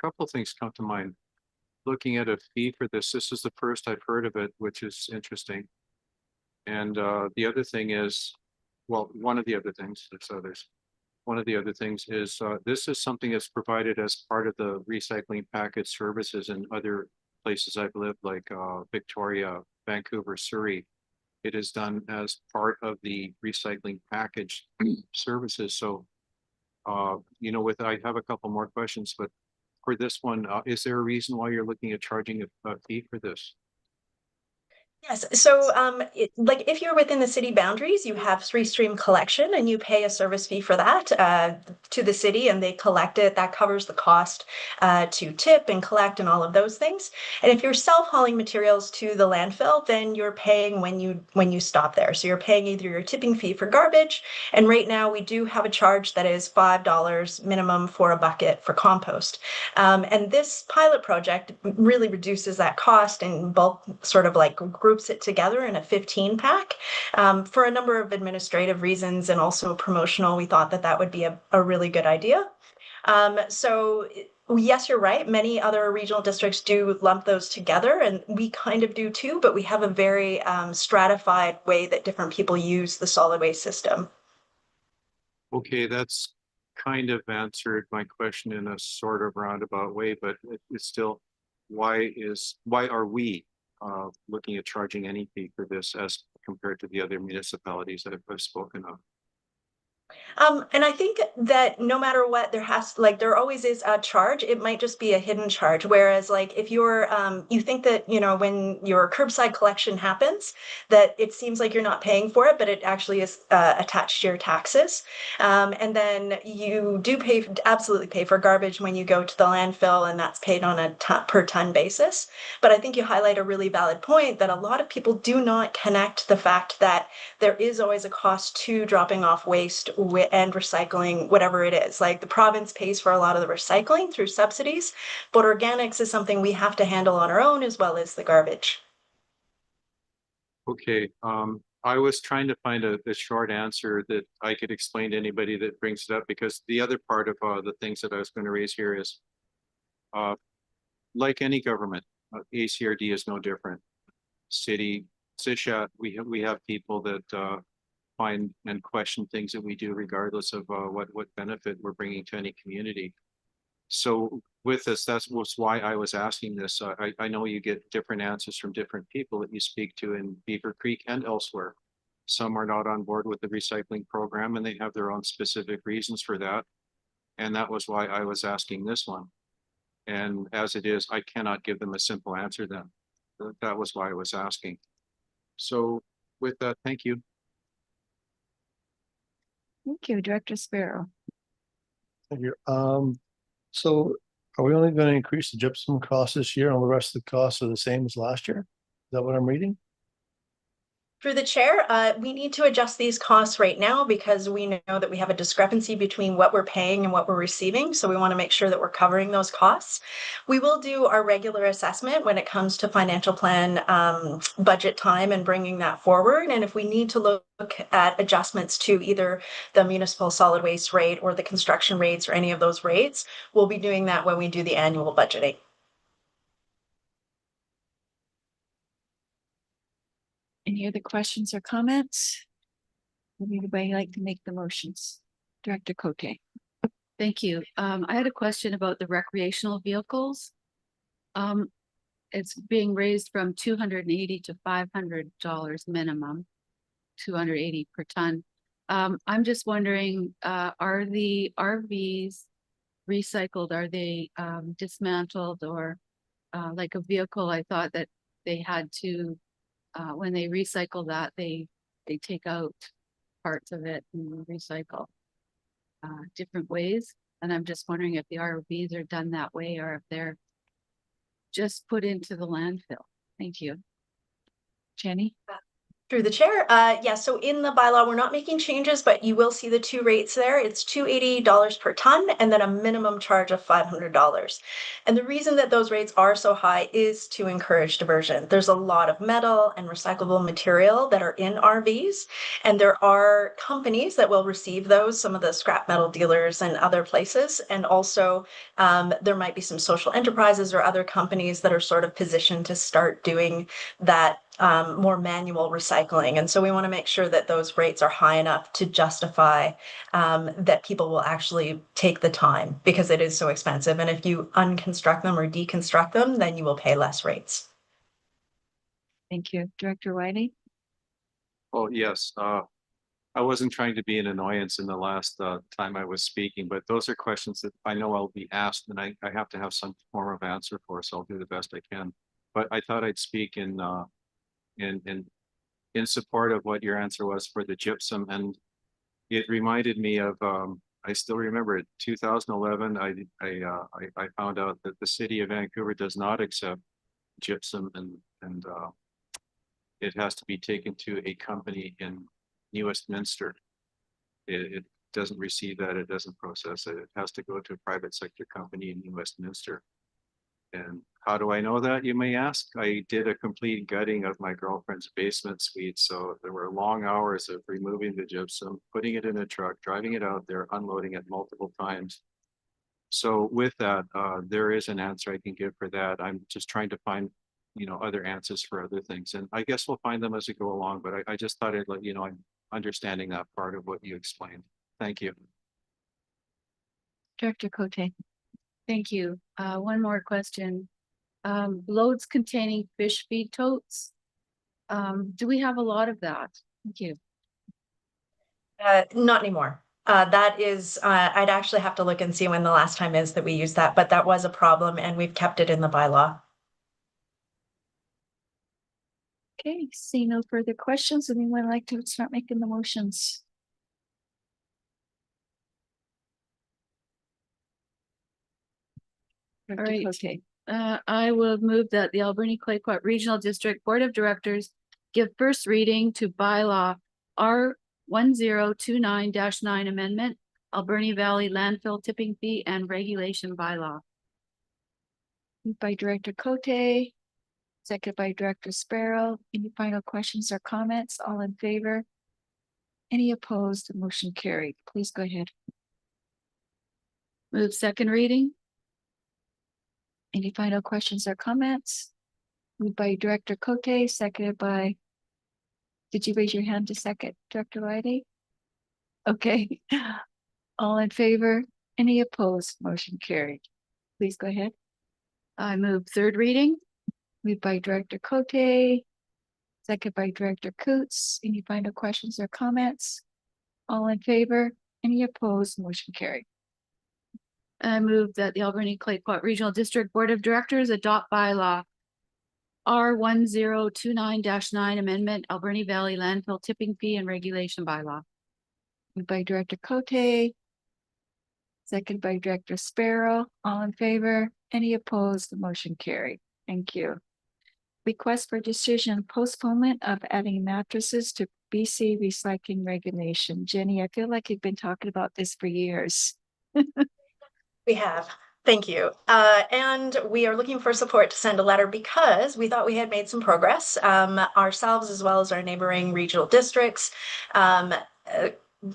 S19: couple things come to mind. Looking at a fee for this is the first I've heard of it, which is interesting. And the other thing is, well, one of the other things, there's others. One of the other things is this is something that's provided as part of the recycling package services in other places I've lived, like Victoria, Vancouver, Surrey. It is done as part of the recycling package services. So, I have a couple more questions, but for this one, is there a reason why you're looking at charging a fee for this?
S9: Yes, so like if you're within the city boundaries, you have three-stream collection and you pay a service fee for that to the city, and they collect it. That covers the cost to tip and collect and all of those things. And if you're self-hauling materials to the landfill, then you're paying when you stop there. So you're paying either your tipping fee for garbage, and right now we do have a charge that is $5 minimum for a bucket for compost. And this pilot project really reduces that cost and bulk sort of like groups it together in a 15 pack. For a number of administrative reasons and also promotional, we thought that would be a really good idea. So yes, you're right. Many other regional districts do lump those together, and we kind of do too, but we have a very stratified way that different people use the solid waste system.
S19: Okay, that's kind of answered my question in a sort of roundabout way, but it's still, why are we looking at charging any fee for this as compared to the other municipalities that I've spoken of?
S9: And I think that no matter what, there always is a charge. It might just be a hidden charge. Whereas like if you're, you think that, when your curbside collection happens, that it seems like you're not paying for it, but it actually is attached to your taxes. And then you do absolutely pay for garbage when you go to the landfill, and that's paid on a per ton basis. But I think you highlight a really valid point that a lot of people do not connect the fact that there is always a cost to dropping off waste and recycling, whatever it is. Like the province pays for a lot of the recycling through subsidies, but organics is something we have to handle on our own as well as the garbage.
S19: Okay, I was trying to find a short answer that I could explain to anybody that brings it up, because the other part of the things that I was going to raise here is, like any government, ACRD is no different. City, CISHA, we have people that find and question things that we do, regardless of what benefit we're bringing to any community. So with this, was why I was asking this. I know you get different answers from different people that you speak to in Beaver Creek and elsewhere. Some are not on board with the recycling program, and they have their own specific reasons for that. And that was why I was asking this one. And as it is, I cannot give them a simple answer then. That was why I was asking. So with that, thank you.
S2: Thank you, Director Sparrow.
S10: Thank you. So are we only going to increase the gypsum cost this year and all the rest of the costs are the same as last year? Is that what I'm reading?
S9: Through the chair, we need to adjust these costs right now because we know that we have a discrepancy between what we're paying and what we're receiving. So we want to make sure that we're covering those costs. We will do our regular assessment when it comes to financial plan budget time and bringing that forward. And if we need to look at adjustments to either the municipal solid waste rate or the construction rates or any of those rates, we'll be doing that when we do the annual budgeting.
S2: Any other questions or comments? Would anybody like to make the motions? Director Cote.
S17: Thank you. I had a question about the recreational vehicles. It's being raised from $280 to $500 minimum, $280 per ton. I'm just wondering, are the RVs recycled? Are they dismantled, or like a vehicle? I thought that they had to, when they recycle that, they take out parts of it and recycle different ways. And I'm just wondering if the ROVs are done that way or if they're just put into the landfill. Thank you. Jenny?
S9: Through the chair, yeah, so in the bylaw, we're not making changes, but you will see the two rates there. It's $280 per ton and then a minimum charge of $500. And the reason that those rates are so high is to encourage diversion. There's a lot of metal and recyclable material that are in RVs, and there are companies that will receive those, some of the scrap metal dealers and other places. And also there might be some social enterprises or other companies that are sort of positioned to start doing that more manual recycling. And so we want to make sure that those rates are high enough to justify that people will actually take the time because it is so expensive. And if you unconstruct them or deconstruct them, then you will pay less rates.
S2: Thank you. Director Wiley?
S19: Oh, yes. I wasn't trying to be an annoyance in the last time I was speaking, but those are questions that I know I'll be asked and I have to have some form of answer for, so I'll do the best I can. But I thought I'd speak in support of what your answer was for the gypsum, and it reminded me of I still remember it. 2011. I found out that the city of Vancouver does not accept gypsum, and it has to be taken to a company in New Westminster. It doesn't receive that. It doesn't process it. It has to go to a private sector company in New Westminster. And how do I know that, you may ask? I did a complete gutting of my girlfriend's basement suite. So there were long hours of removing the gypsum, putting it in a truck, driving it out there, unloading it multiple times. So with that, there is an answer I can give for that. I'm just trying to find, other answers for other things. And I guess we'll find them as we go along, but I just thought I'd let you know I'm understanding that part of what you explained. Thank you.
S2: Director Cote?
S17: Thank you. One more question. Loads containing fish feed totes. Do we have a lot of that? Thank you.
S9: Not anymore. That is, I'd actually have to look and see when the last time is that we used that, but that was a problem and we've kept it in the bylaw.
S2: Okay, see no further questions. Anyone like to start making the motions?
S17: All right. I will move that the Alberni Clayoquot Regional District Board of Directors give first reading to bylaw R1029-9 amendment, Alberni Valley landfill tipping fee and regulation bylaw.
S2: Moved by Director Cote, seconded by Director Sparrow. Any final questions or comments? All in favor? Any opposed? The motion carried. Please go ahead.
S17: Move second reading.
S2: Any final questions or comments? Moved by Director Cote, seconded by, did you raise your hand to second, Director Wiley? Okay. All in favor? Any opposed? Motion carried. Please go ahead.
S17: I move third reading.
S2: Moved by Director Cote, seconded by Director Coots. Any final questions or comments? All in favor? Any opposed? Motion carried.
S17: I move that the Alberni Clayoquot Regional District Board of Directors adopt bylaw R1029-9 amendment, Alberni Valley landfill tipping fee and regulation bylaw.
S2: Moved by Director Cote, seconded by Director Sparrow. All in favor? Any opposed? The motion carried. Thank you. Request for decision postponement of adding mattresses to BC recycling regulation. Jenny, I feel like you've been talking about this for years.
S9: We have. Thank you. And we are looking for support to send a letter because we thought we had made some progress ourselves as well as our neighboring regional districts.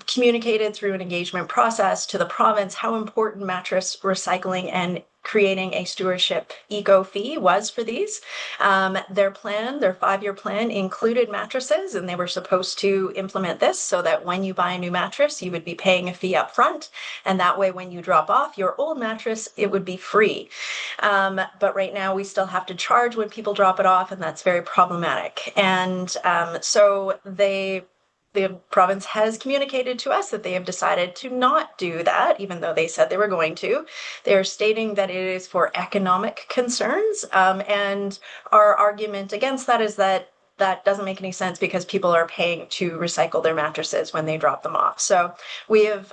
S9: Communicated through an engagement process to the province how important mattress recycling and creating a stewardship eco fee was for these. Their 5-year plan included mattresses, and they were supposed to implement this so that when you buy a new mattress, you would be paying a fee up front. And that way, when you drop off your old mattress, it would be free. But right now we still have to charge when people drop it off, and that's very problematic. And so the province has communicated to us that they have decided to not do that, even though they said they were going to. They are stating that it is for economic concerns. And our argument against that is that that doesn't make any sense because people are paying to recycle their mattresses when they drop them off. So we have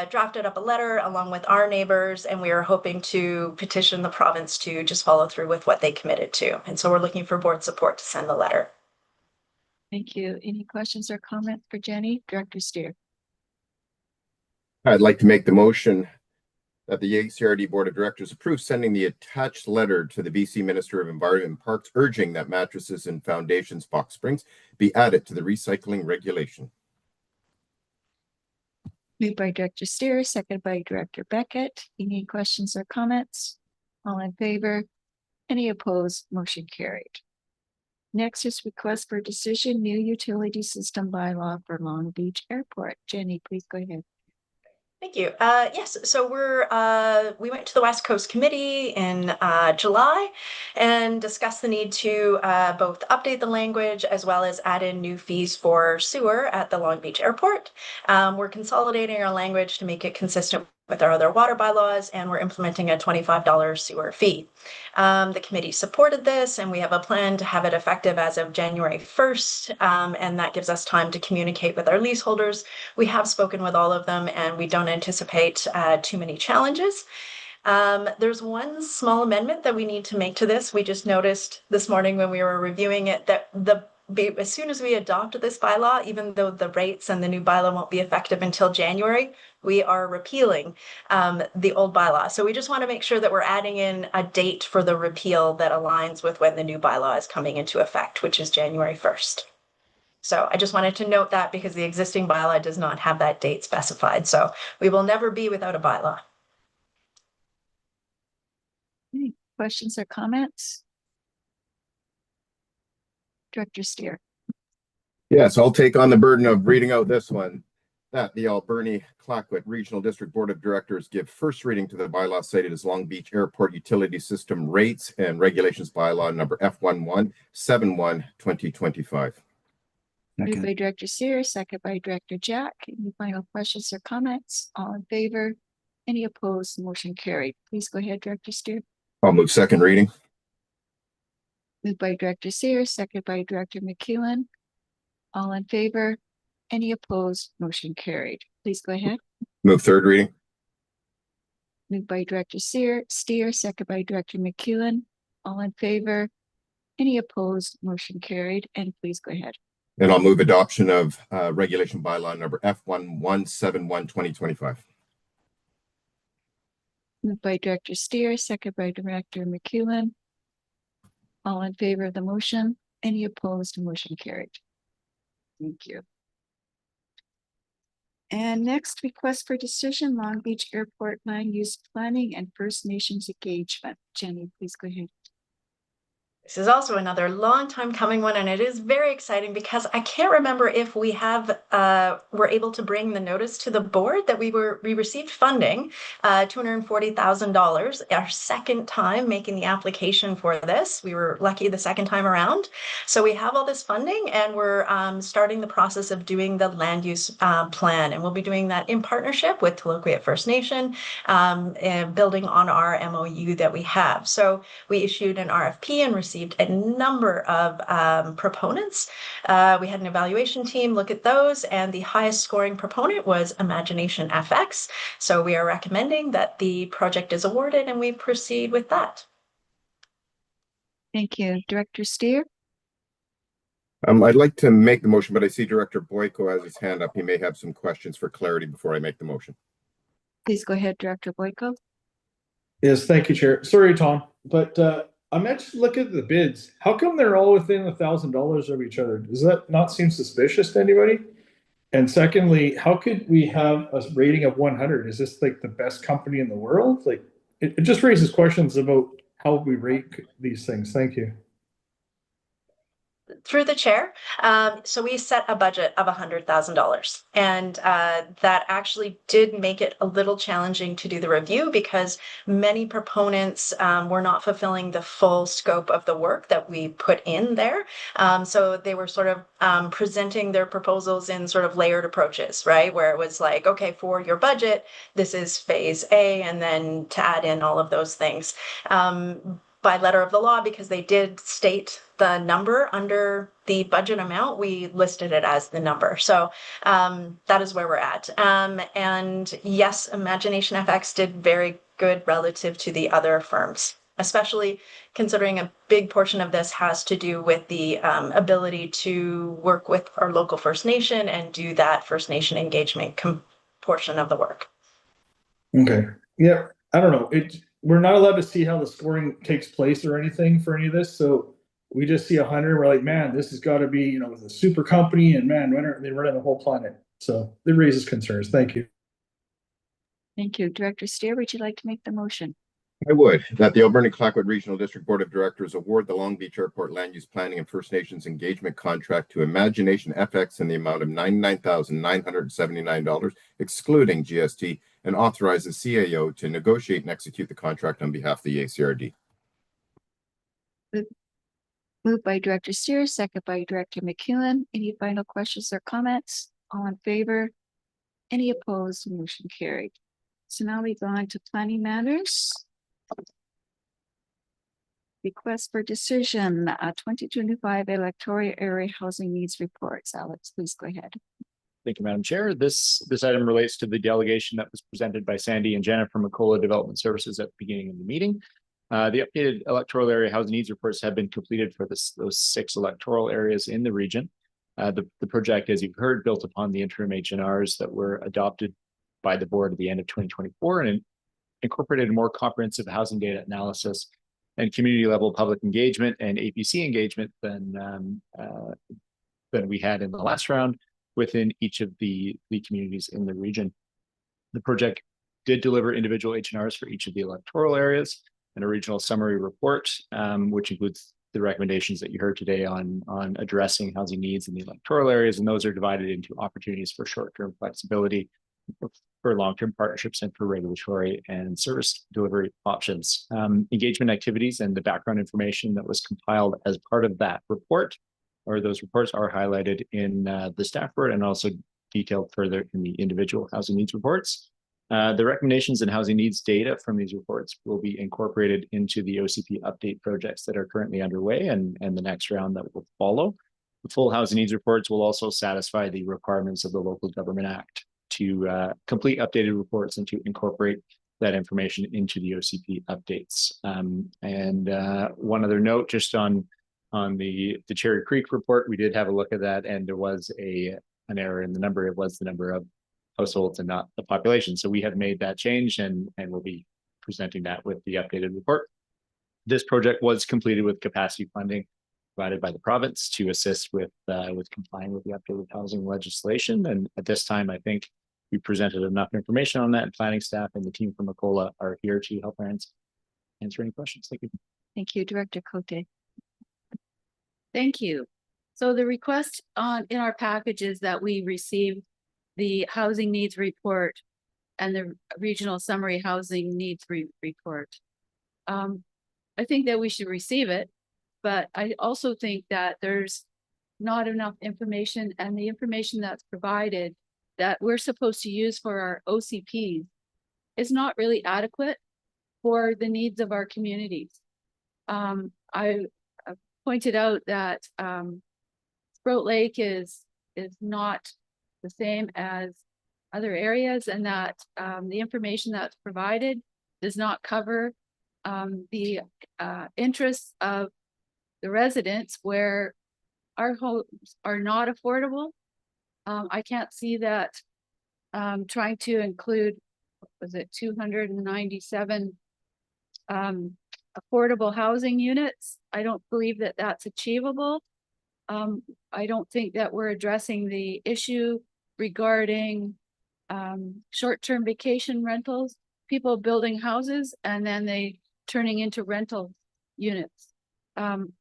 S9: drafted up a letter along with our neighbors, and we are hoping to petition the province to just follow through with what they committed to. And so we're looking for board support to send the letter.
S2: Thank you. Any questions or comments for Jenny? Director Steer.
S1: I'd like to make the motion that the ACRD Board of Directors approve sending the attached letter to the BC Minister of Environment and Parks urging that mattresses and foundations box springs be added to the recycling regulation.
S2: Moved by Director Steer, seconded by Director Beckett. Any questions or comments? All in favor? Any opposed? Motion carried. Next is request for decision, new utility system bylaw for Long Beach Airport. Jenny, please go ahead.
S9: Thank you. Yes, so we went to the West Coast Committee in July and discussed the need to both update the language as well as add in new fees for sewer at the Long Beach Airport. We're consolidating our language to make it consistent with our other water bylaws, and we're implementing a $25 sewer fee. The committee supported this, and we have a plan to have it effective as of January 1st, and that gives us time to communicate with our leaseholders. We have spoken with all of them, and we don't anticipate too many challenges. There's one small amendment that we need to make to this. We just noticed this morning when we were reviewing it that as soon as we adopt this bylaw, even though the rates and the new bylaw won't be effective until January, we are repealing the old bylaw. So we just want to make sure that we're adding in a date for the repeal that aligns with when the new bylaw is coming into effect, which is January 1st. So I just wanted to note that because the existing bylaw does not have that date specified. So we will never be without a bylaw.
S2: Any questions or comments? Director Steer.
S1: Yes, I'll take on the burden of reading out this one. That the Alberni-Clayoquot Regional District Board of Directors give first reading to the bylaw cited as Long Beach Airport Utility System Rates and Regulations Bylaw number F1171 2025.
S2: Moved by Director Steer, second by Director Jack. Any final questions or comments? All in favor? Any opposed? Motion carried. Please go ahead, Director Steer.
S1: I'll move second reading.
S2: Moved by Director Sears, second by Director McEwen. All in favor? Any opposed? Motion carried. Please go ahead.
S1: Move third reading.
S2: Moved by Director Steer, second by Director McEwen. All in favor? Any opposed? Motion carried. And please go ahead.
S1: And I'll move adoption of regulation bylaw number F1171 2025.
S2: Moved by Director Steer, second by Director McEwen. All in favor of the motion? Any opposed? Motion carried. Thank you. And next, request for decision, Long Beach Airport Land Use Planning and First Nations Engagement. Jenny, please go ahead.
S9: This is also another long time coming one, and it is very exciting because I can't remember if we were able to bring the notice to the board that we received funding, $240,000, our second time making the application for this. We were lucky the second time around. So we have all this funding, and we're starting the process of doing the land use plan, and we'll be doing that in partnership with Taloquiet First Nation, and building on our MOU that we have. So we issued an RFP and received a number of proponents. We had an evaluation team look at those, and the highest scoring proponent was Imagination FX. So we are recommending that the project is awarded and we proceed with that.
S2: Thank you. Director Steer?
S1: I'd like to make the motion, but I see Director Boyko has his hand up. He may have some questions for clarity before I make the motion.
S2: Please go ahead, Director Boyko.
S5: Yes, thank you, Chair. Sorry, Tom, but I'm actually looking at the bids. How come they're all within $1,000 of each other? Does that not seem suspicious to anybody? And secondly, how could we have a rating of 100? Is this like the best company in the world? Like, it just raises questions about how we rate these things. Thank you.
S9: Through the chair. So we set a budget of $100,000, and that actually did make it a little challenging to do the review because many proponents were not fulfilling the full scope of the work that we put in there. So they were sort of presenting their proposals in sort of layered approaches, right? Where it was like, okay, for your budget, this is phase A, and then to add in all of those things. by letter of the law, because they did state the number under the budget amount, we listed it as the number. So that is where we're at. And yes, Imagination FX did very good relative to the other firms, especially considering a big portion of this has to do with the ability to work with our local First Nation and do that First Nation engagement portion of the work.
S5: Okay. Yeah. I don't know. We're not allowed to see how the scoring takes place or anything for any of this. So we just see 100. We're like, man, this has got to be, with a super company, and man, they're running the whole planet. So it raises concerns. Thank you.
S2: Thank you. Director Steer, would you like to make the motion?
S1: I would, that the Alberni-Clayoquot Regional District Board of Directors award the Long Beach Airport Land Use Planning and First Nations Engagement Contract to Imagination FX in the amount of $99,979, excluding GST, and authorize the CAO to negotiate and execute the contract on behalf of the ACRD.
S2: Moved by Director Steer, second by Director McEwen. Any final questions or comments? All in favor? Any opposed? Motion carried. So now we go on to planning matters. Request for decision, 2025 electoral area housing needs reports. Alex, please go ahead.
S12: Thank you, Madam Chair. This item relates to the delegation that was presented by Sandy and Jennifer McCullough Development Services at the beginning of the meeting. The updated electoral area housing needs reports have been completed for those 6 electoral areas in the region. The project, as you've heard, built upon the interim H&Rs that were adopted by the board at the end of 2024 and incorporated a more comprehensive housing data analysis and community level public engagement and APC engagement than we had in the last round within each of the communities in the region. The project did deliver individual H&Rs for each of the electoral areas and a regional summary report, which includes the recommendations that you heard today on addressing housing needs in the electoral areas, and those are divided into opportunities for short-term flexibility, for long-term partnerships, and for regulatory and service delivery options. Engagement activities and the background information that was compiled as part of that report, or those reports, are highlighted in the staff report and also detailed further in the individual housing needs reports. The recommendations and housing needs data from these reports will be incorporated into the OCP update projects that are currently underway and the next round that will follow. The full housing needs reports will also satisfy the requirements of the Local Government Act to complete updated reports and to incorporate that information into the OCP updates. And one other note, just on the Cherry Creek report, we did have a look at that, and there was an error in the number. It was the number of households and not the population. So we have made that change and we'll be presenting that with the updated report. This project was completed with capacity funding provided by the province to assist with complying with the updated housing legislation. And at this time, I think we presented enough information on that, and planning staff and the team from McCullough are here to help answer any questions. Thank you.
S2: Thank you, Director Cote.
S17: Thank you. So the request in our package is that we receive the housing needs report and the regional summary housing needs report. I think that we should receive it, but I also think that there's not enough information, and the information that's provided that we're supposed to use for our OCPs is not really adequate for the needs of our communities. I pointed out that Sprout Lake is not the same as other areas, and that the information that's provided does not cover the interests of the residents where our homes are not affordable. I can't see that trying to include, was it 297 affordable housing units? I don't believe that that's achievable. I don't think that we're addressing the issue regarding short-term vacation rentals, people building houses and then they turning into rental units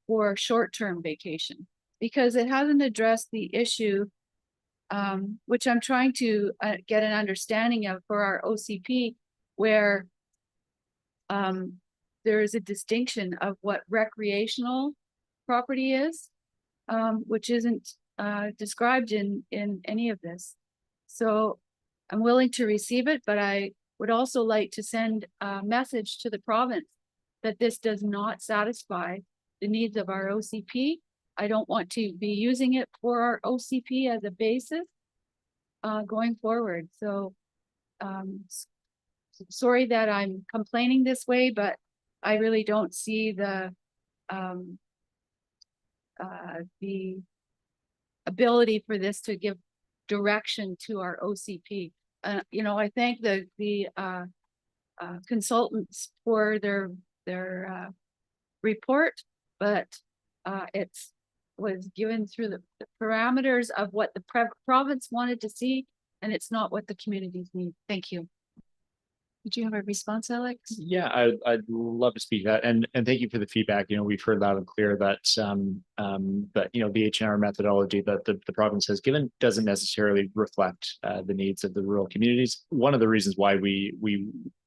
S17: for short-term vacation, because it hasn't addressed the issue, which I'm trying to get an understanding of for our OCP, where there is a distinction of what recreational property is, which isn't described in any of this. So I'm willing to receive it, but I would also like to send a message to the province that this does not satisfy the needs of our OCP. I don't want to be using it for our OCP as a basis going forward. So sorry that I'm complaining this way, but I really don't see the ability for this to give direction to our OCP. You know, I thank the consultants for their report, but it was given through the parameters of what the province wanted to see, and it's not what the communities need. Thank you. Did you have a response, Alex?
S12: Yeah, I'd love to speak to that, and thank you for the feedback. You know, we've heard loud and clear that you know, the H&R methodology that the province has given doesn't necessarily reflect the needs of the rural communities. One of the reasons why we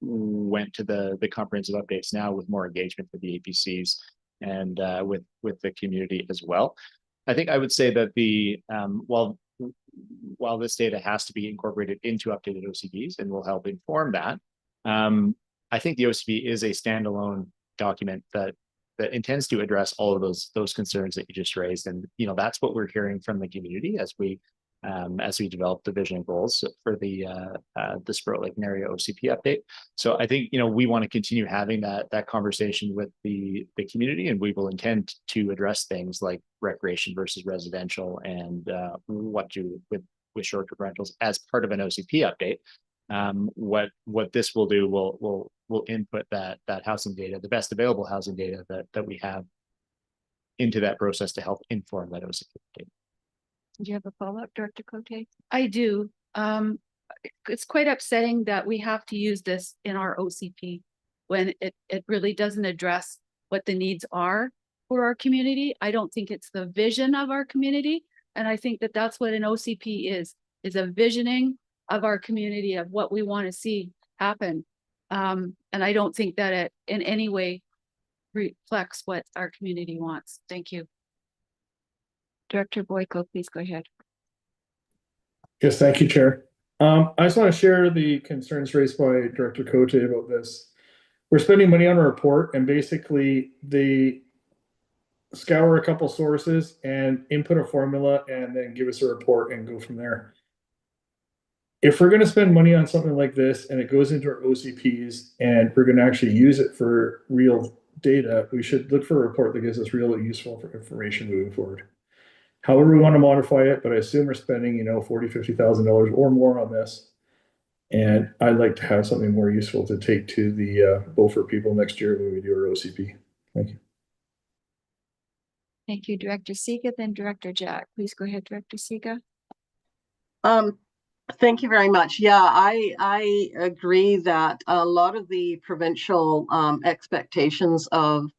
S12: went to the comprehensive updates now with more engagement with the APCs and with the community as well. I think I would say that the while this data has to be incorporated into updated OCPs and will help inform that, I think the OCP is a standalone document that intends to address all of those concerns that you just raised, and you know, that's what we're hearing from the community as we develop the vision and goals for the Sprout Lake and Area OCP update. So I think, you know, we want to continue having that conversation with the community, and we will intend to address things like recreation versus residential and what to with short-term rentals as part of an OCP update. What this will do will input that housing data, the best available housing data that we have, into that process to help inform that OCP update.
S17: Do you have a follow-up, Director Cote? I do. It's quite upsetting that we have to use this in our OCP when it really doesn't address what the needs are for our community. I don't think it's the vision of our community. And I think that that's what an OCP is a visioning of our community, of what we want to see happen. And I don't think that it in any way reflects what our community wants. Thank you. Director Boyko, please go ahead.
S5: Yes, thank you, Chair. I just want to share the concerns raised by Director Cote about this. We're spending money on a report, and basically they scour a couple sources and input a formula and then give us a report and go from there. If we're going to spend money on something like this and it goes into our OCPs and we're going to actually use it for real data, we should look for a report that gives us real useful information moving forward. However we want to modify it, but I assume we're spending, you know, $40,000, $50,000 or more on this. And I'd like to have something more useful to take to the Beaufort people next year when we do our OCP. Thank you.
S2: Thank you, Director Siga. Then Director Jack. Please go ahead, Director Siga.
S8: Thank you very much. Yeah, I agree that a lot of the provincial expectations of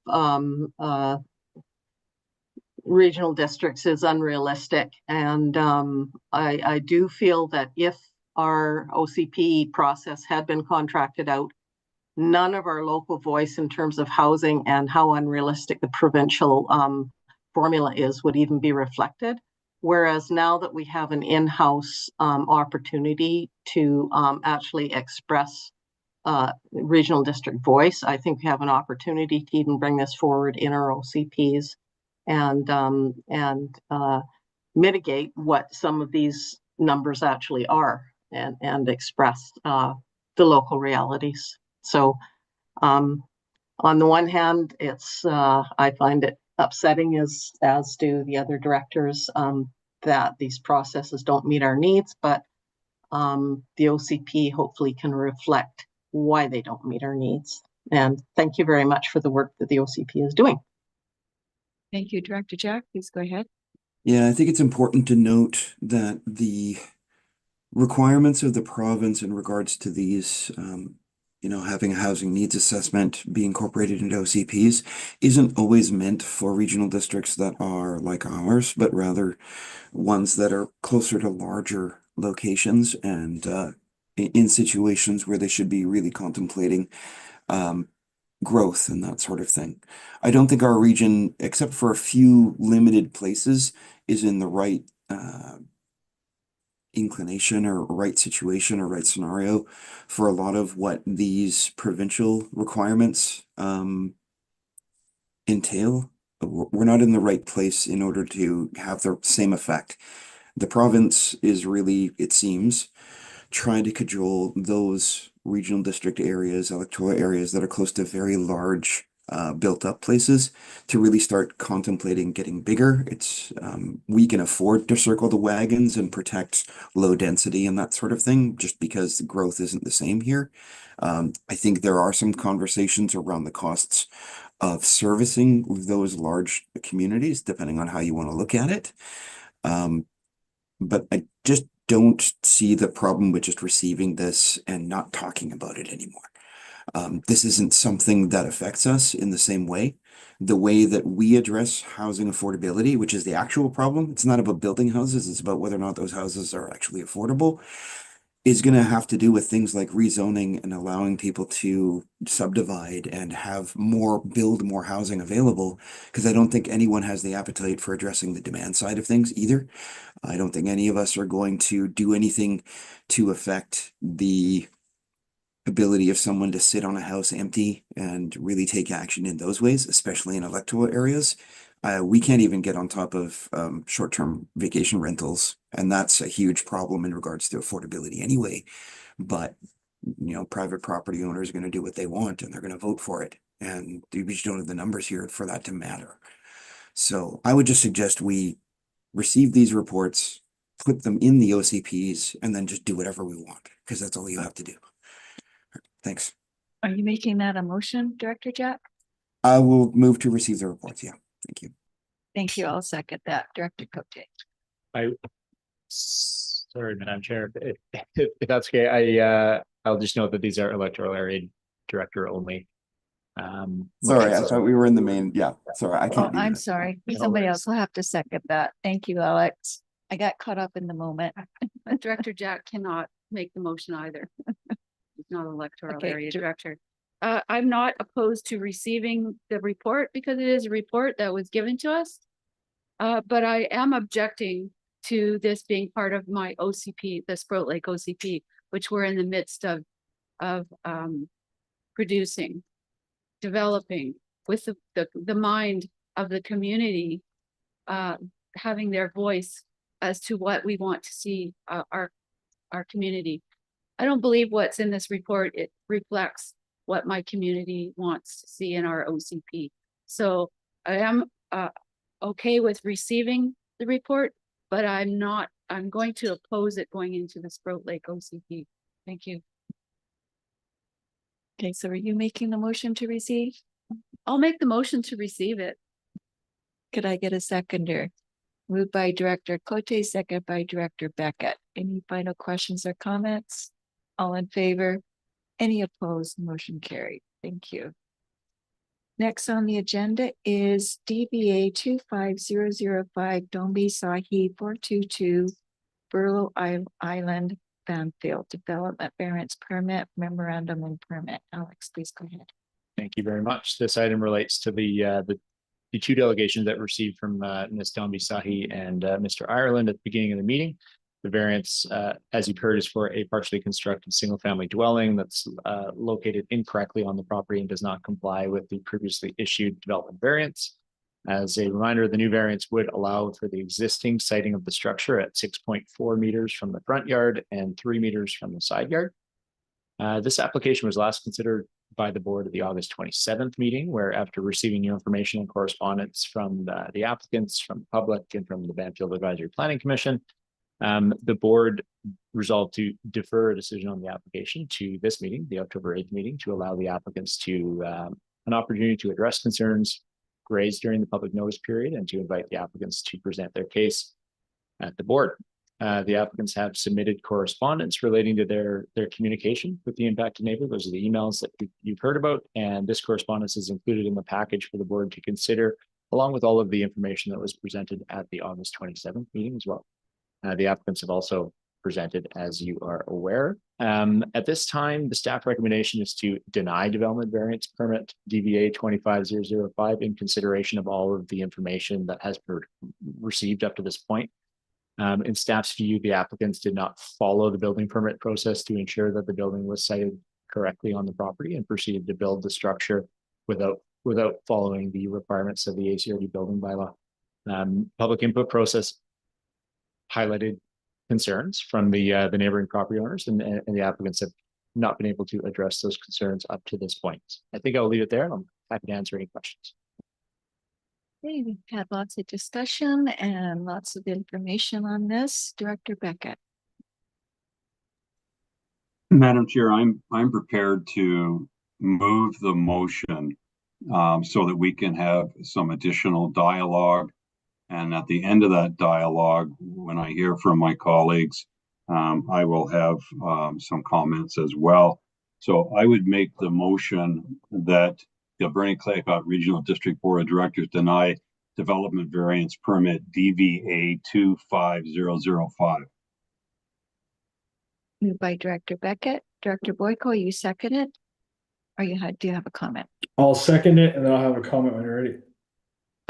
S8: regional districts is unrealistic. And I do feel that if our OCP process had been contracted out, none of our local voice in terms of housing and how unrealistic the provincial formula is would even be reflected. Whereas now that we have an in-house opportunity to actually express regional district voice, I think we have an opportunity to even bring this forward in our OCPs and mitigate what some of these numbers actually are and express the local realities. So on the one hand, it's I find it upsetting, as do the other directors, that these processes don't meet our needs, but the OCP hopefully can reflect why they don't meet our needs. And thank you very much for the work that the OCP is doing.
S2: Thank you, Director Jack. Please go ahead.
S3: Yeah, I think it's important to note that the requirements of the province in regards to these, you know, having a housing needs assessment be incorporated into OCPs isn't always meant for regional districts that are like ours, but rather ones that are closer to larger locations and in situations where they should be really contemplating growth and that sort of thing. I don't think our region, except for a few limited places, is in the right inclination or right situation or right scenario for a lot of what these provincial requirements entail, we're not in the right place in order to have the same effect. The province is really, it seems, trying to cajole those regional district areas, electoral areas that are close to very large built up places to really start contemplating getting bigger. It's we can afford to circle the wagons and protect low density and that sort of thing, just because the growth isn't the same here. I think there are some conversations around the costs of servicing those large communities, depending on how you want to look at it. But I just don't see the problem with just receiving this and not talking about it anymore. This isn't something that affects us in the same way. The way that we address housing affordability, which is the actual problem, it's not about building houses, it's about whether or not those houses are actually affordable, is going to have to do with things like rezoning and allowing people to subdivide and have build more housing available. Because I don't think anyone has the appetite for addressing the demand side of things either. I don't think any of us are going to do anything to affect the ability of someone to sit on a house empty and really take action in those ways, especially in electoral areas. We can't even get on top of short-term vacation rentals, and that's a huge problem in regards to affordability anyway. But private property owners are going to do what they want, and they're going to vote for it, and we just don't have the numbers here for that to matter. So I would just suggest we receive these reports, put them in the OCPs, and then just do whatever we want, because that's all you have to do. Thanks.
S2: Are you making that a motion, Director Jack?
S3: I will move to receive the reports. Yeah, thank you.
S2: Thank you. I'll second that. Director Cote.
S12: Sorry, Madam Chair, if that's okay, I'll just note that these are electoral area director only.
S3: Sorry, I thought we were in the main. Yeah, sorry, I can't.
S2: I'm sorry. Somebody else will have to second that. Thank you, Alex. I got caught up in the moment.
S17: Director Jack cannot make the motion either. He's not electoral
S2: Okay,
S17: area director. I'm not opposed to receiving the report because it is a report that was given to us. But I am objecting to this being part of my OCP, the Sprout Lake OCP, which we're in the midst of producing, developing with the mind of the community, having their voice as to what we want to see our community. I don't believe what's in this report, it reflects what my community wants to see in our OCP. So I am okay with receiving the report, but I'm going to oppose it going into the Sprout Lake OCP. Thank you.
S2: Okay, so are you making the motion to receive?
S17: I'll make the motion to receive it.
S2: Could I get a seconder? Moved by Director Cote, second by Director Beckett. Any final questions or comments? All in favor? Any opposed? Motion carried. Thank you. Next on the agenda is DBA 25005 Dombi Sahi 422 Burlow Island Banfield Development Variance Permit Memorandum and Permit. Alex, please go ahead.
S12: Thank you very much. This item relates to the two delegations that were received from Ms. Dombi Sahi and Mr. Ireland at the beginning of the meeting. The variance, as you've heard, is for a partially constructed single-family dwelling that's located incorrectly on the property and does not comply with the previously issued development variance. As a reminder, the new variance would allow for the existing siting of the structure at 6.4 meters from the front yard and 3 meters from the side yard. This application was last considered by the board at the August 27th meeting, where after receiving new information and correspondence from the applicants, from the public, and from the Banfield Advisory Planning Commission, the board resolved to defer a decision on the application to this meeting, the October 8th meeting, to allow the applicants to an opportunity to address concerns raised during the public notice period and to invite the applicants to present their case at the board. The applicants have submitted correspondence relating to their communication with the impacted neighbor. Those are the emails that you've heard about, and this correspondence is included in the package for the board to consider, along with all of the information that was presented at the August 27th meeting as well. The applicants have also presented, as you are aware. At this time, the staff recommendation is to deny development variance permit DBA 25005 in consideration of all of the information that has been received up to this point. In staff's view, the applicants did not follow the building permit process to ensure that the building was sited correctly on the property and proceeded to build the structure without without following the requirements of the ACRD building bylaw. Public input process highlighted concerns from the neighboring property owners, and the applicants have not been able to address those concerns up to this point. I think I'll leave it there, and I'm happy to answer any questions.
S2: Okay, we've had lots of discussion and lots of information on this. Director Beckett.
S14: Madam Chair, I'm prepared to move the motion so that we can have some additional dialogue. And at the end of that dialogue, when I hear from my colleagues, I will have some comments as well. So I would make the motion that the Alberni-Clayoquot Regional District Board of Directors deny development variance permit DVA 25005.
S2: Moved by Director Beckett. Director Boyko, you second it? Or do you have a comment?
S5: I'll second it and then I'll have a comment when you're ready.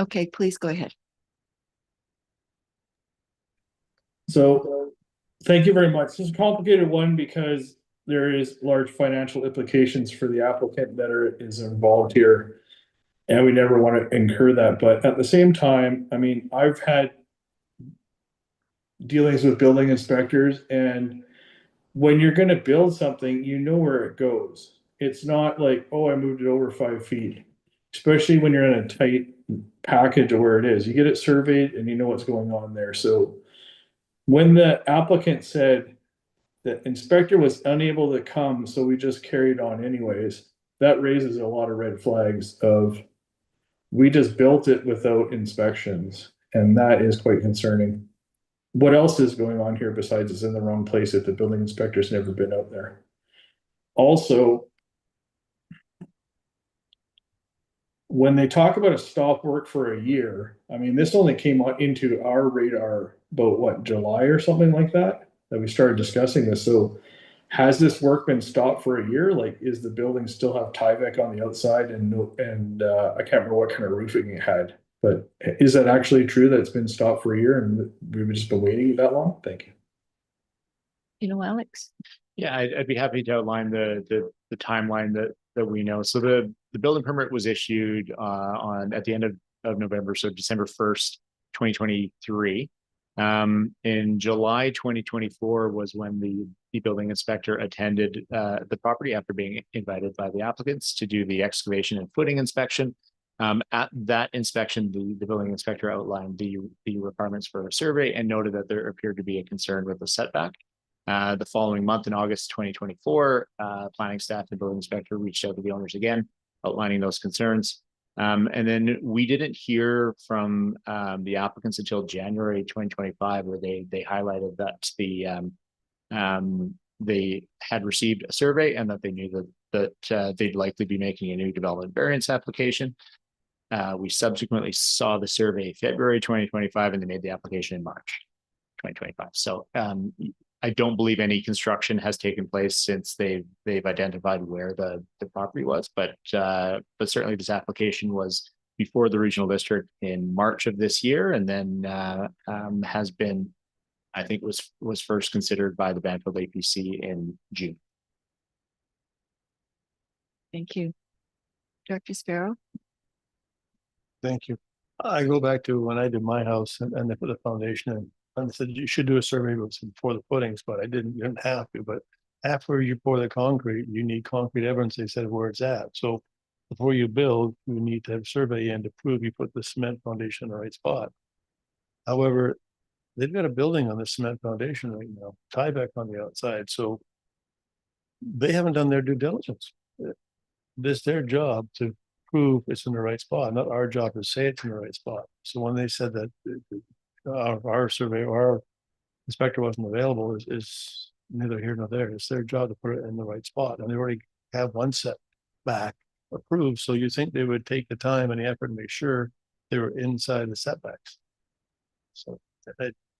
S2: Okay, please go ahead.
S5: So thank you very much. This is a complicated one because there is large financial implications for the applicant that is involved here. And we never want to incur that. But at the same time, I mean, I've had dealings with building inspectors, and when you're going to build something, you know where it goes. It's not like, oh, I moved it over 5 feet, especially when you're in a tight package of where it is. You get it surveyed and you know what's going on there. So when the applicant said the inspector was unable to come, so we just carried on anyways, that raises a lot of red flags of we just built it without inspections, and that is quite concerning. What else is going on here besides it's in the wrong place if the building inspector's never been out there? Also, when they talk about a stop work for a year, I mean, this only came into our radar about what, July or something like that we started discussing this. So has this work been stopped for a year? Like, is the building still have Tyvek on the outside and I can't remember what kind of roofing it had, but is that actually true that it's been stopped for a year and we've just been waiting that long? Thank you.
S2: You know, Alex?
S12: Yeah, I'd be happy to outline the timeline that we know. So the building permit was issued at the end of November, so December 1st, 2023. In July 2024 was when the building inspector attended the property after being invited by the applicants to do the excavation and footing inspection. At that inspection, the building inspector outlined the requirements for a survey and noted that there appeared to be a concern with the setback. The following month, in August 2024, planning staff and building inspector reached out to the owners again, outlining those concerns. And then we didn't hear from the applicants until January 2025, where they highlighted that they had received a survey and that they knew that they'd likely be making a new development variance application. We subsequently saw the survey February 2025, and they made the application in March 2025. So I don't believe any construction has taken place since they've identified where the property was, but certainly this application was before the regional district in March of this year, and then has been, I think, was first considered by the Banfield APC in June.
S2: Thank you. Director Sparrow?
S10: Thank you. I go back to when I did my house and they put the foundation in. And said you should do a survey before the footings, but you didn't have to. But after you pour the concrete, you need concrete evidence. They said where it's at. So before you build, you need to have a survey in to prove you put the cement foundation in the right spot. However, they've got a building on the cement foundation right now, Tyvek on the outside. So they haven't done their due diligence. It's their job to prove it's in the right spot, not our job to say it's in the right spot. So when they said that our survey or our inspector wasn't available is neither here nor there. It's their job to put it in the right spot, and they already have one setback approved. So you think they would take the time and the effort to make sure they were inside the setbacks. So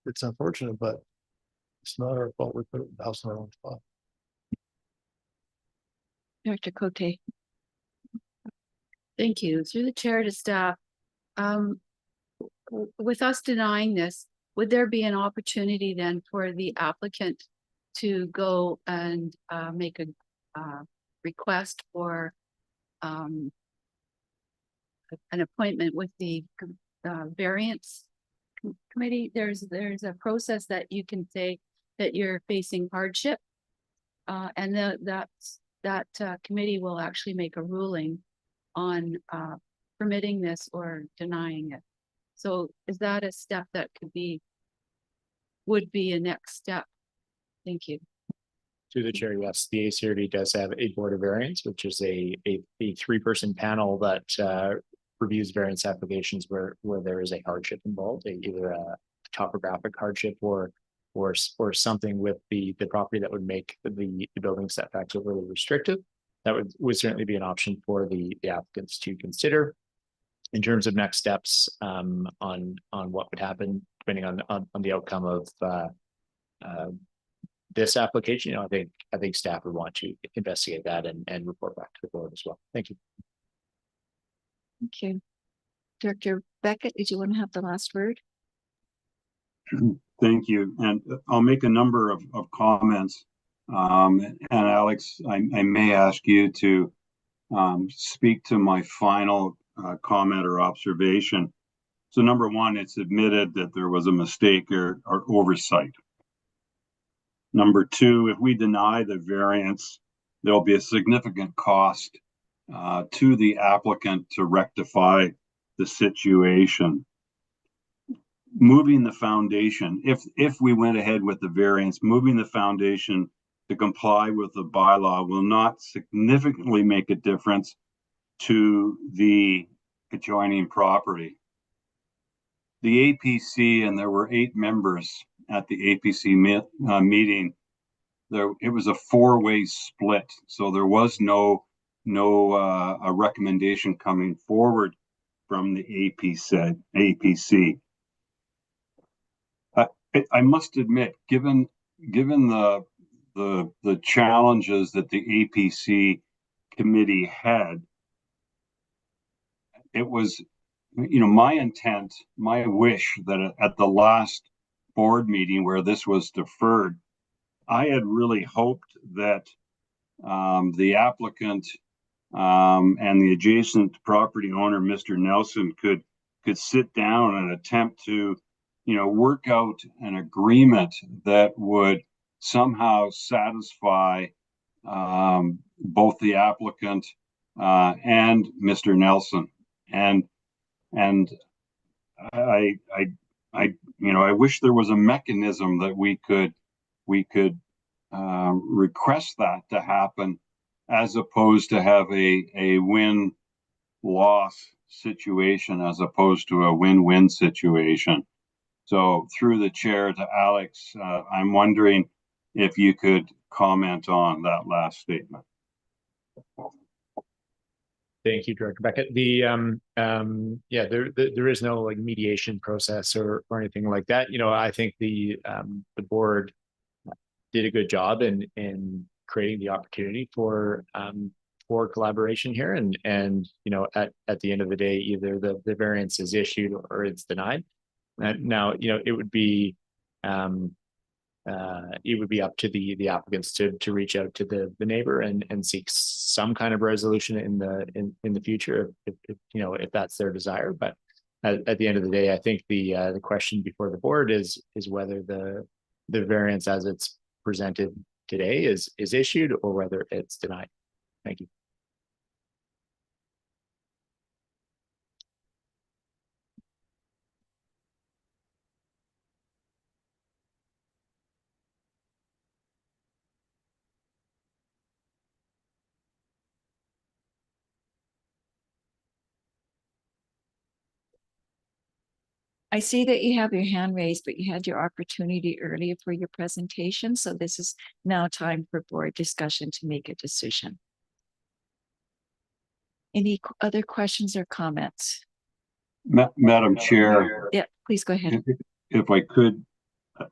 S10: it's unfortunate, but it's not our fault. We put the house in our own spot.
S2: Director Cote?
S17: Thank you. Through the chair to staff, with us denying this, would there be an opportunity then for the applicant to go and make a request for an appointment with the variance committee. There's a process that you can say that you're facing hardship. And that committee will actually make a ruling on permitting this or denying it. So is that a step that would be a next step? Thank you.
S12: To the chair, yes, the ACRD does have a board of variance, which is a 3-person panel that reviews variance applications where there is a hardship involved, either a topographic hardship or something with the property that would make the building setbacks overly restrictive. That would certainly be an option for the applicants to consider. In terms of next steps on what would happen depending on the outcome of this application, I think staff would want to investigate that and report back to the board as well. Thank you.
S2: Thank you. Director Beckett, did you want to have the last word?
S14: Thank you. And I'll make a number of comments. And Alex, I may ask you to speak to my final comment or observation. So number one, it's admitted that there was a mistake or oversight. Number two, if we deny the variance, there'll be a significant cost to the applicant to rectify the situation. Moving the foundation, if we went ahead with the variance, moving the foundation to comply with the bylaw will not significantly make a difference to the adjoining property. The APC, and there were 8 members at the APC meeting, it was a 4-way split, so there was no a recommendation coming forward from the APC. I must admit, given the challenges that the APC committee had, it was, my intent, my wish that at the last board meeting where this was deferred, I had really hoped that the applicant and the adjacent property owner, Mr. Nelson, could sit down and attempt to, work out an agreement that would somehow satisfy both the applicant and Mr. Nelson. And I wish there was a mechanism that we could request that to happen, as opposed to have a win-loss situation, as opposed to a win-win situation. So through the chair to Alex, I'm wondering if you could comment on that last statement.
S12: Thank you, Director Beckett. There is no mediation process or anything like that. I think the board did a good job in creating the opportunity for collaboration here, and at the end of the day, either the variance is issued or it's denied. Now, it would be up to the applicants to reach out to the neighbor and seek some kind of resolution in the future if that's their desire. But at the end of the day, I think the question before the board is whether the variance as it's presented today is issued or whether it's denied. Thank you.
S2: I see that you have your hand raised, but you had your opportunity earlier for your presentation. So this is now time for board discussion to make a decision. Any other questions or comments?
S14: Madam Chair.
S2: Yeah, please go ahead.
S14: If I could,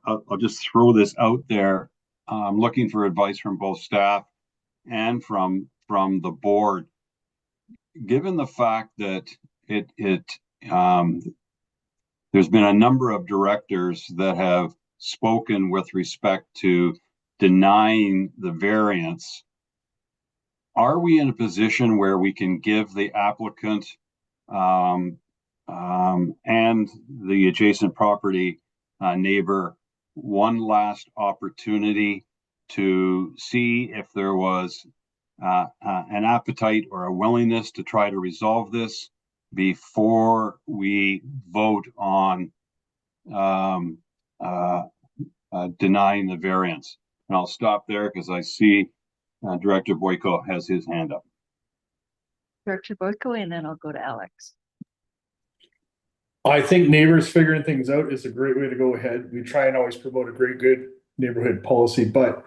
S14: I'll just throw this out there. I'm looking for advice from both staff and from the board. Given the fact that there's been a number of directors that have spoken with respect to denying the variance, are we in a position where we can give the applicant and the adjacent property neighbor one last opportunity to see if there was an appetite or a willingness to try to resolve this before we vote on denying the variance. And I'll stop there because I see Director Boyko has his hand up.
S2: Director Boyko, and then I'll go to Alex.
S5: I think neighbors figuring things out is a great way to go ahead. We try and always promote a great, good neighborhood policy, but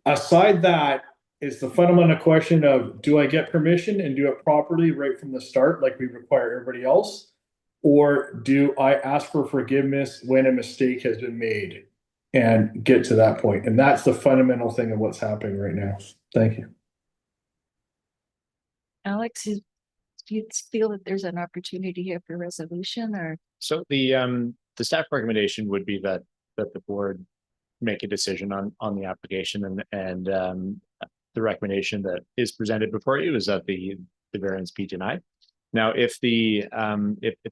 S5: aside that is the fundamental question of, do I get permission and do it properly right from the start, like we require everybody else? Or do I ask for forgiveness when a mistake has been made and get to that point? And that's the fundamental thing of what's happening right now. Thank you.
S2: Alex, do you feel that there's an opportunity here for resolution, or?
S12: So the staff recommendation would be that the board make a decision on the application, and the recommendation that is presented before you is that the variance be denied. Now, if the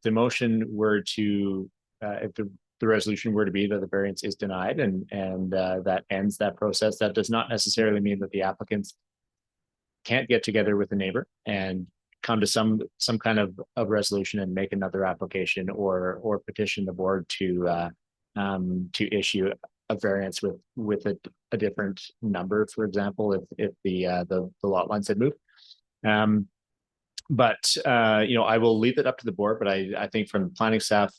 S12: motion were to if the resolution were to be that the variance is denied and that ends that process, that does not necessarily mean that the applicants can't get together with the neighbor and come to some kind of resolution and make another application or petition the board to issue a variance with a different number, for example, if the lot lines had moved. But I will leave it up to the board, but I think from planning staff,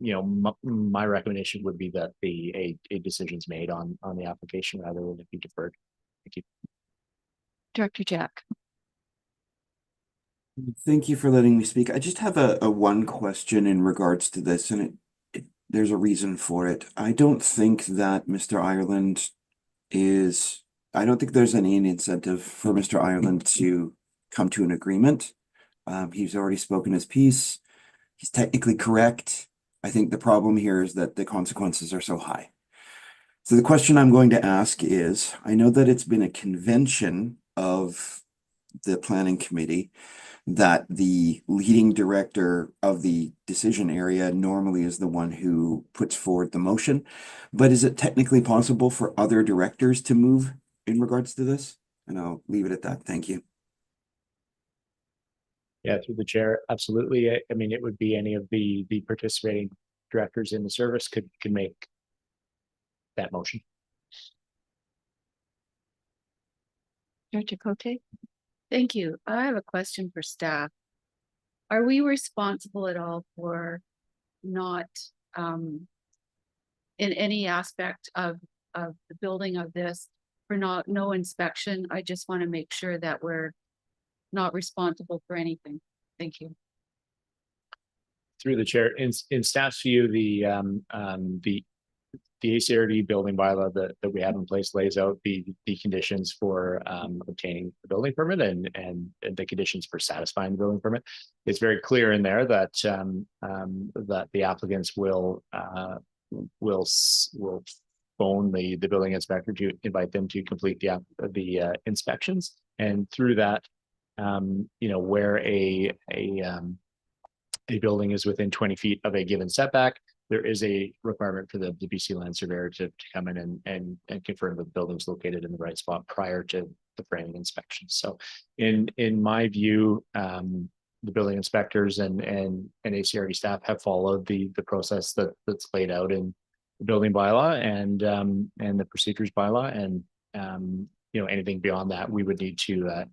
S12: my recommendation would be that a decision's made on the application rather than it be deferred. Thank you.
S2: Director Jack.
S3: Thank you for letting me speak. I just have a one question in regards to this, and there's a reason for it. I don't think that Mr. Ireland I don't think there's any incentive for Mr. Ireland to come to an agreement. He's already spoken his piece. He's technically correct. I think the problem here is that the consequences are so high. So the question I'm going to ask is, I know that it's been a convention of the planning committee that the leading director of the decision area normally is the one who puts forward the motion, but is it technically possible for other directors to move in regards to this? And I'll leave it at that. Thank you.
S12: Yeah, through the chair, absolutely. I mean, it would be any of the participating directors in the service could make that motion.
S2: Director Cote?
S17: Thank you. I have a question for staff. Are we responsible at all for not in any aspect of the building of this for no inspection? I just want to make sure that we're not responsible for anything. Thank you.
S12: Through the chair, in staff's view, the ACRD building bylaw that we have in place lays out the conditions for obtaining the building permit and the conditions for satisfying the building permit. It's very clear in there that that the applicants will phone the building inspector to invite them to complete the inspections, and through that, where a building is within 20 feet of a given setback, there is a requirement for the BC land surveyor to come in and confirm that the building's located in the right spot prior to the framing inspection. So in my view, the building inspectors and ACRD staff have followed the process that's laid out in the building bylaw and the procedures bylaw, and anything beyond that we would need to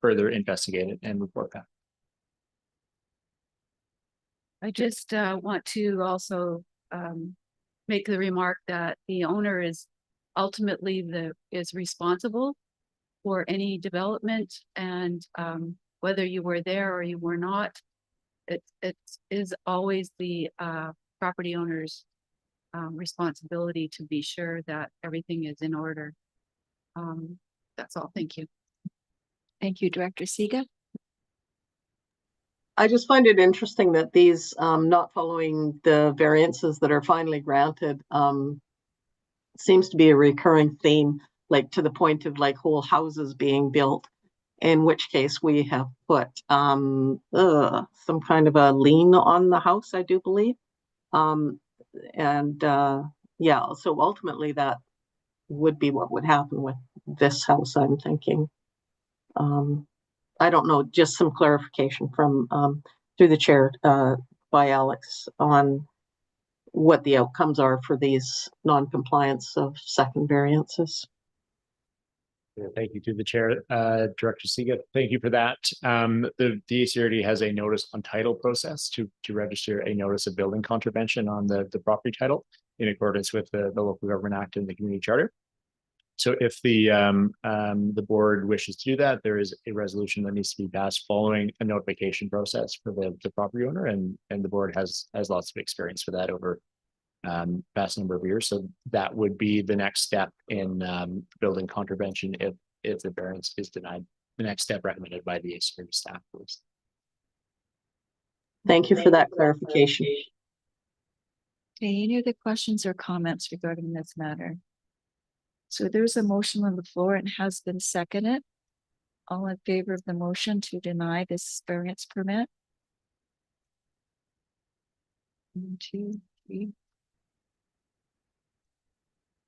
S12: further investigate it and report back.
S17: I just want to also make the remark that the owner is ultimately is responsible for any development, and whether you were there or you were not, it is always the property owner's responsibility to be sure that everything is in order. That's all. Thank you.
S2: Thank you, Director Siga.
S8: I just find it interesting that these not following the variances that are finally granted seems to be a recurring theme, like to the point of like whole houses being built. in which case we have put some kind of a lien on the house, I do believe. Yeah, so ultimately that would be what would happen with this house, I'm thinking. I don't know, just some clarification from through the chair by Alex on what the outcomes are for these non-compliance of second variances.
S11: Yeah, thank you to the chair, Director Siga. Thank you for that. The ACRD has a notice on title process to register a notice of building contravention on the property title in accordance with the Local Government Act and the Community Charter. So if the board wishes to do that, there is a resolution that needs to be passed following a notification process for the property owner, and the board has lots of experience for that over past number of years. So that would be the next step in building contravention if the variance is denied. The next step recommended by the ACRD staff.
S8: Thank you for that clarification.
S2: Okay, any other questions or comments regarding this matter? So there's a motion on the floor and has been seconded. All in favor of the motion to deny this variance permit? 1, 2, 3.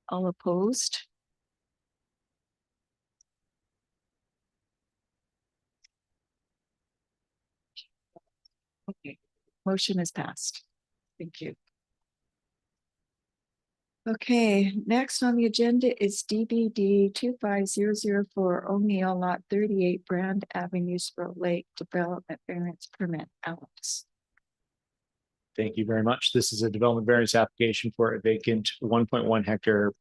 S2: All opposed? Okay, motion is passed. Thank you. Okay, next on the agenda is DBD 25004 O'Neill Lot 38 Brand Avenue, Sproul Lake Development Variance Permit. Alex.
S11: Thank you very much. This is a development variance application for a vacant 1.1 hectare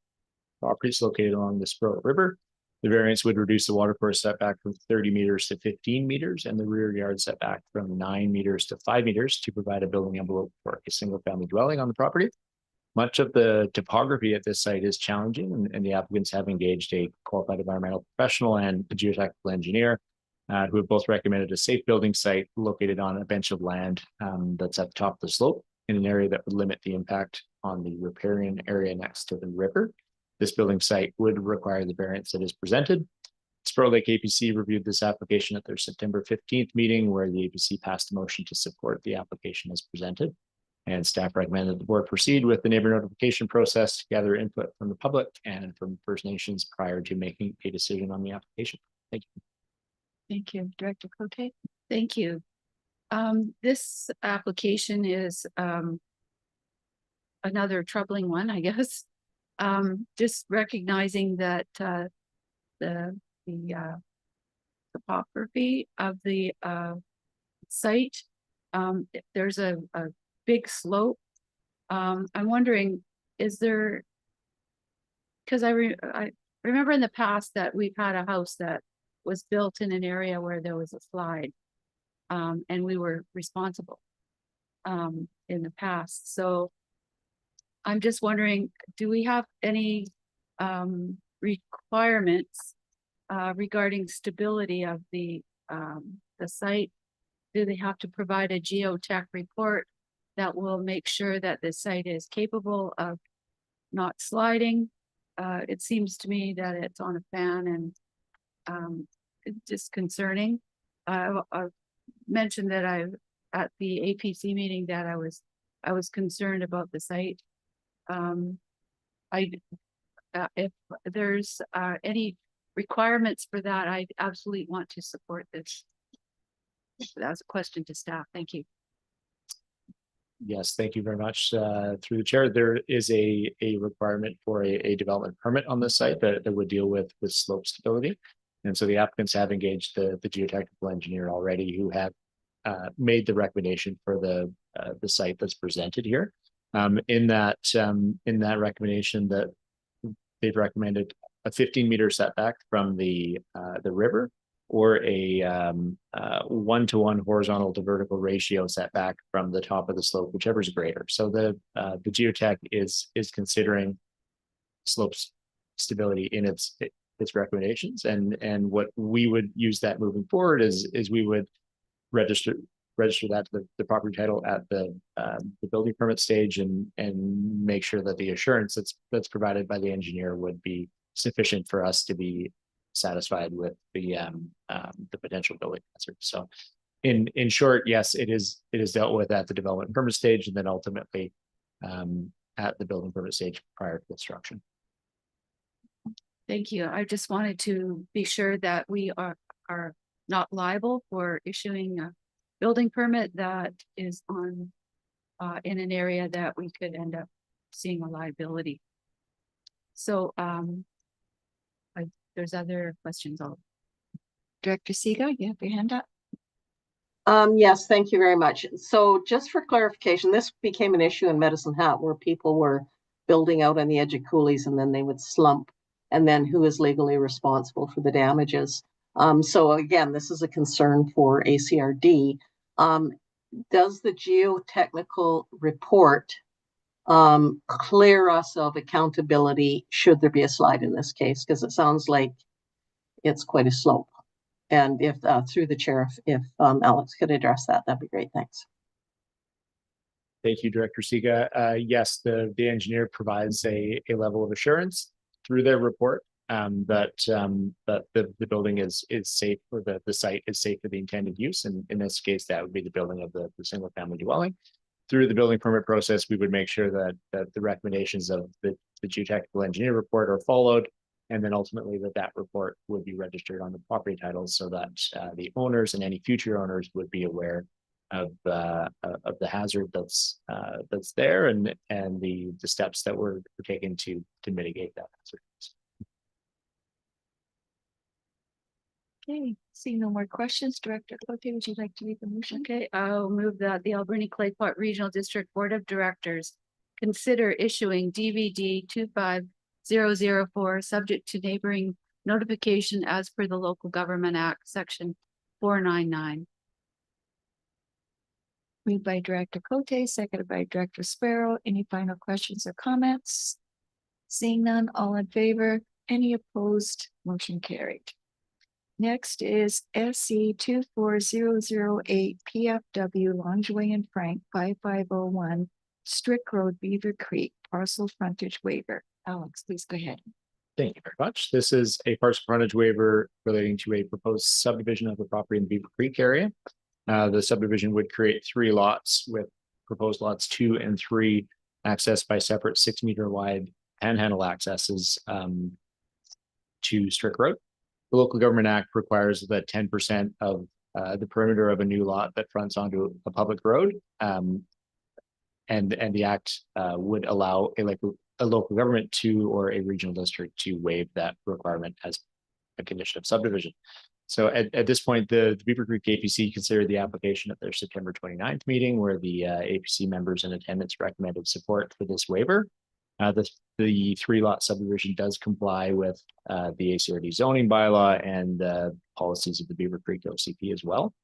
S11: property located along the Sproul River. The variance would reduce the water course setback from 30 meters to 15 meters and the rear yard setback from 9 meters to 5 meters to provide a building envelope for a single family dwelling on the property. Much of the topography at this site is challenging, and the applicants have engaged a qualified environmental professional and a geotechnical engineer who have both recommended a safe building site located on a bench of land that's at the top of the slope in an area that would limit the impact on the riparian area next to the river. This building site would require the variance that is presented. Sproul Lake APC reviewed this application at their September 15th meeting, where the APC passed a motion to support the application as presented. And staff recommended that the board proceed with the neighbor notification process to gather input from the public and from First Nations prior to making a decision on the application. Thank you.
S2: Thank you, Director Cote.
S17: Thank you. This application is another troubling one, I guess. Just recognizing that the topography of the site, there's a big slope. I'm wondering, is there, because I remember in the past that we've had a house that was built in an area where there was a slide, and we were responsible in the past. So I'm just wondering, do we have any requirements regarding stability of the site? Do they have to provide a geotech report that will make sure that the site is capable of not sliding? It seems to me that it's on a fan and it's disconcerting. I mentioned that at the APC meeting that I was concerned about the site. If there's any requirements for that, I absolutely want to support this. That was a question to staff. Thank you.
S11: Yes, thank you very much. Through the chair, there is a requirement for a development permit on this site that would deal with slope stability. And so the applicants have engaged the geotechnical engineer already, who have made the recommendation for the site that's presented here. In that recommendation, that they've recommended a 15-meter setback from the river, or a 1-to-1 horizontal to vertical ratio setback from the top of the slope, whichever is greater. So the geotech is considering slope stability in its recommendations, and what we would use that moving forward is we would register that to the property title at the building permit stage, and make sure that the assurance that's provided by the engineer would be sufficient for us to be satisfied with the potential building hazard. So in short, yes, it is dealt with at the development permit stage and then ultimately at the building permit stage prior to construction.
S17: Thank you. I just wanted to be sure that we are not liable for issuing a building permit that is on in an area that we could end up seeing a liability. So there's other questions. Director Siga, you have your hand up.
S8: Yes, thank you very much. So just for clarification, this became an issue in Medicine Hat where people were building out on the edge of coulees and then they would slump. And then who is legally responsible for the damages? So again, this is a concern for ACRD. Does the geotechnical report clear us of accountability should there be a slide in this case? Because it sounds like it's quite a slope. And if through the chair, if Alex could address that, that'd be great. Thanks.
S11: Thank you, Director Siga. Yes, the engineer provides a level of assurance through their report that the building is safe, or the site is safe for the intended use. And in this case, that would be the building of the single family dwelling. Through the building permit process, we would make sure that the recommendations of the geotechnical engineer report are followed. And then ultimately that report would be registered on the property titles so that the owners and any future owners would be aware of the hazard that's there and the steps that were taken to mitigate that hazard.
S2: Okay, seeing no more questions, Director Cote, would you like to read the motion?
S17: Okay, I'll move that the Alberni Clay Pot Regional District Board of Directors consider issuing DVD 25004 subject to neighboring notification as per the Local Government Act, Section 499.
S2: Moved by Director Cote, seconded by Director Sparrow. Any final questions or comments? Seeing none, all in favor, any opposed, motion carried. Next is SC 24008 PFW Longway and Frank 5501 Strick Road, Beaver Creek, parcel frontage waiver. Alex, please go ahead.
S11: Thank you very much. This is a parcel frontage waiver relating to a proposed subdivision of the property in the Beaver Creek area. The subdivision would create 3 lots with proposed lots 2 and 3 accessed by separate 6-meter wide panhandle accesses to Strick Road. The Local Government Act requires that 10% of the perimeter of a new lot that fronts onto a public road, and the act would allow a local government to or a regional district to waive that requirement as a condition of subdivision. So at this point, the Beaver Creek APC considered the application at their September 29th meeting, where the APC members in attendance recommended support for this waiver. The 3-lot subdivision does comply with the ACRD zoning bylaw and policies of the Beaver Creek OCP as well.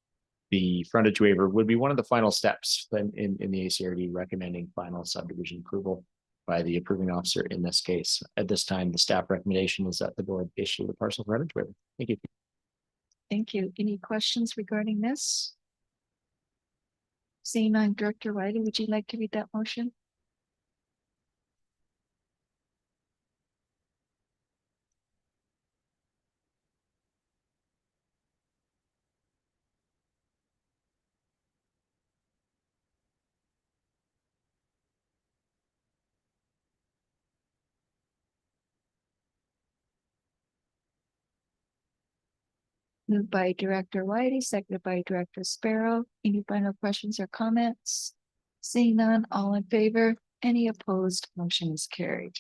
S11: The frontage waiver would be one of the final steps in the ACRD recommending final subdivision approval by the approving officer in this case. At this time, the staff recommendation is that the board issue the parcel frontage waiver. Thank you.
S2: Thank you. Any questions regarding this? Seeing none, Director Riley, would you like to read that motion? Moved by Director Whitey, seconded by Director Sparrow. Any final questions or comments? Seeing none, all in favor, any opposed, motion is carried.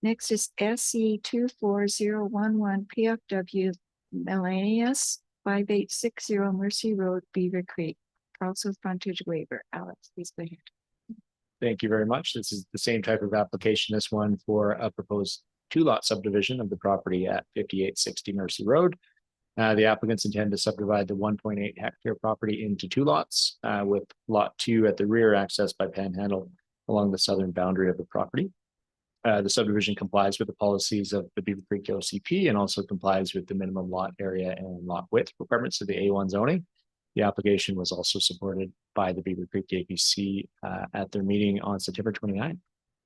S2: Next is SC 24011 PFW Melanius 5860 Mercy Road, Beaver Creek, parcel frontage waiver. Alex, please go ahead.
S11: Thank you very much. This is the same type of application, this one for a proposed 2-lot subdivision of the property at 5860 Mercy Road. The applicants intend to subdivide the 1.8 hectare property into 2 lots, with lot 2 at the rear accessed by panhandle along the southern boundary of the property. The subdivision complies with the policies of the Beaver Creek OCP and also complies with the minimum lot area and lot width requirements of the A1 zoning. The application was also supported by the Beaver Creek APC at their meeting on September 29.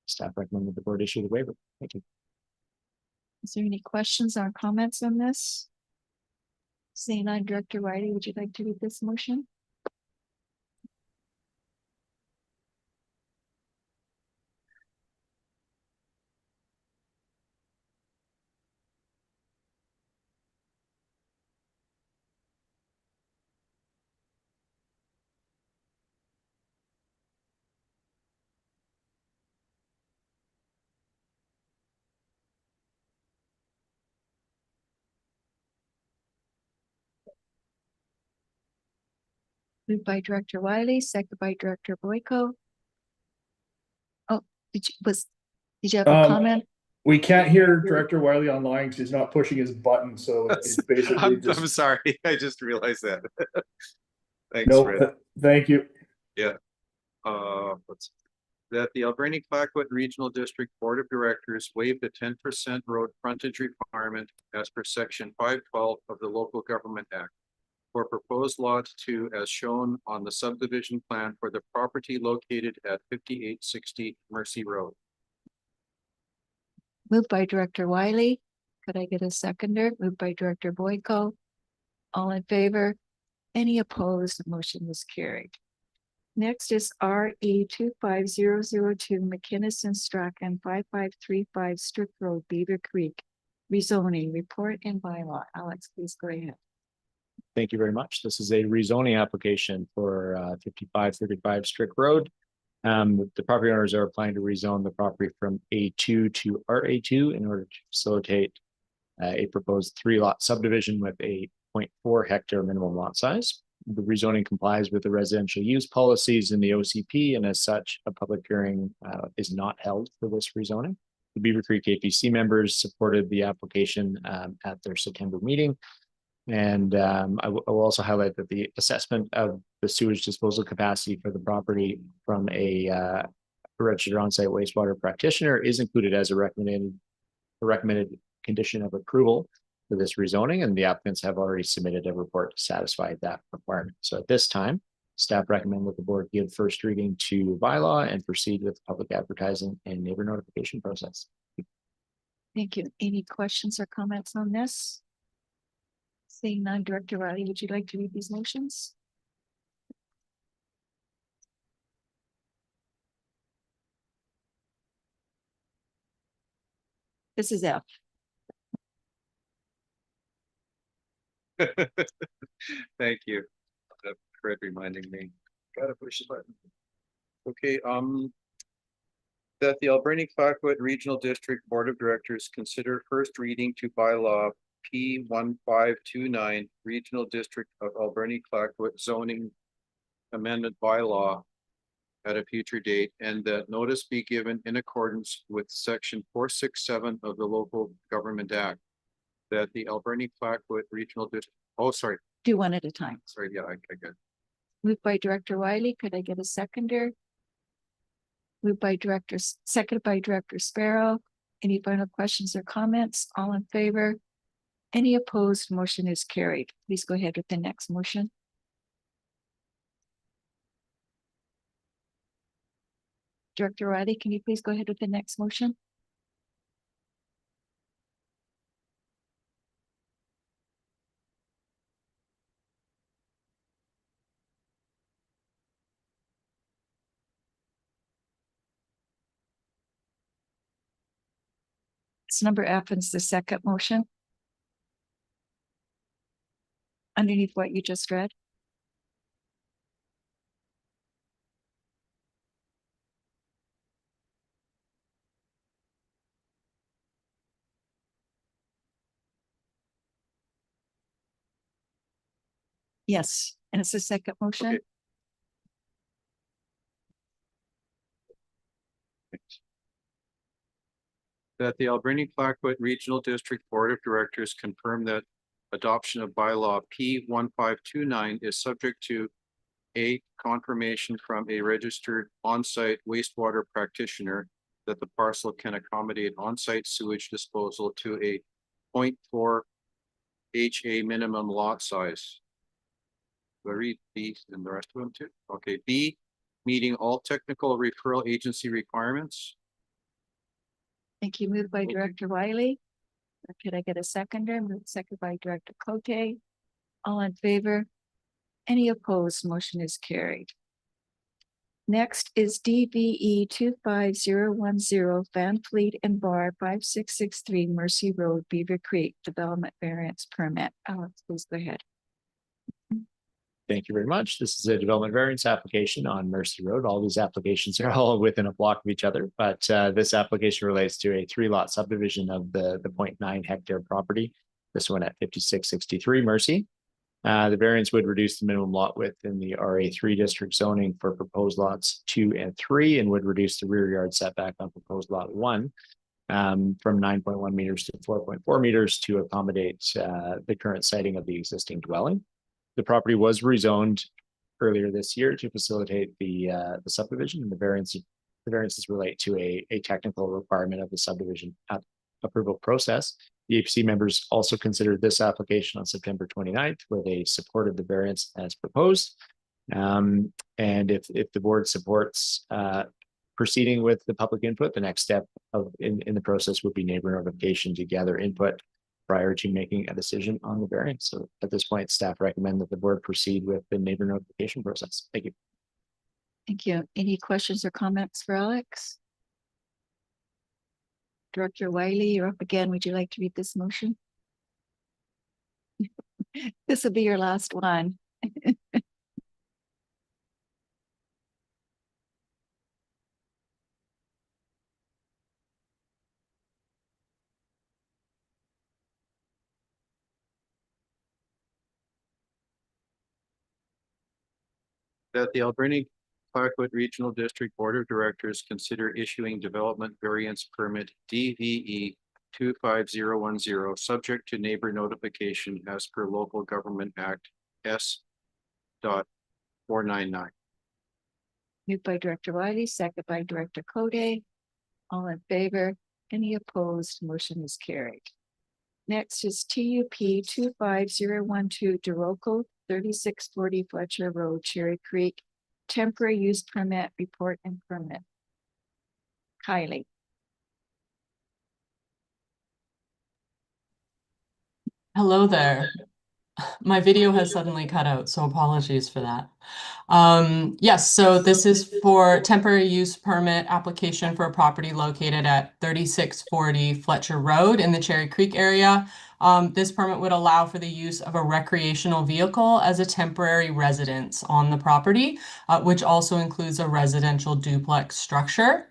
S11: Staff recommended the board issue the waiver. Thank you.
S2: Is there any questions or comments on this? Seeing none, Director Wiley, would you like to read this motion? Moved by Director Wiley, second by Director Boyko. Oh, did you have a comment?
S5: We can't hear Director Wiley online because he's not pushing his button, so it's basically
S19: I'm
S5: just.
S19: sorry, I just realized that. Thanks,
S5: No,
S19: Fred.
S5: thank you.
S19: Yeah. That the Alberni Clayoquot Regional District Board of Directors waive the 10% road frontage requirement as per section 512 of the Local Government Act for proposed lot 2 as shown on the subdivision plan for the property located at 5860 Mercy Road.
S2: Moved by Director Wiley. Could I get a seconder? Moved by Director Boyko. All in favor? Any opposed? The motion was carried. Next is RE 25002 McKinnis and Strachan 5535 Strict Road, Beaver Creek. Rezoning report and bylaw. Alex, please go ahead.
S11: Thank you very much. This is a rezoning application for 5535 Strict Road. The property owners are applying to rezone the property from A2 to RA2 in order to facilitate a proposed 3-lot subdivision with a 0.4 hectare minimum lot size. The rezoning complies with the residential use policies in the OCP, and as such, a public hearing is not held for this rezoning. The Beaver Creek APC members supported the application at their September meeting. And I will also highlight that the assessment of the sewage disposal capacity for the property from a registered on-site wastewater practitioner is included as a recommended condition of approval for this rezoning, and the applicants have already submitted a report to satisfy that requirement. So at this time, staff recommend that the board give first reading to bylaw and proceed with public advertising and neighbor notification process.
S2: Thank you. Any questions or comments on this? Seeing none, Director Wiley, would you like to read these motions? This is F.
S19: Thank you. Fred reminding me. Gotta push the button. Okay, that the Alberni Clayoquot Regional District Board of Directors consider first reading to bylaw P1529 Regional District of Alberni Clayoquot zoning amendment bylaw at a future date, and that notice be given in accordance with section 467 of the Local Government Act. That the Alberni Clayoquot Regional District, oh, sorry.
S2: Do one at a time.
S19: Sorry, yeah, I got it.
S2: Moved by Director Wiley. Could I get a seconder? Moved by seconded by Director Sparrow. Any final questions or comments? All in favor? Any opposed? Motion is carried. Please go ahead with the next motion. Director Wiley, can you please go ahead with the next motion? It's number F and it's the second motion. Underneath what you just read. Yes, and it's the second motion.
S19: Okay. That the Alberni Clayoquot Regional District Board of Directors confirm that adoption of bylaw P1529 is subject to a confirmation from a registered on-site wastewater practitioner that the parcel can accommodate on-site sewage disposal to a 0.4 HA minimum lot size. Do I read B and the rest of them too? Okay, B, meeting all technical referral agency requirements.
S2: Thank you. Moved by Director Wiley. Could I get a seconder? Moved second by Director Cote. All in favor? Any opposed? Motion is carried. Next is DBE 25010 Van Fleet and Bar 5663 Mercy Road, Beaver Creek Development Variance Permit. Alex, please go ahead.
S11: Thank you very much. This is a development variance application on Mercy Road. All these applications are all within a block of each other, but this application relates to a 3-lot subdivision of the 0.9 hectare property. This one at 5663 Mercy. The variance would reduce the minimum lot width in the RA3 district zoning for proposed lots 2 and 3 and would reduce the rear yard setback on proposed lot 1 from 9.1 meters to 4.4 meters to accommodate the current siting of the existing dwelling. The property was rezoned earlier this year to facilitate the subdivision, and the variances relate to a technical requirement of the subdivision approval process. The APC members also considered this application on September 29th, where they supported the variance as proposed. And if the board supports proceeding with the public input, the next step in the process would be neighbor notification to gather input prior to making a decision on the variance. So at this point, staff recommend that the board proceed with the neighbor notification process. Thank you.
S2: Thank you. Any questions or comments for Alex? Director Wiley, you're up again. Would you like to read this motion? This will be your last one.
S19: That the Alberni Clarkwood Regional District Board of Directors consider issuing development variance permit DVE 25010, subject to neighbor notification as per Local Government Act S.499.
S2: Moved by Director Wiley, second by Director Cote. All in favor? Any opposed? Motion is carried. Next is TUP 25012 Doroco 3640 Fletcher Road, Cherry Creek, temporary use permit, report and permit. Kylie.
S4: Hello there. My video has suddenly cut out, so apologies for that. Yes, so this is for temporary use permit application for a property located at 3640 Fletcher Road in the Cherry Creek area. This permit would allow for the use of a recreational vehicle as a temporary residence on the property, which also includes a residential duplex structure.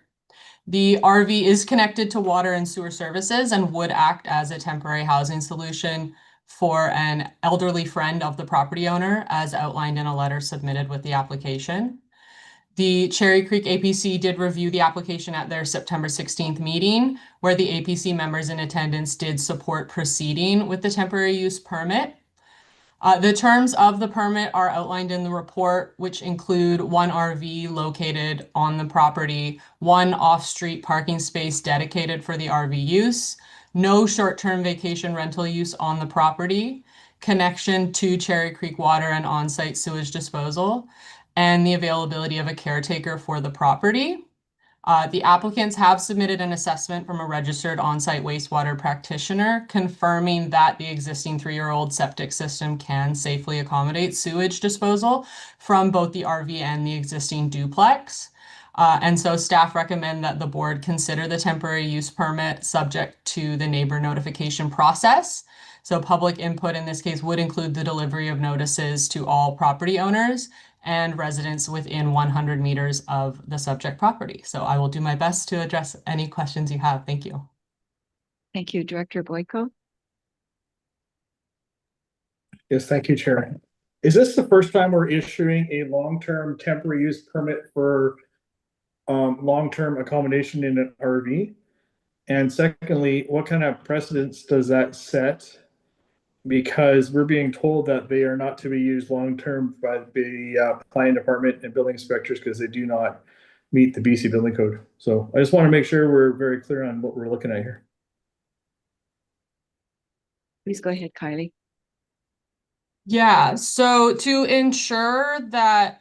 S4: The RV is connected to water and sewer services and would act as a temporary housing solution for an elderly friend of the property owner, as outlined in a letter submitted with the application. The Cherry Creek APC did review the application at their September 16th meeting, where the APC members in attendance did support proceeding with the temporary use permit. The terms of the permit are outlined in the report, which include 1 RV located on the property, 1 off-street parking space dedicated for the RV use, no short-term vacation rental use on the property, connection to Cherry Creek water and on-site sewage disposal, and the availability of a caretaker for the property. The applicants have submitted an assessment from a registered on-site wastewater practitioner confirming that the existing 3-year-old septic system can safely accommodate sewage disposal from both the RV and the existing duplex. And so staff recommend that the board consider the temporary use permit subject to the neighbor notification process. So public input in this case would include the delivery of notices to all property owners and residents within 100 meters of the subject property. So I will do my best to address any questions you have. Thank you.
S2: Thank you, Director Boyko.
S5: Yes, thank you, Chair. Is this the first time we're issuing a long-term temporary use permit for long-term accommodation in an RV? And secondly, what kind of precedence does that set? Because we're being told that they are not to be used long-term by the planning department and building inspectors because they do not meet the BC building code. So I just want to make sure we're very clear on what we're looking at here.
S2: Please go ahead, Kylie.
S4: Yeah, so to ensure that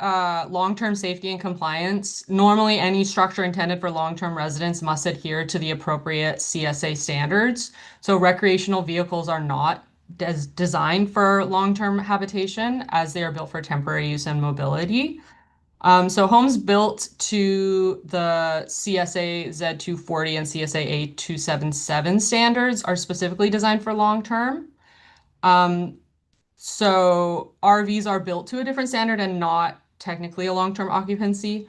S4: long-term safety and compliance, normally any structure intended for long-term residents must adhere to the appropriate CSA standards. So recreational vehicles are not designed for long-term habitation as they are built for temporary use and mobility. So homes built to the CSA Z240 and CSA A277 standards are specifically designed for long-term. So RVs are built to a different standard and not technically a long-term occupancy.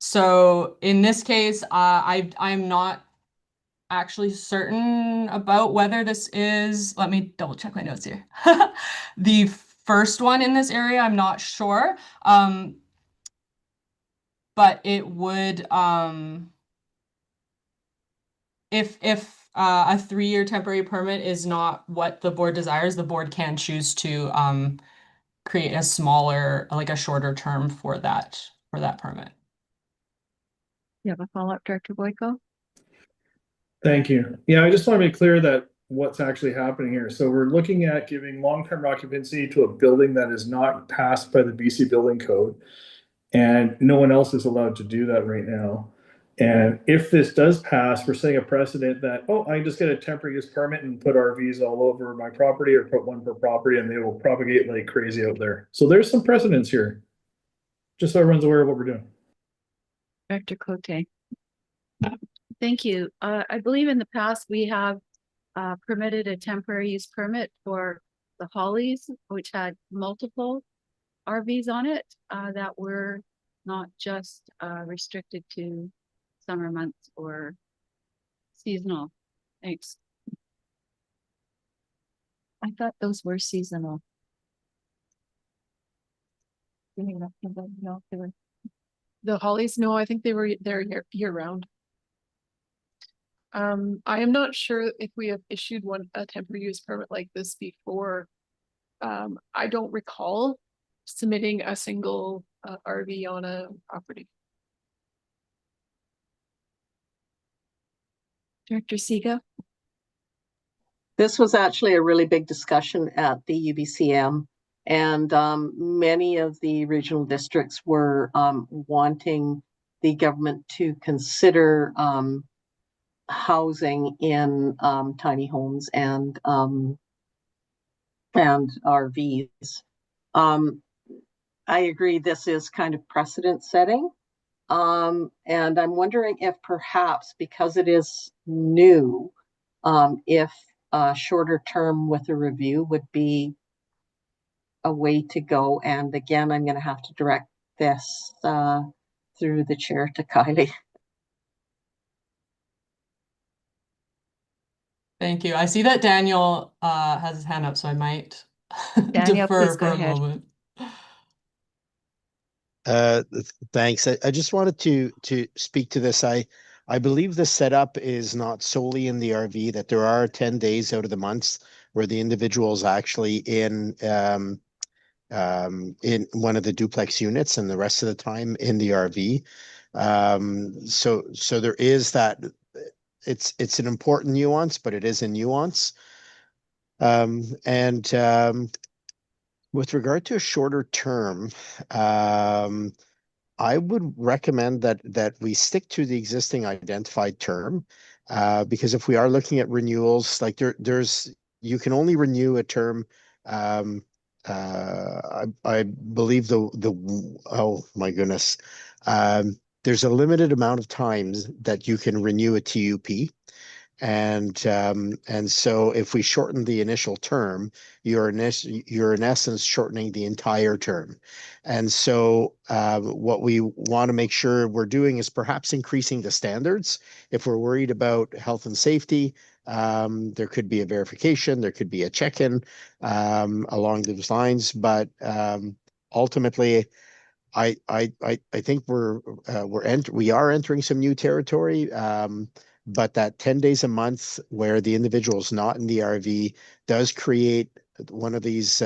S4: So in this case, I'm not actually certain about whether this is, let me double check my notes here. The first one in this area, I'm not sure. But it would, if a 3-year temporary permit is not what the board desires, the board can choose to create a smaller, like a shorter term for that permit.
S2: You have a follow-up, Director Boyko?
S5: Thank you. Yeah, I just want to be clear that what's actually happening here. So we're looking at giving long-term occupancy to a building that is not passed by the BC Building Code. And no one else is allowed to do that right now. And if this does pass, we're setting a precedent that, oh, I can just get a temporary use permit and put RVs all over my property or put one per property and they will propagate like crazy out there. So there's some precedents here. Just so everyone's aware of what we're doing.
S2: Director Cote?
S17: Thank you. I believe in the past we have permitted a temporary use permit for the Hollies, which had multiple RVs on it that were not just restricted to summer months or seasonal. Thanks.
S2: I thought those were seasonal.
S20: The Hollies, no, I think they're year round. I am not sure if we have issued a temporary use permit like this before. I don't recall submitting a single RV on a property.
S2: Director Siga?
S8: This was actually a really big discussion at the UBCM, and many of the regional districts were wanting the government to consider housing in tiny homes and RVs. I agree this is kind of precedent setting. And I'm wondering if perhaps because it is new, if a shorter term with a review would be a way to go. And again, I'm going to have to direct this through the chair to Kylie.
S4: Thank you. I see that Daniel has his hand up, so I might
S2: Daniel,
S4: defer
S2: please go
S4: for a
S2: ahead.
S4: moment.
S13: Thanks. I just wanted to speak to this. I believe the setup is not solely in the RV, that there are 10 days out of the months where the individual is actually in one of the duplex units and the rest of the time in the RV. So there is that. It's an important nuance, but it is a nuance. With regard to a shorter term, I would recommend that we stick to the existing identified term, because if we are looking at renewals, like you can only renew a term. I believe oh my goodness, there's a limited amount of times that you can renew a TUP. And so if we shorten the initial term, you're in essence shortening the entire term. And so what we want to make sure we're doing is perhaps increasing the standards. If we're worried about health and safety, there could be a verification, there could be a check-in along those lines. But ultimately, I think we are entering some new territory. But that 10 days a month where the individual is not in the RV does create one of these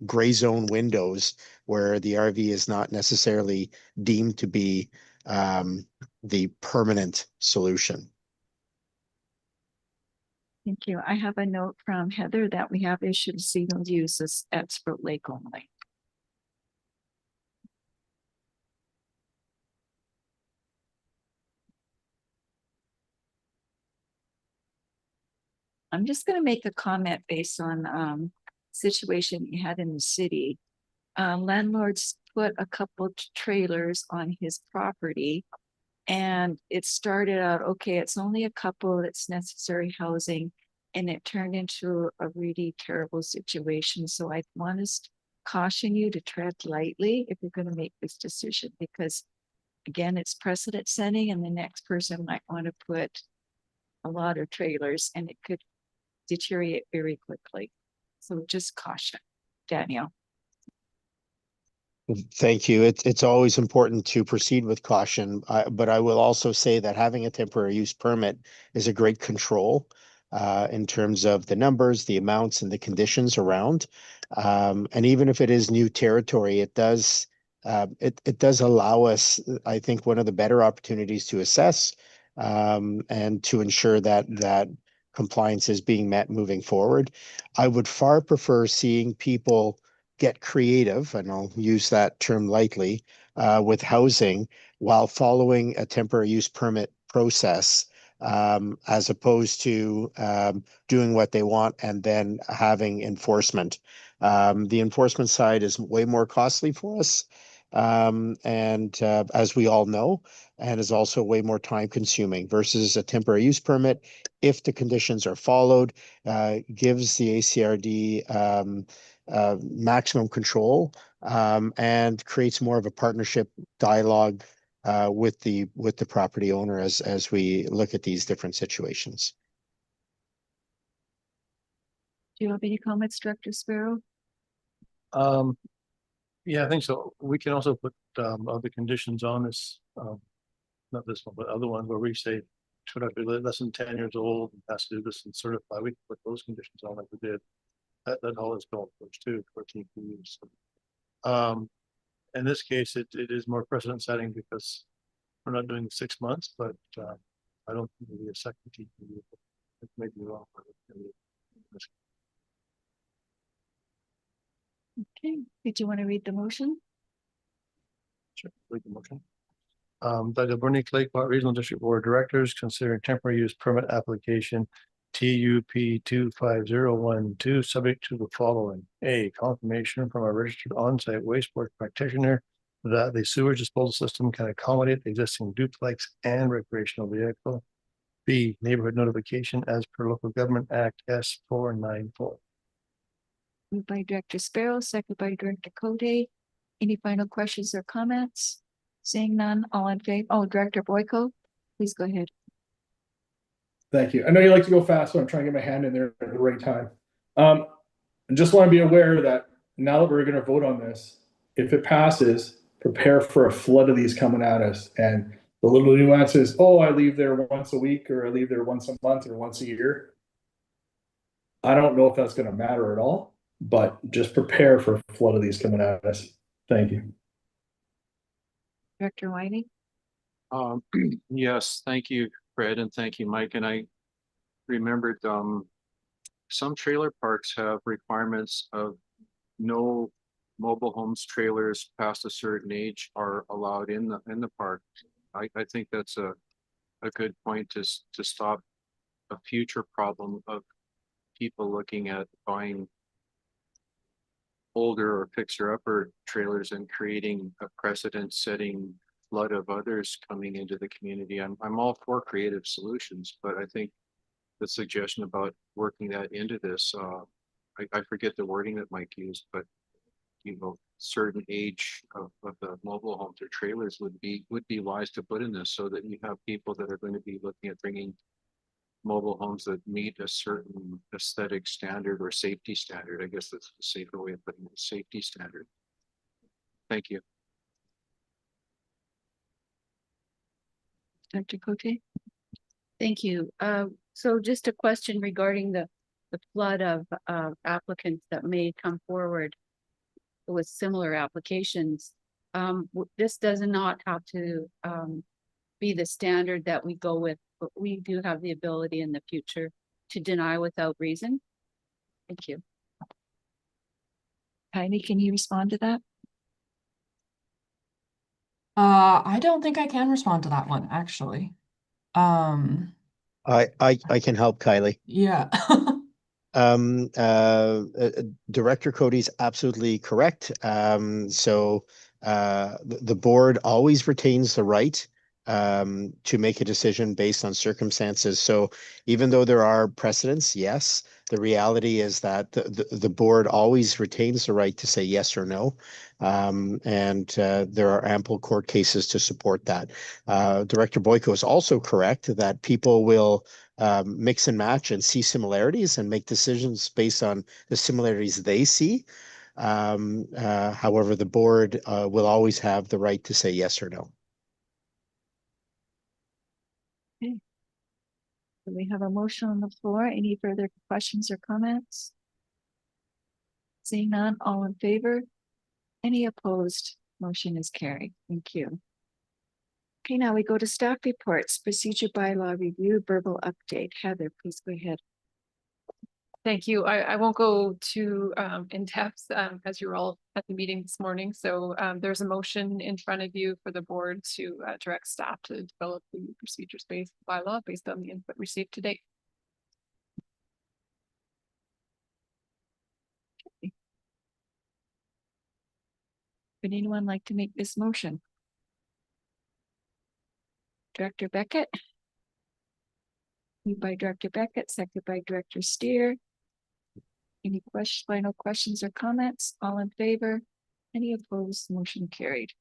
S13: gray zone windows where the RV is not necessarily deemed to be the permanent solution.
S2: Thank you. I have a note from Heather that we have issued seasonal uses at Sprout Lake only. I'm just gonna make a comment based on situation you had in the city. Landlords put a couple trailers on his property. And it started out, okay, it's only a couple, it's necessary housing. And it turned into a really terrible situation. So I want to caution you to tread lightly if you're gonna make this decision, because again, it's precedent setting and the next person might want to put a lot of trailers and it could deteriorate very quickly. So just caution. Danielle.
S13: Thank you. It's always important to proceed with caution, but I will also say that having a temporary use permit is a great control in terms of the numbers, the amounts, and the conditions around. And even if it is new territory, it does allow us, I think, one of the better opportunities to assess and to ensure that compliance is being met moving forward. I would far prefer seeing people get creative, and I'll use that term lightly, with housing while following a temporary use permit process, as opposed to doing what they want and then having enforcement. The enforcement side is way more costly for us, and as we all know, and is also way more time consuming versus a temporary use permit. If the conditions are followed, gives the ACRD maximum control, and creates more of a partnership dialogue with the property owner as we look at these different situations.
S2: Do you have any comments, Director Sparrow?
S10: Yeah, I think so. We can also put other conditions on this, not this one, but other ones where we say should not be less than 10 years old and has to do this and certify. We can put those conditions on like we did. That all is golf course too, 14 years. In this case, it is more precedent setting because we're not doing 6 months, but I don't think it'll be a second TPU. It may be wrong.
S2: Okay, did you want to read the motion?
S10: Sure, read the motion. That the Alberni Clay Pot Regional District Board of Directors consider temporary use permit application TUP 25012 subject to the following. A, confirmation from a registered on-site wastewater practitioner that the sewage disposal system can accommodate the existing duplex and recreational vehicle. B, neighborhood notification as per Local Government Act S494.
S2: Moved by Director Sparrow, second by Director Cote. Any final questions or comments? Seeing none, all in favor? Oh, Director Boyko, please go ahead.
S5: Thank you. I know you like to go fast, so I'm trying to get my hand in there at the right time. I just want to be aware that now that we're going to vote on this, if it passes, prepare for a flood of these coming at us. And the little nuances, oh, I leave there once a week, or I leave there once a month, or once a year. I don't know if that's going to matter at all, but just prepare for a flood of these coming at us. Thank you.
S2: Director Whiting?
S19: Yes, thank you, Fred, and thank you, Mike. And I remembered some trailer parks have requirements of no mobile homes trailers past a certain age are allowed in the park. I think that's a good point to stop a future problem of people looking at buying older or fixer-upper trailers and creating a precedent-setting flood of others coming into the community. I'm all for creative solutions, but I think the suggestion about working that into this, I forget the wording that Mike used, but you know, certain age of the mobile homes or trailers would be wise to put in this so that you have people that are going to be looking at bringing mobile homes that meet a certain aesthetic standard or safety standard. I guess that's a safer way of putting it, safety standard. Thank you.
S2: Dr. Cote?
S17: Thank you. So just a question regarding the flood of applicants that may come forward with similar applications. This does not have to be the standard that we go with, but we do have the ability in the future to deny without reason. Thank you.
S2: Heidi, can you respond to that?
S4: I don't think I can respond to that one, actually.
S13: I can help, Kylie.
S4: Yeah.
S13: Director Cody's absolutely correct. The board always retains the right to make a decision based on circumstances. So even though there are precedents, yes, the reality is that the board always retains the right to say yes or no. There are ample court cases to support that. Director Boyko is also correct that people will mix and match and see similarities and make decisions based on the similarities they see. However, the board will always have the right to say yes or no.
S2: Okay. So we have a motion on the floor. Any further questions or comments? Seeing none, all in favor? Any opposed? Motion is carried. Thank you. Okay, now we go to staff reports, procedure bylaw review, verbal update. Heather, please go ahead.
S15: Thank you. I won't go too in depth as you're all at the meeting this morning. So there's a motion in front of you for the board to direct staff to develop the procedures-based bylaw based on the input received to date.
S2: Would anyone like to make this motion? Director Beckett. Moved by Director Beckett, seconded by Director Steer. Any final questions or comments? All in favor? Any opposed? Motion carried.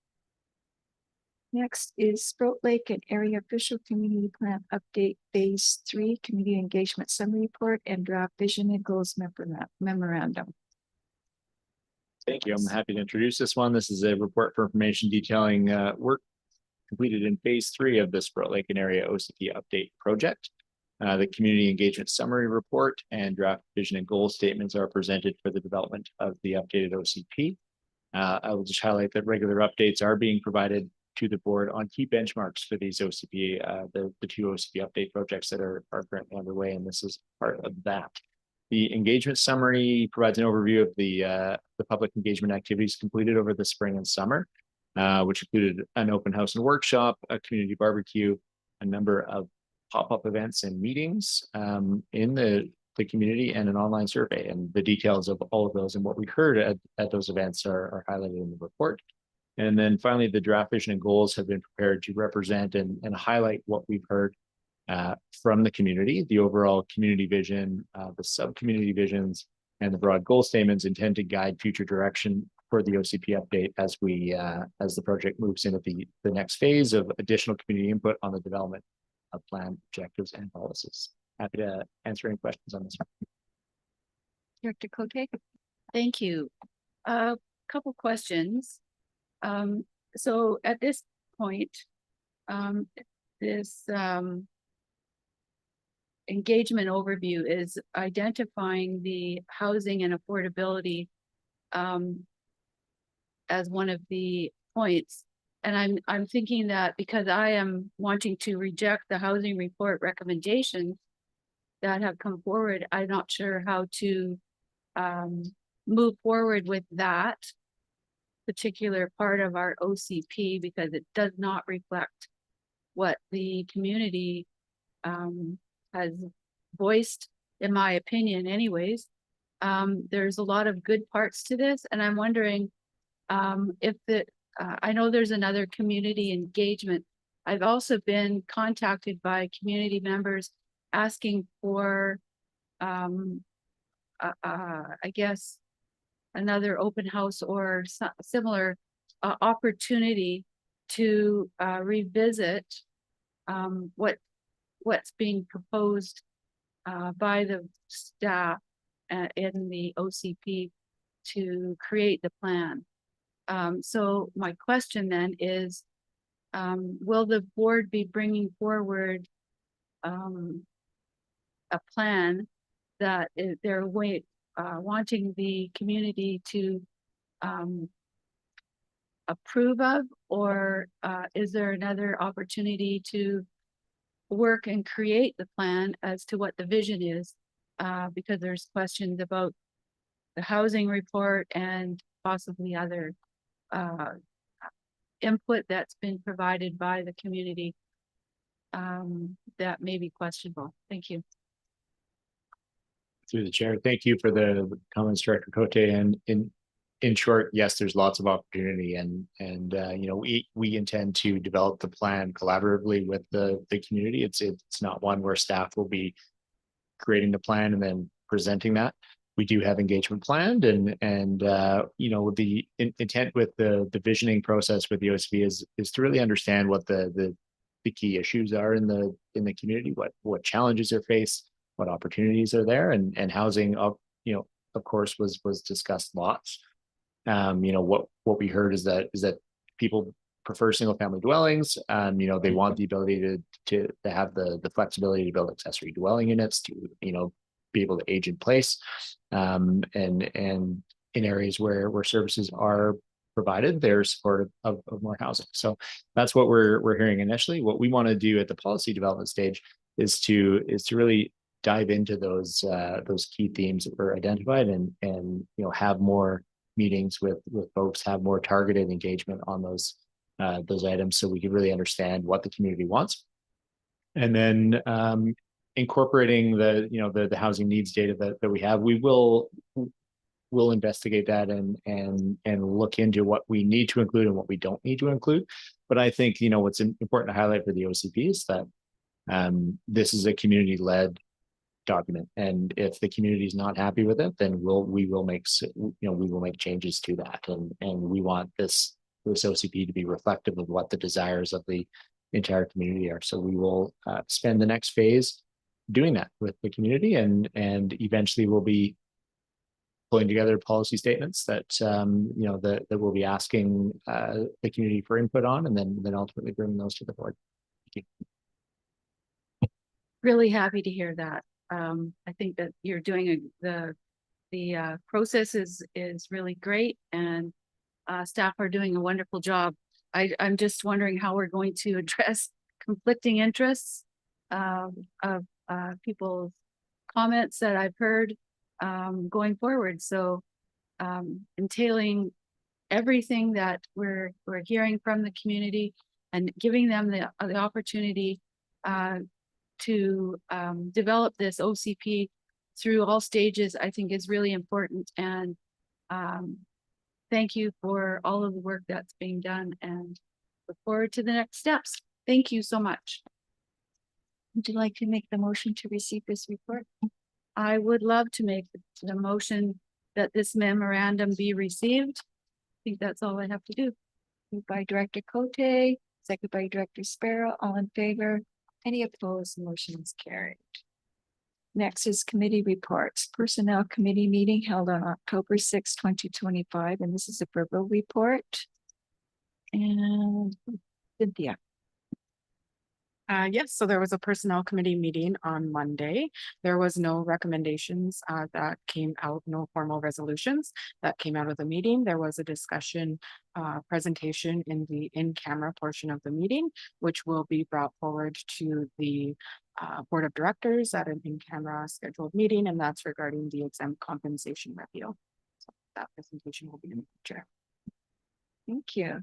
S2: Next is Sproat Lake and Area Official Community Plan Update Phase 3 Community Engagement Summary Report and Draft Vision and Goals Memorandum.
S11: Thank you. I'm happy to introduce this one. This is a report for information detailing work completed in phase 3 of the Sproat Lake and Area OCP Update Project. The Community Engagement Summary Report and Draft Vision and Goal Statements are presented for the development of the updated OCP. I will just highlight that regular updates are being provided to the board on key benchmarks for these OCP, the 2 OCP update projects that are currently underway, and this is part of that. The engagement summary provides an overview of the public engagement activities completed over the spring and summer, which included an open house and workshop, a community barbecue, a number of pop-up events and meetings in the community, and an online survey. And the details of all of those and what we heard at those events are highlighted in the report. And then finally, the draft vision and goals have been prepared to represent and highlight what we've heard from the community, the overall community vision, the sub-community visions, and the broad goal statements intend to guide future direction for the OCP update as the project moves into the next phase of additional community input on the development of plan objectives and policies. Happy to answer any questions on this one.
S2: Director Cote.
S17: Thank you. A couple questions. So at this point, this engagement overview is identifying the housing and affordability as one of the points. And I'm thinking that because I am wanting to reject the housing report recommendations that have come forward, I'm not sure how to move forward with that particular part of our OCP because it does not reflect what the community has voiced, in my opinion anyways. There's a lot of good parts to this, and I'm wondering if I know there's another community engagement. I've also been contacted by community members asking for, I guess, another open house or similar opportunity to revisit what's being proposed by the staff in the OCP to create the plan. So my question then is, will the board be bringing forward a plan that they're wanting the community to approve of, or is there another opportunity to work and create the plan as to what the vision is because there's questions about the housing report and possibly other input that's been provided by the community that may be questionable. Thank you.
S11: Through the chair, thank you for the comments, Director Cote. And in short, yes, there's lots of opportunity, and you know, we intend to develop the plan collaboratively with the community. It's not one where staff will be creating the plan and then presenting that. We do have engagement planned, and you know, the intent with the visioning process with the OCP is to really understand what the key issues are in the community, what challenges are faced, what opportunities are there, and housing up, you know, of course, was discussed lots. You know, what we heard is that people prefer single family dwellings. You know, they want the ability to have the flexibility to build accessory dwelling units, to, you know, be able to age in place, and in areas where services are provided, they're supportive of more housing. So that's what we're hearing initially. What we want to do at the policy development stage is to really dive into those key themes that were identified, and you know, have more meetings with folks, have more targeted engagement on those items, so we can really understand what the community wants, and then incorporating the housing needs data that we have. We'll investigate that and look into what we need to include and what we don't need to include. But I think, you know, what's important to highlight for the OCP is that this is a community-led document, and if the community is not happy with it, then we will make changes to that, and we want this OCP to be reflective of what the desires of the entire community are. So we will spend the next phase doing that with the community, and eventually we'll be pulling together policy statements that you know, that we'll be asking the community for input on, and then ultimately bringing those to the board. Thank you.
S17: Really happy to hear that. I think that you're doing the process is really great, and staff are doing a wonderful job. I'm just wondering how we're going to address conflicting interests of people's comments that I've heard going forward. So entailing everything that we're hearing from the community and giving them the opportunity to develop this OCP through all stages, I think is really important. And thank you for all of the work that's being done, and look forward to the next steps. Thank you so much.
S2: Would you like to make the motion to receive this report?
S17: I would love to make the motion that this memorandum be received. I think that's all I have to do.
S2: Moved by Director Cote, second by Director Sparrow. All in favor? Any opposed? Motion is carried. Next is committee reports. Personnel Committee meeting held on October 6, 2025, and this is a verbal report. And Cynthia.
S16: Yes, so there was a personnel committee meeting on Monday. There was no recommendations that came out, no formal resolutions that came out of the meeting. There was a discussion presentation in the in-camera portion of the meeting, which will be brought forward to the Board of Directors at an in-camera scheduled meeting, and that's regarding the exempt compensation review. So that presentation will be in the future.
S2: Thank you.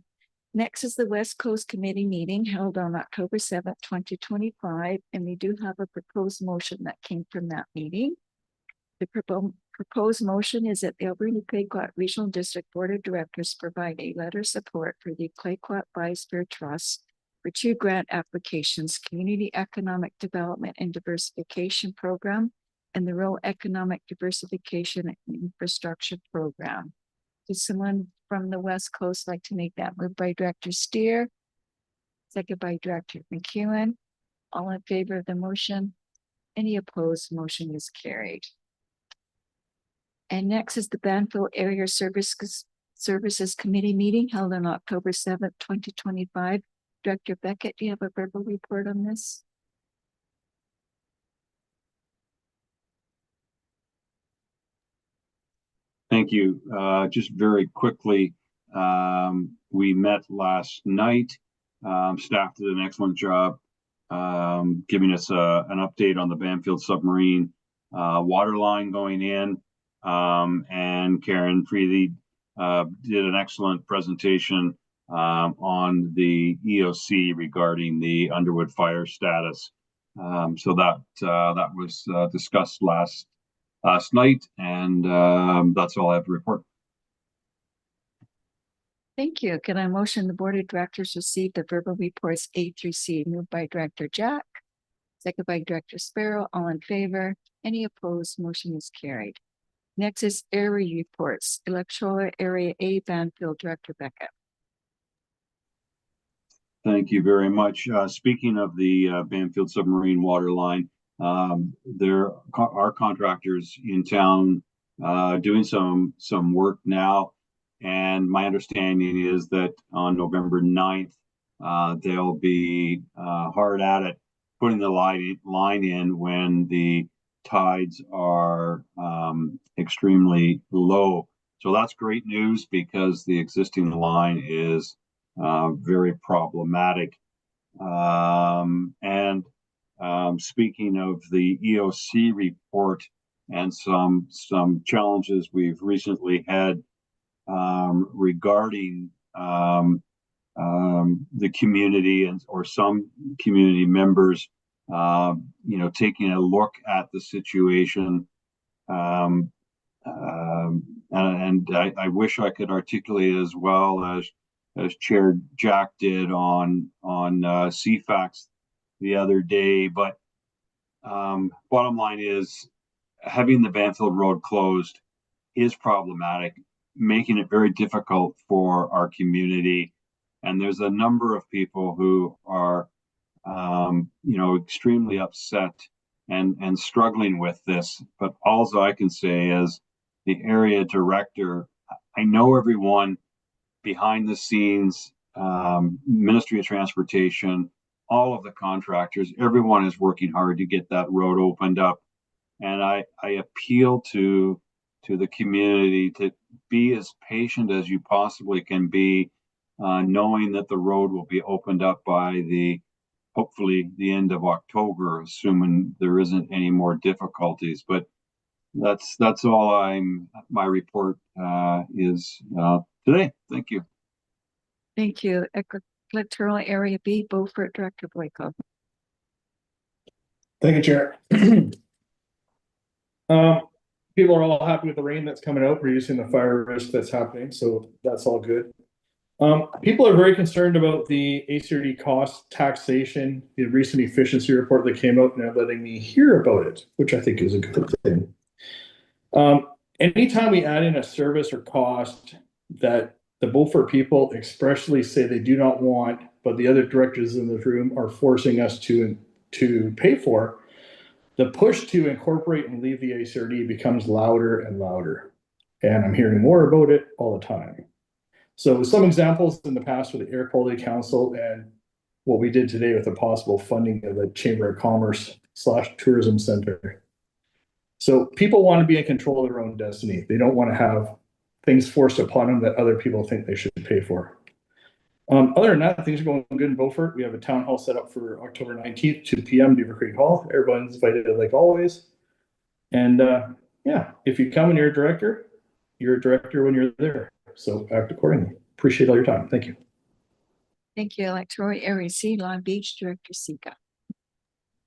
S2: Next is the West Coast Committee meeting held on October 7th, 2025, and we do have a proposed motion that came from that meeting. The proposed motion is that the Alberni Clayoquot Regional District Board of Directors provide a letter of support for the Clayoquot Biosphere Trust for 2 grant applications: Community Economic Development and Diversification Program and the Rural Economic Diversification and Infrastructure Program. Does someone from the West Coast like to make that move? By Director Steer, second by Director McEwen. All in favor of the motion? Any opposed? Motion is carried. And next is the Banfield Area Services Committee meeting held on October 7th, 2025. Director Beckett, do you have a verbal report on this?
S14: Thank you. Just very quickly, we met last night. Staff did an excellent job giving us an update on the Banfield submarine water line going in. And Karen Freely did an excellent presentation on the EOC regarding the Underwood fire status. So that was discussed last night, and that's all I have to report.
S2: Thank you. Can I motion the Board of Directors receive the verbal reports A through C? Moved by Director Jack, second by Director Sparrow. All in favor? Any opposed? Motion is carried. Next is area reports. Electoral Area A, Banfield, Director Beckett.
S14: Thank you very much. Speaking of the Banfield submarine water line, there are contractors in town doing some work now. And my understanding is that on November 9th, they'll be hard at it, putting the line in when the tides are extremely low. So that's great news because the existing line is very problematic. Speaking of the EOC report and some challenges we've recently had regarding the community or some community members, taking a look at the situation. And I wish I could articulate as well as Chair Jack did on CFAX the other day, but bottom line is having the Banfield Road closed is problematic, making it very difficult for our community. And there's a number of people who are, extremely upset and struggling with this. But all I can say is the area director, I know everyone behind the scenes, Ministry of Transportation, all of the contractors, everyone is working hard to get that road opened up. And I appeal to the community to be as patient as you possibly can be, knowing that the road will be opened up by hopefully the end of October, assuming there isn't any more difficulties. But that's all my report is today. Thank you.
S2: Thank you. Electoral Area B, Beaufort, Director Boyko.
S5: Thank you, Chair. People are all happy with the rain that's coming out, reducing the fire risk that's happening, so that's all good. People are very concerned about the ACRD cost taxation, the recent efficiency report that came out, now letting me hear about it, which I think is a good thing. Anytime we add in a service or cost that the Beaufort people expressly say they do not want, but the other directors in this room are forcing us to pay for, the push to incorporate and leave the ACRD becomes louder and louder. And I'm hearing more about it all the time. So some examples in the past with the Air Quality Council and what we did today with the possible funding of the Chamber of Commerce / Tourism Center. So people want to be in control of their own destiny. They don't want to have things forced upon them that other people think they should pay for. Other than that, things are going good in Beaufort. We have a town hall set up for October 19th, 2 p.m. Beaver Creek Hall. Everyone's invited like always. And yeah, if you come and you're a director when you're there. So act accordingly. Appreciate all your time. Thank you.
S2: Thank you. Electoral Area C, Long Beach, Director Sika.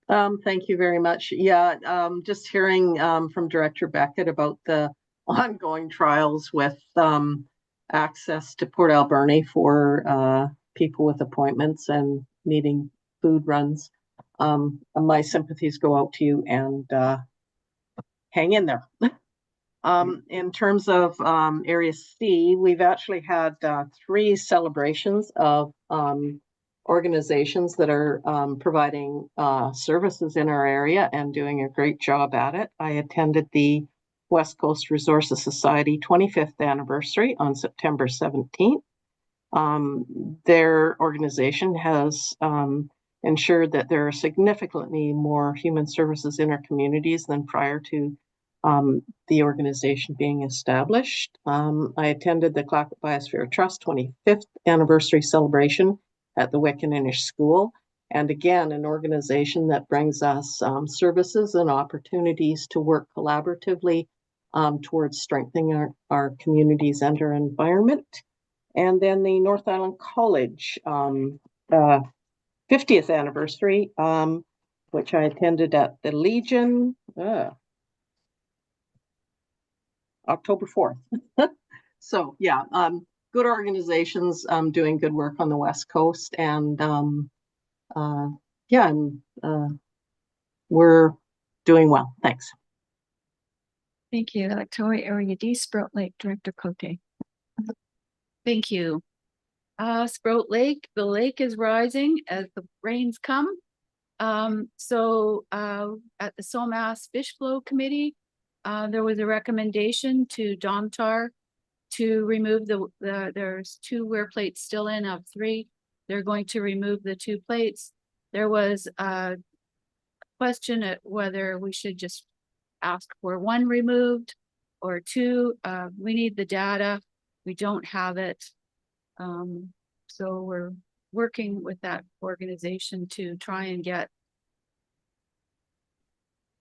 S8: Thank you very much. Yeah, just hearing from Director Beckett about the ongoing trials with access to Port Alberni for people with appointments and needing food runs. My sympathies go out to you, and hang in there. In terms of Area C, we've actually had 3 celebrations of organizations that are providing services in our area and doing a great job at it. I attended the West Coast Resources Society 25th anniversary on September 17th. Their organization has ensured that there are significantly more human services in our communities than prior to the organization being established. I attended the Clackett Biosphere Trust 25th anniversary celebration at the Wickaninnish School, And again, an organization that brings us services and opportunities to work collaboratively towards strengthening our communities and our environment. And then the North Island College 50th anniversary, which I attended at the Legion October 4th. So yeah, good organizations doing good work on the West Coast, and yeah, we're doing well. Thanks.
S2: Thank you. Electoral Area D, Sprout Lake, Director Cote.
S17: Thank you. Sprout Lake, the lake is rising as the rains come. So at the SOMAS Fish Flow Committee, there was a recommendation to Domtar to remove there's 2 weir plates still in of 3. They're going to remove the 2 plates. There was a question at whether we should just ask for 1 removed or 2. We need the data. We don't have it. So we're working with that organization to try and get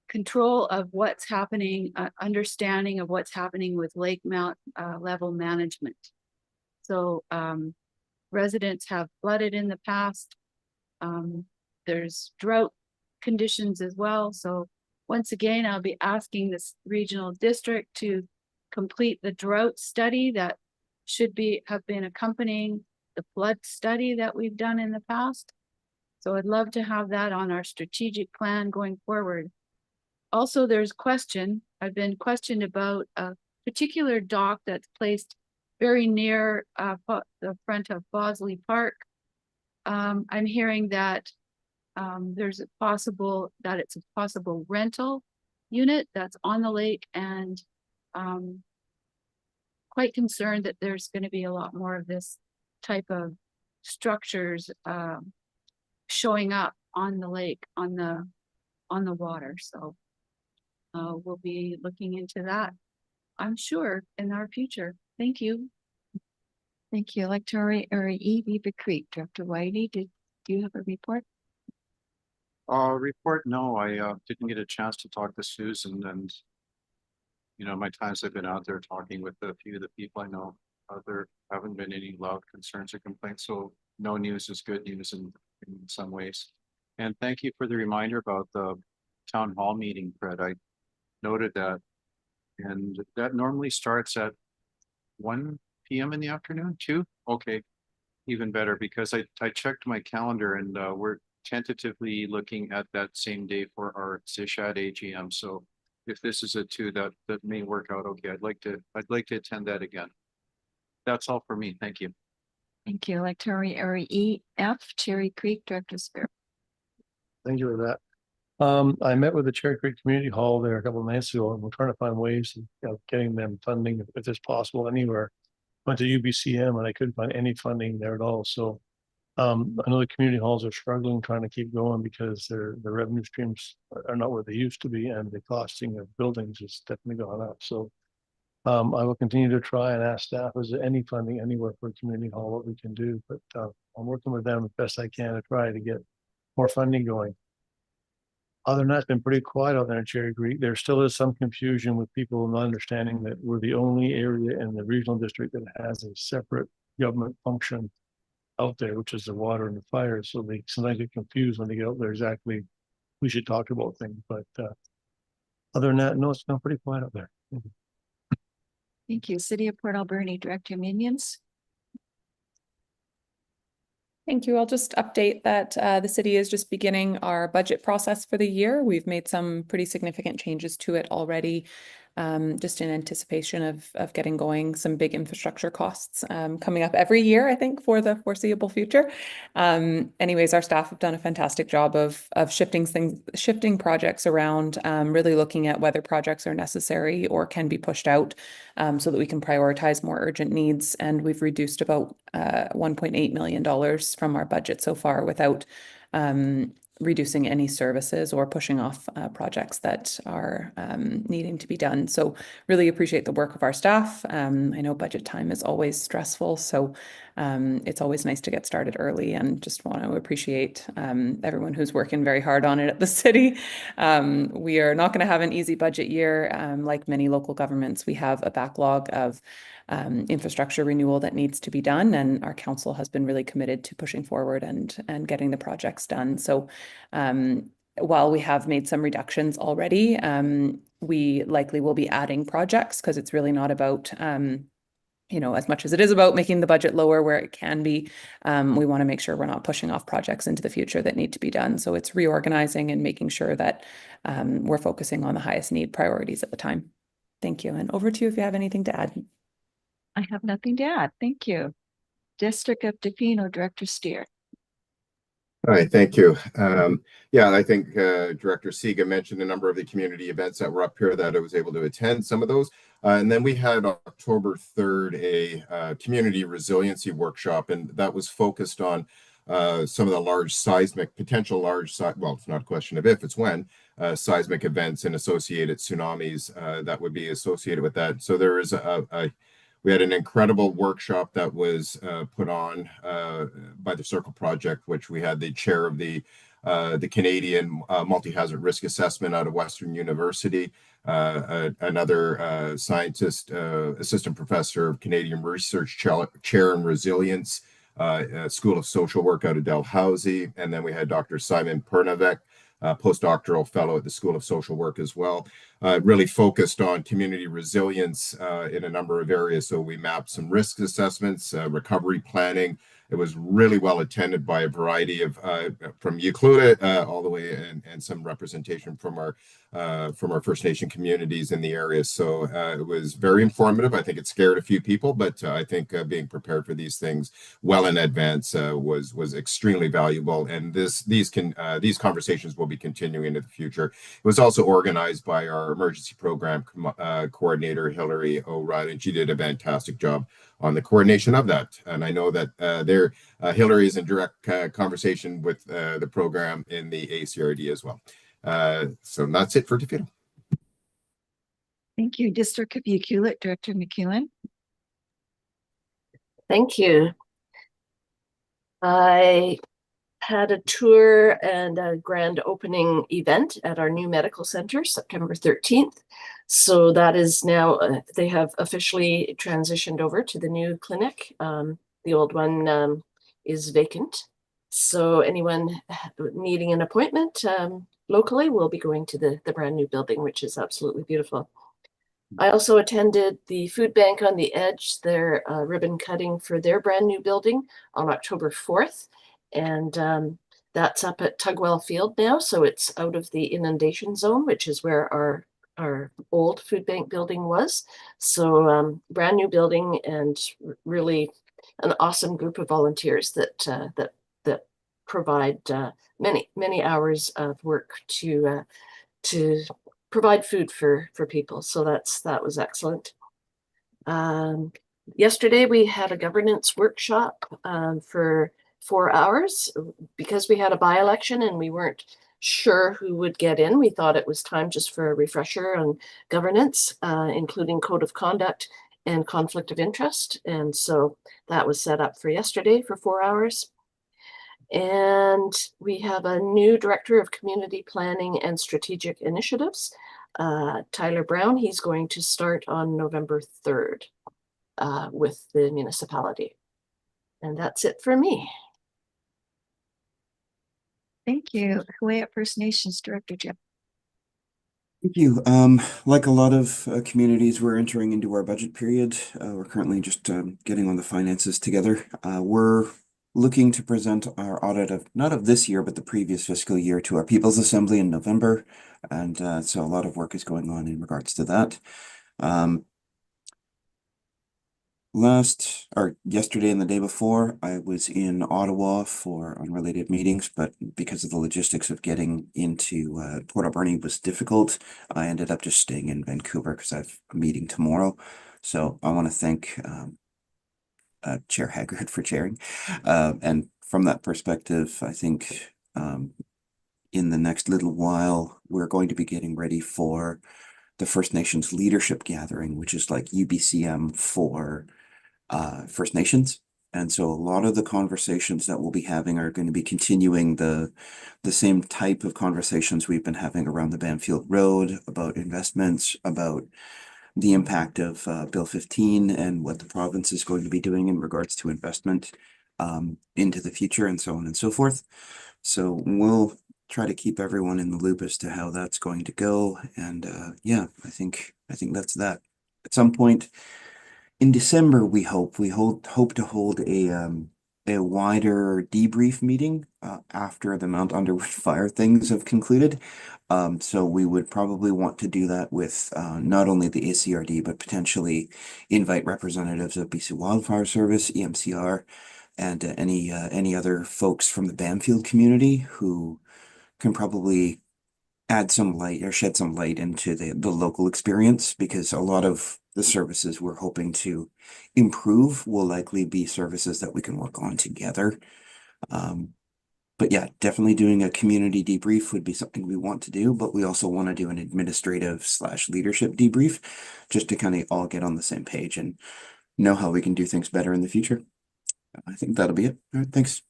S17: control of what's happening, understanding of what's happening with lake mount level management. So residents have flooded in the past. There's drought conditions as well. So once again, I'll be asking this regional district to complete the drought study that should have been accompanying the flood study that we've done in the past. So I'd love to have that on our strategic plan going forward. Also, I've been questioned about a particular dock that's placed very near the front of Bosley Park. I'm hearing that it's a possible rental unit that's on the lake, and quite concerned that there's going to be a lot more of this type of structures showing up on the lake, on the water. So we'll be looking into that, I'm sure, in our future. Thank you.
S2: Thank you. Electoral Area E, Beaver Creek, Director Whitey, do you have a report?
S19: Report, no, I didn't get a chance to talk to Susan, and my times I've been out there talking with a few of the people I know, there haven't been any loud concerns or complaints, so no news is good news in some ways. And thank you for the reminder about the town hall meeting, Fred. I noted that, and that normally starts at 1 p.m. in the afternoon, 2? Okay, even better, because I checked my calendar, and we're tentatively looking at that same day for our Zishad AGM. So if this is a 2, that may work out okay. I'd like to attend that again. That's all for me. Thank you.
S2: Thank you. Electoral Area E, F, Cherry Creek, Director Sparrow.
S10: Thank you for that. I met with the Cherry Creek Community Hall there a couple of nights ago, and we're trying to find ways of getting them funding if it's possible anywhere. Went to UBCM and I couldn't find any funding there at all. So I know the community halls are struggling, trying to keep going because the revenue streams are not where they used to be, and the costing of buildings has definitely gone up. So I will continue to try and ask staff, is there any funding anywhere for a community hall, what we can do, but I'm working with them as best I can to try to get more funding going. Other than that, it's been pretty quiet out there in Cherry Creek. There still is some confusion with people not understanding that we're the only area in the regional district that has a separate government function out there, which is the water and the fire. So they sometimes get confused when they get out there exactly we should talk about things. But other than that, no, it's been pretty quiet out there.
S2: Thank you. City of Port Alberni, Director Minions.
S18: Thank you. I'll just update that the city is just beginning our budget process for the year. We've made some pretty significant changes to it already, just in anticipation of getting going. Some big infrastructure costs coming up every year, I think, for the foreseeable future. Anyways, our staff have done a fantastic job of shifting projects around, really looking at whether projects are necessary or can be pushed out, so that we can prioritize more urgent needs. And we've reduced about $1.8 million from our budget so far without reducing any services or pushing off projects that are needing to be done. So really appreciate the work of our staff. I know budget time is always stressful, so It's always nice to get started early, and just want to appreciate everyone who's working very hard on it at the city. We are not going to have an easy budget year. Like many local governments, we have a backlog of infrastructure renewal that needs to be done, and our council has been really committed to pushing forward and getting the projects done. So while we have made some reductions already, we likely will be adding projects, because it's really not about as much as it is about making the budget lower where it can be, we want to make sure we're not pushing off projects into the future that need to be done. So it's reorganizing and making sure that we're focusing on the highest need priorities at the time. Thank you. And over to you if you have anything to add.
S2: I have nothing to add. Thank you. District of Tofino, Director Steer.
S1: All right, thank you. Yeah, I think Director Siga mentioned a number of the community events that were up here that I was able to attend, some of those. And then we had October 3rd, a community resiliency workshop, and that was focused on some of the large seismic, potential large, well, it's not a question of if, it's when, seismic events and associated tsunamis that would be associated with that. So there is we had an incredible workshop that was put on by the Circle Project, which we had the chair of the Canadian Multi-Hazard Risk Assessment out of Western University, another scientist, assistant professor of Canadian Research Chair in Resilience, School of Social Work out of Dalhousie, and then we had Dr. Simon Pernavec, postdoctoral fellow at the School of Social Work as well, really focused on community resilience in a number of areas. So we mapped some risk assessments, recovery planning. It was really well attended by a variety of from Eucluda all the way and some representation from our First Nation communities in the area. So it was very informative. I think it scared a few people, but I think being prepared for these things well in advance was extremely valuable. And these conversations will be continuing into the future. It was also organized by our emergency program coordinator, Hillary O'Reilly, and she did a fantastic job on the coordination of that. And I know that Hillary is in direct conversation with the program in the ACRD as well. So that's it for Tofino.
S2: Thank you. District of Ucluelet, Director McEwen.
S6: Thank you. I had a tour and a grand opening event at our new medical center, September 13th. So that is now, they have officially transitioned over to the new clinic. The old one is vacant. So anyone needing an appointment locally will be going to the brand new building, which is absolutely beautiful. I also attended the Food Bank on the Edge, their ribbon cutting for their brand new building on October 4th. And that's up at Tugwell Field now. So it's out of the inundation zone, which is where our old food bank building was. So brand new building, and really an awesome group of volunteers that provide many hours of work to provide food for people. So that was excellent. Yesterday we had a governance workshop for 4 hours because we had a by-election and we weren't sure who would get in. We thought it was time just for a refresher on governance, including code of conduct and conflict of interest. And so that was set up for yesterday for 4 hours. And we have a new director of community planning and strategic initiatives, Tyler Brown. He's going to start on November 3rd with the municipality. And that's it for me.
S2: Thank you. Huu-ay First Nations Director Jeff.
S3: Thank you. Like a lot of communities, we're entering into our budget period. We're currently just getting on the finances together. We're looking to present our audit of not of this year, but the previous fiscal year to our People's Assembly in November. And so a lot of work is going on in regards to that. Yesterday and the day before, I was in Ottawa for unrelated meetings, but because of the logistics of getting into Port Alberni was difficult, I ended up just staying in Vancouver because I have a meeting tomorrow. So I want to thank Chair Haggard for chairing. And from that perspective, I think in the next little while, we're going to be getting ready for the First Nations Leadership Gathering, which is like UBCM for First Nations. And so a lot of the conversations that we'll be having are going to be continuing the same type of conversations we've been having around the Banfield Road, about investments, about the impact of Bill 15 and what the province is going to be doing in regards to investment into the future, and so on and so forth. So we'll try to keep everyone in the loop as to how that's going to go. And yeah, I think that's that. At some point in December, we hope to hold a wider debrief meeting after the Mount Underwood fire things have concluded. So we would probably want to do that with not only the ACRD, but potentially invite representatives of BC Wildfire Service, EMCR, and any other folks from the Banfield community who can probably add some light or shed some light into the local experience, because a lot of the services we're hoping to improve will likely be services that we can work on together. But yeah, definitely doing a community debrief would be something we want to do, but we also want to do an administrative / leadership debrief just to kind of all get on the same page and know how we can do things better in the future. I think that'll be it. All right, thanks.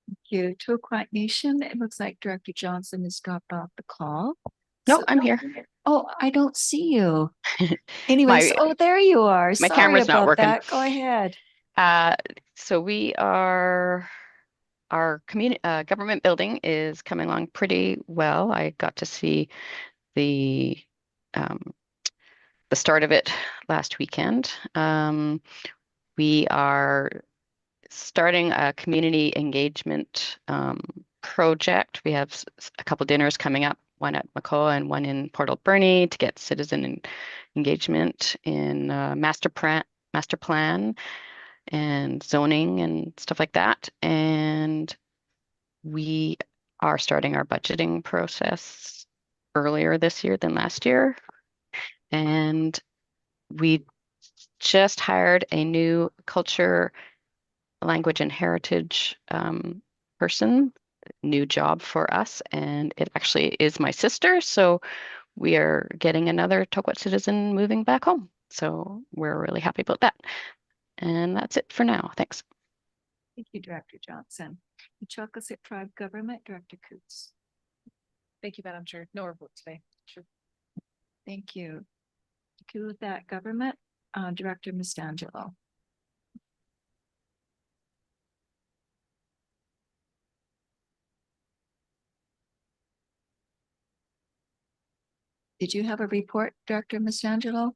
S2: Thank you. To a Quiet Nation, it looks like Director Johnson has dropped off the call.
S21: No, I'm here.
S2: Oh, I don't see you. Anyways, oh, there you are.
S21: My
S2: Sorry
S21: camera's not
S2: about
S21: working.
S2: that. Go ahead.
S21: So our community government building is coming along pretty well. I got to see the start of it last weekend. We are starting a community engagement project. We have a couple dinners coming up, one at Macoa and one in Port Alberni, to get citizen engagement in master plan and zoning and stuff like that. And we are starting our budgeting process earlier this year than last year. And we just hired a new culture, language, and heritage person, new job for us. And it actually is my sister. So we are getting another Tokwat citizen moving back home. So we're really happy about that. And that's it for now. Thanks.
S2: Thank you, Director Johnson. Chilliwack Tribe Government, Director Coots.
S15: Thank you, Madam Chair. No report today. Sure.
S2: Thank you. With that government, Director Mistangelo. Did you have a report, Director Mistangelo?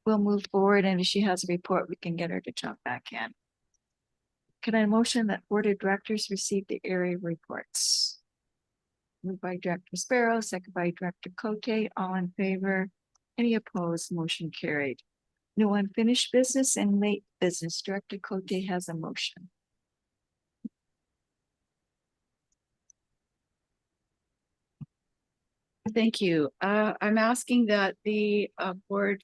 S2: We'll move forward, and if she has a report, we can get her to jump back in. Can I motion that Board of Directors receive the area reports? Moved by Director Sparrow, second by Director Cote. All in favor? Any opposed? Motion carried. No unfinished business and late business. Director Cote has a motion.
S17: Thank you. I'm asking that the board,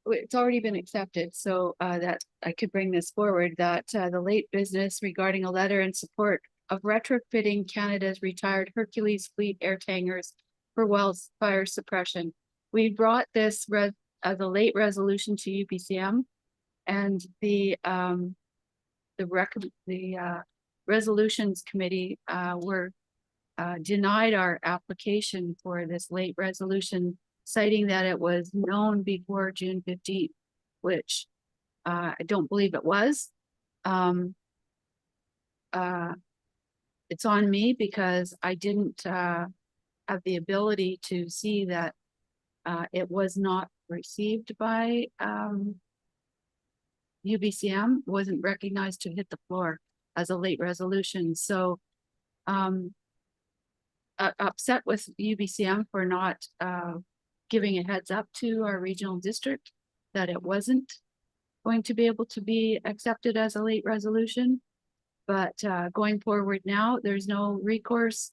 S17: it's already been accepted, so that I could bring this forward, that the late business regarding a letter in support of retrofitting Canada's retired Hercules fleet air tankers for wildfire suppression. We brought this as a late resolution to UBCM, and the resolutions committee were denied our application for this late resolution, citing that it was known before June 15th, which I don't believe it was. It's on me because I didn't have the ability to see that it was not received by UBCM, wasn't recognized to hit the floor as a late resolution. So upset with UBCM for not giving a heads up to our regional district that it wasn't going to be able to be accepted as a late resolution. But going forward now, there's no recourse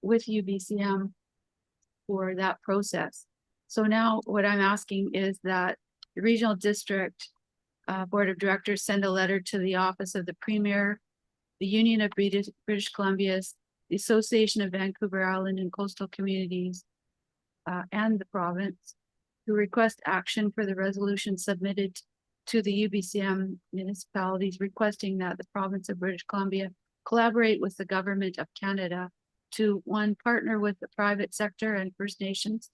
S17: with UBCM for that process. So now what I'm asking is that the regional district board of directors send a letter to the office of the premier the Union of British Columbia's, the Association of Vancouver Island and Coastal Communities, and the province to request action for the resolution submitted to the UBCM municipalities requesting that the province of British Columbia collaborate with the government of Canada to, one, partner with the private sector and First Nations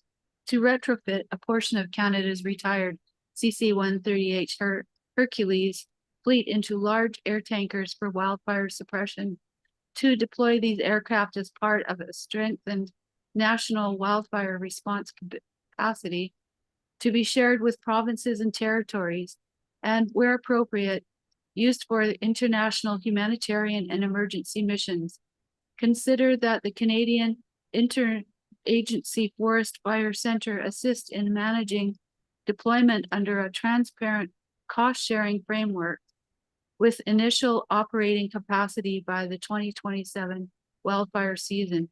S17: to retrofit a portion of Canada's retired CC-130H Hercules fleet into large air tankers for wildfire suppression, to deploy these aircraft as part of a strengthened national wildfire response capacity to be shared with provinces and territories, and where appropriate, used for international humanitarian and emergency missions. Consider that the Canadian Interagency Forest Fire Center assist in managing deployment under a transparent cost-sharing framework with initial operating capacity by the 2027 wildfire season.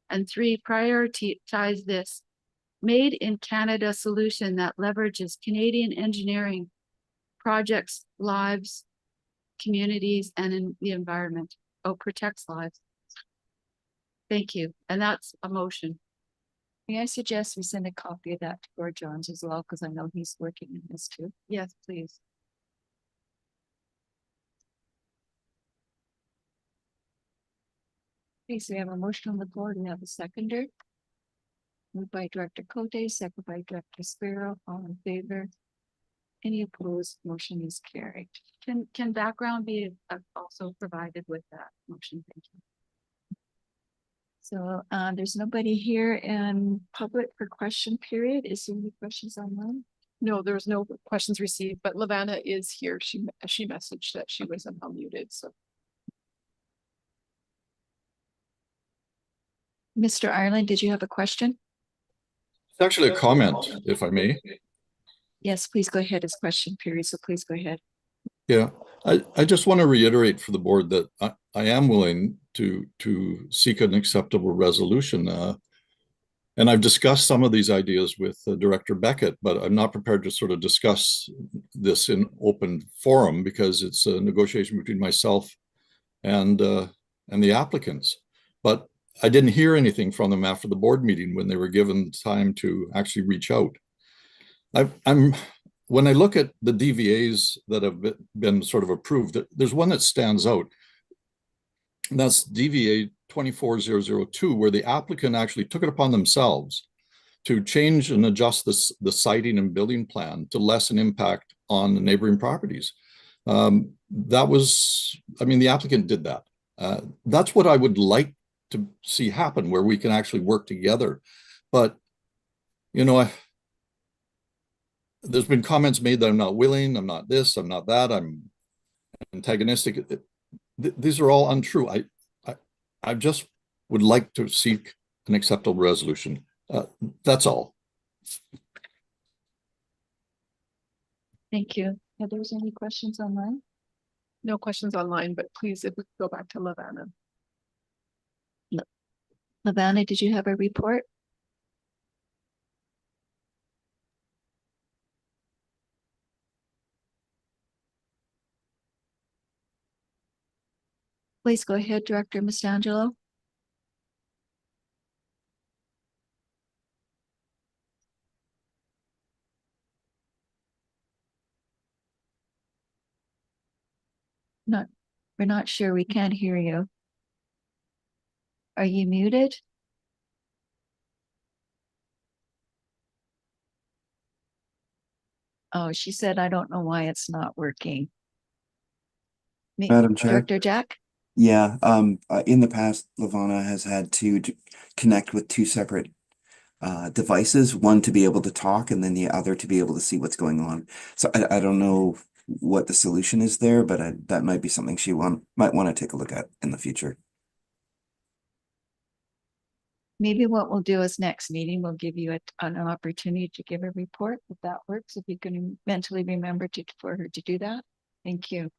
S17: And 3, prioritize this made in Canada solution that leverages Canadian engineering projects, lives, communities, and in the environment. Oh, protects lives. Thank you. And that's a motion.
S2: May I suggest we send a copy of that to Gord Johns as well, because I know he's working in this too.
S17: Yes, please.
S2: Okay, so we have a motion on the floor. We have a seconder. Moved by Director Cote, second by Director Sparrow. All in favor? Any opposed? Motion is carried.
S17: Can background be also provided with that motion? Thank you.
S2: So there's nobody here in public for question period. Is there any questions online?
S15: No, there's no questions received, but Lavanna is here. She messaged that she was unmuted, so.
S2: Mr. Ireland, did you have a question?
S7: It's actually a comment, if I may.
S2: Yes, please go ahead. It's question period, so please go ahead.
S7: Yeah, I just want to reiterate for the board that I am willing to seek an acceptable resolution. And I've discussed some of these ideas with Director Beckett, but I'm not prepared to sort of discuss this in open forum because it's a negotiation between myself and the applicants. But I didn't hear anything from them after the board meeting when they were given time to actually reach out. When I look at the DVAs that have been sort of approved, there's one that stands out. And that's DVA 24002, where the applicant actually took it upon themselves to change and adjust the siting and building plan to lessen impact on the neighboring properties. That was, I mean, the applicant did that. That's what I would like to see happen, where we can actually work together. But, you know, there's been comments made that I'm not willing, I'm not this, I'm not that, I'm antagonistic. These are all untrue. I just would like to seek an acceptable resolution. That's all.
S2: Thank you. Are there any questions online?
S15: No questions online, but please, if we could go back to Lavanna.
S2: Lavanna, did you have a report? Please go ahead, Director Mastangelo. We're not sure. We can't hear you. Are you muted? Oh, she said, I don't know why it's not working.
S3: Madam Chair.
S2: Director Jack?
S3: Yeah, in the past, Lavanna has had to connect with two separate devices, one to be able to talk and then the other to be able to see what's going on. So I don't know what the solution is there, but that might be something she might want to take a look at in the future.
S2: Maybe what we'll do is next meeting, we'll give you an opportunity to give a report, if that works, if you can mentally remember for her to do that. Thank you.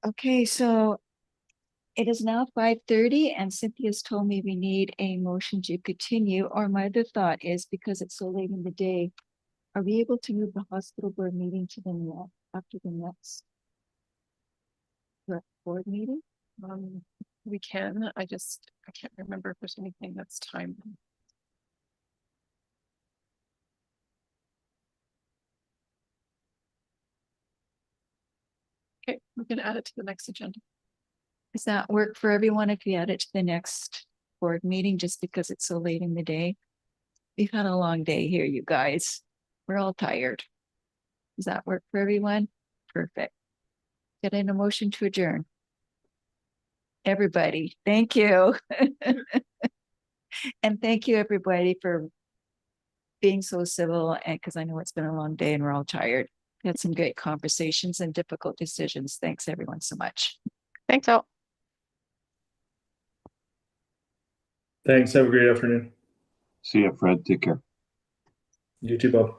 S2: Okay, so it is now 5:30 and Cynthia's told me we need a motion to continue, or my other thought is, because it's so late in the day, are we able to move the hospital board meeting to after the next? Board meeting?
S20: We can, I can't remember if there's anything that's timed. Okay, we can add it to the next agenda.
S2: Does that work for everyone if you add it to the next board meeting, just because it's so late in the day? We've had a long day here, you guys. We're all tired. Does that work for everyone? Perfect. Get in a motion to adjourn. Everybody, thank you. And thank you, everybody, for being so civil, and because I know it's been a long day and we're all tired. We had some great conversations and difficult decisions. Thanks, everyone, so much.
S21: Thanks all.
S5: Thanks. Have a great afternoon.
S14: See ya, Fred. Take care.
S5: You too, Bob.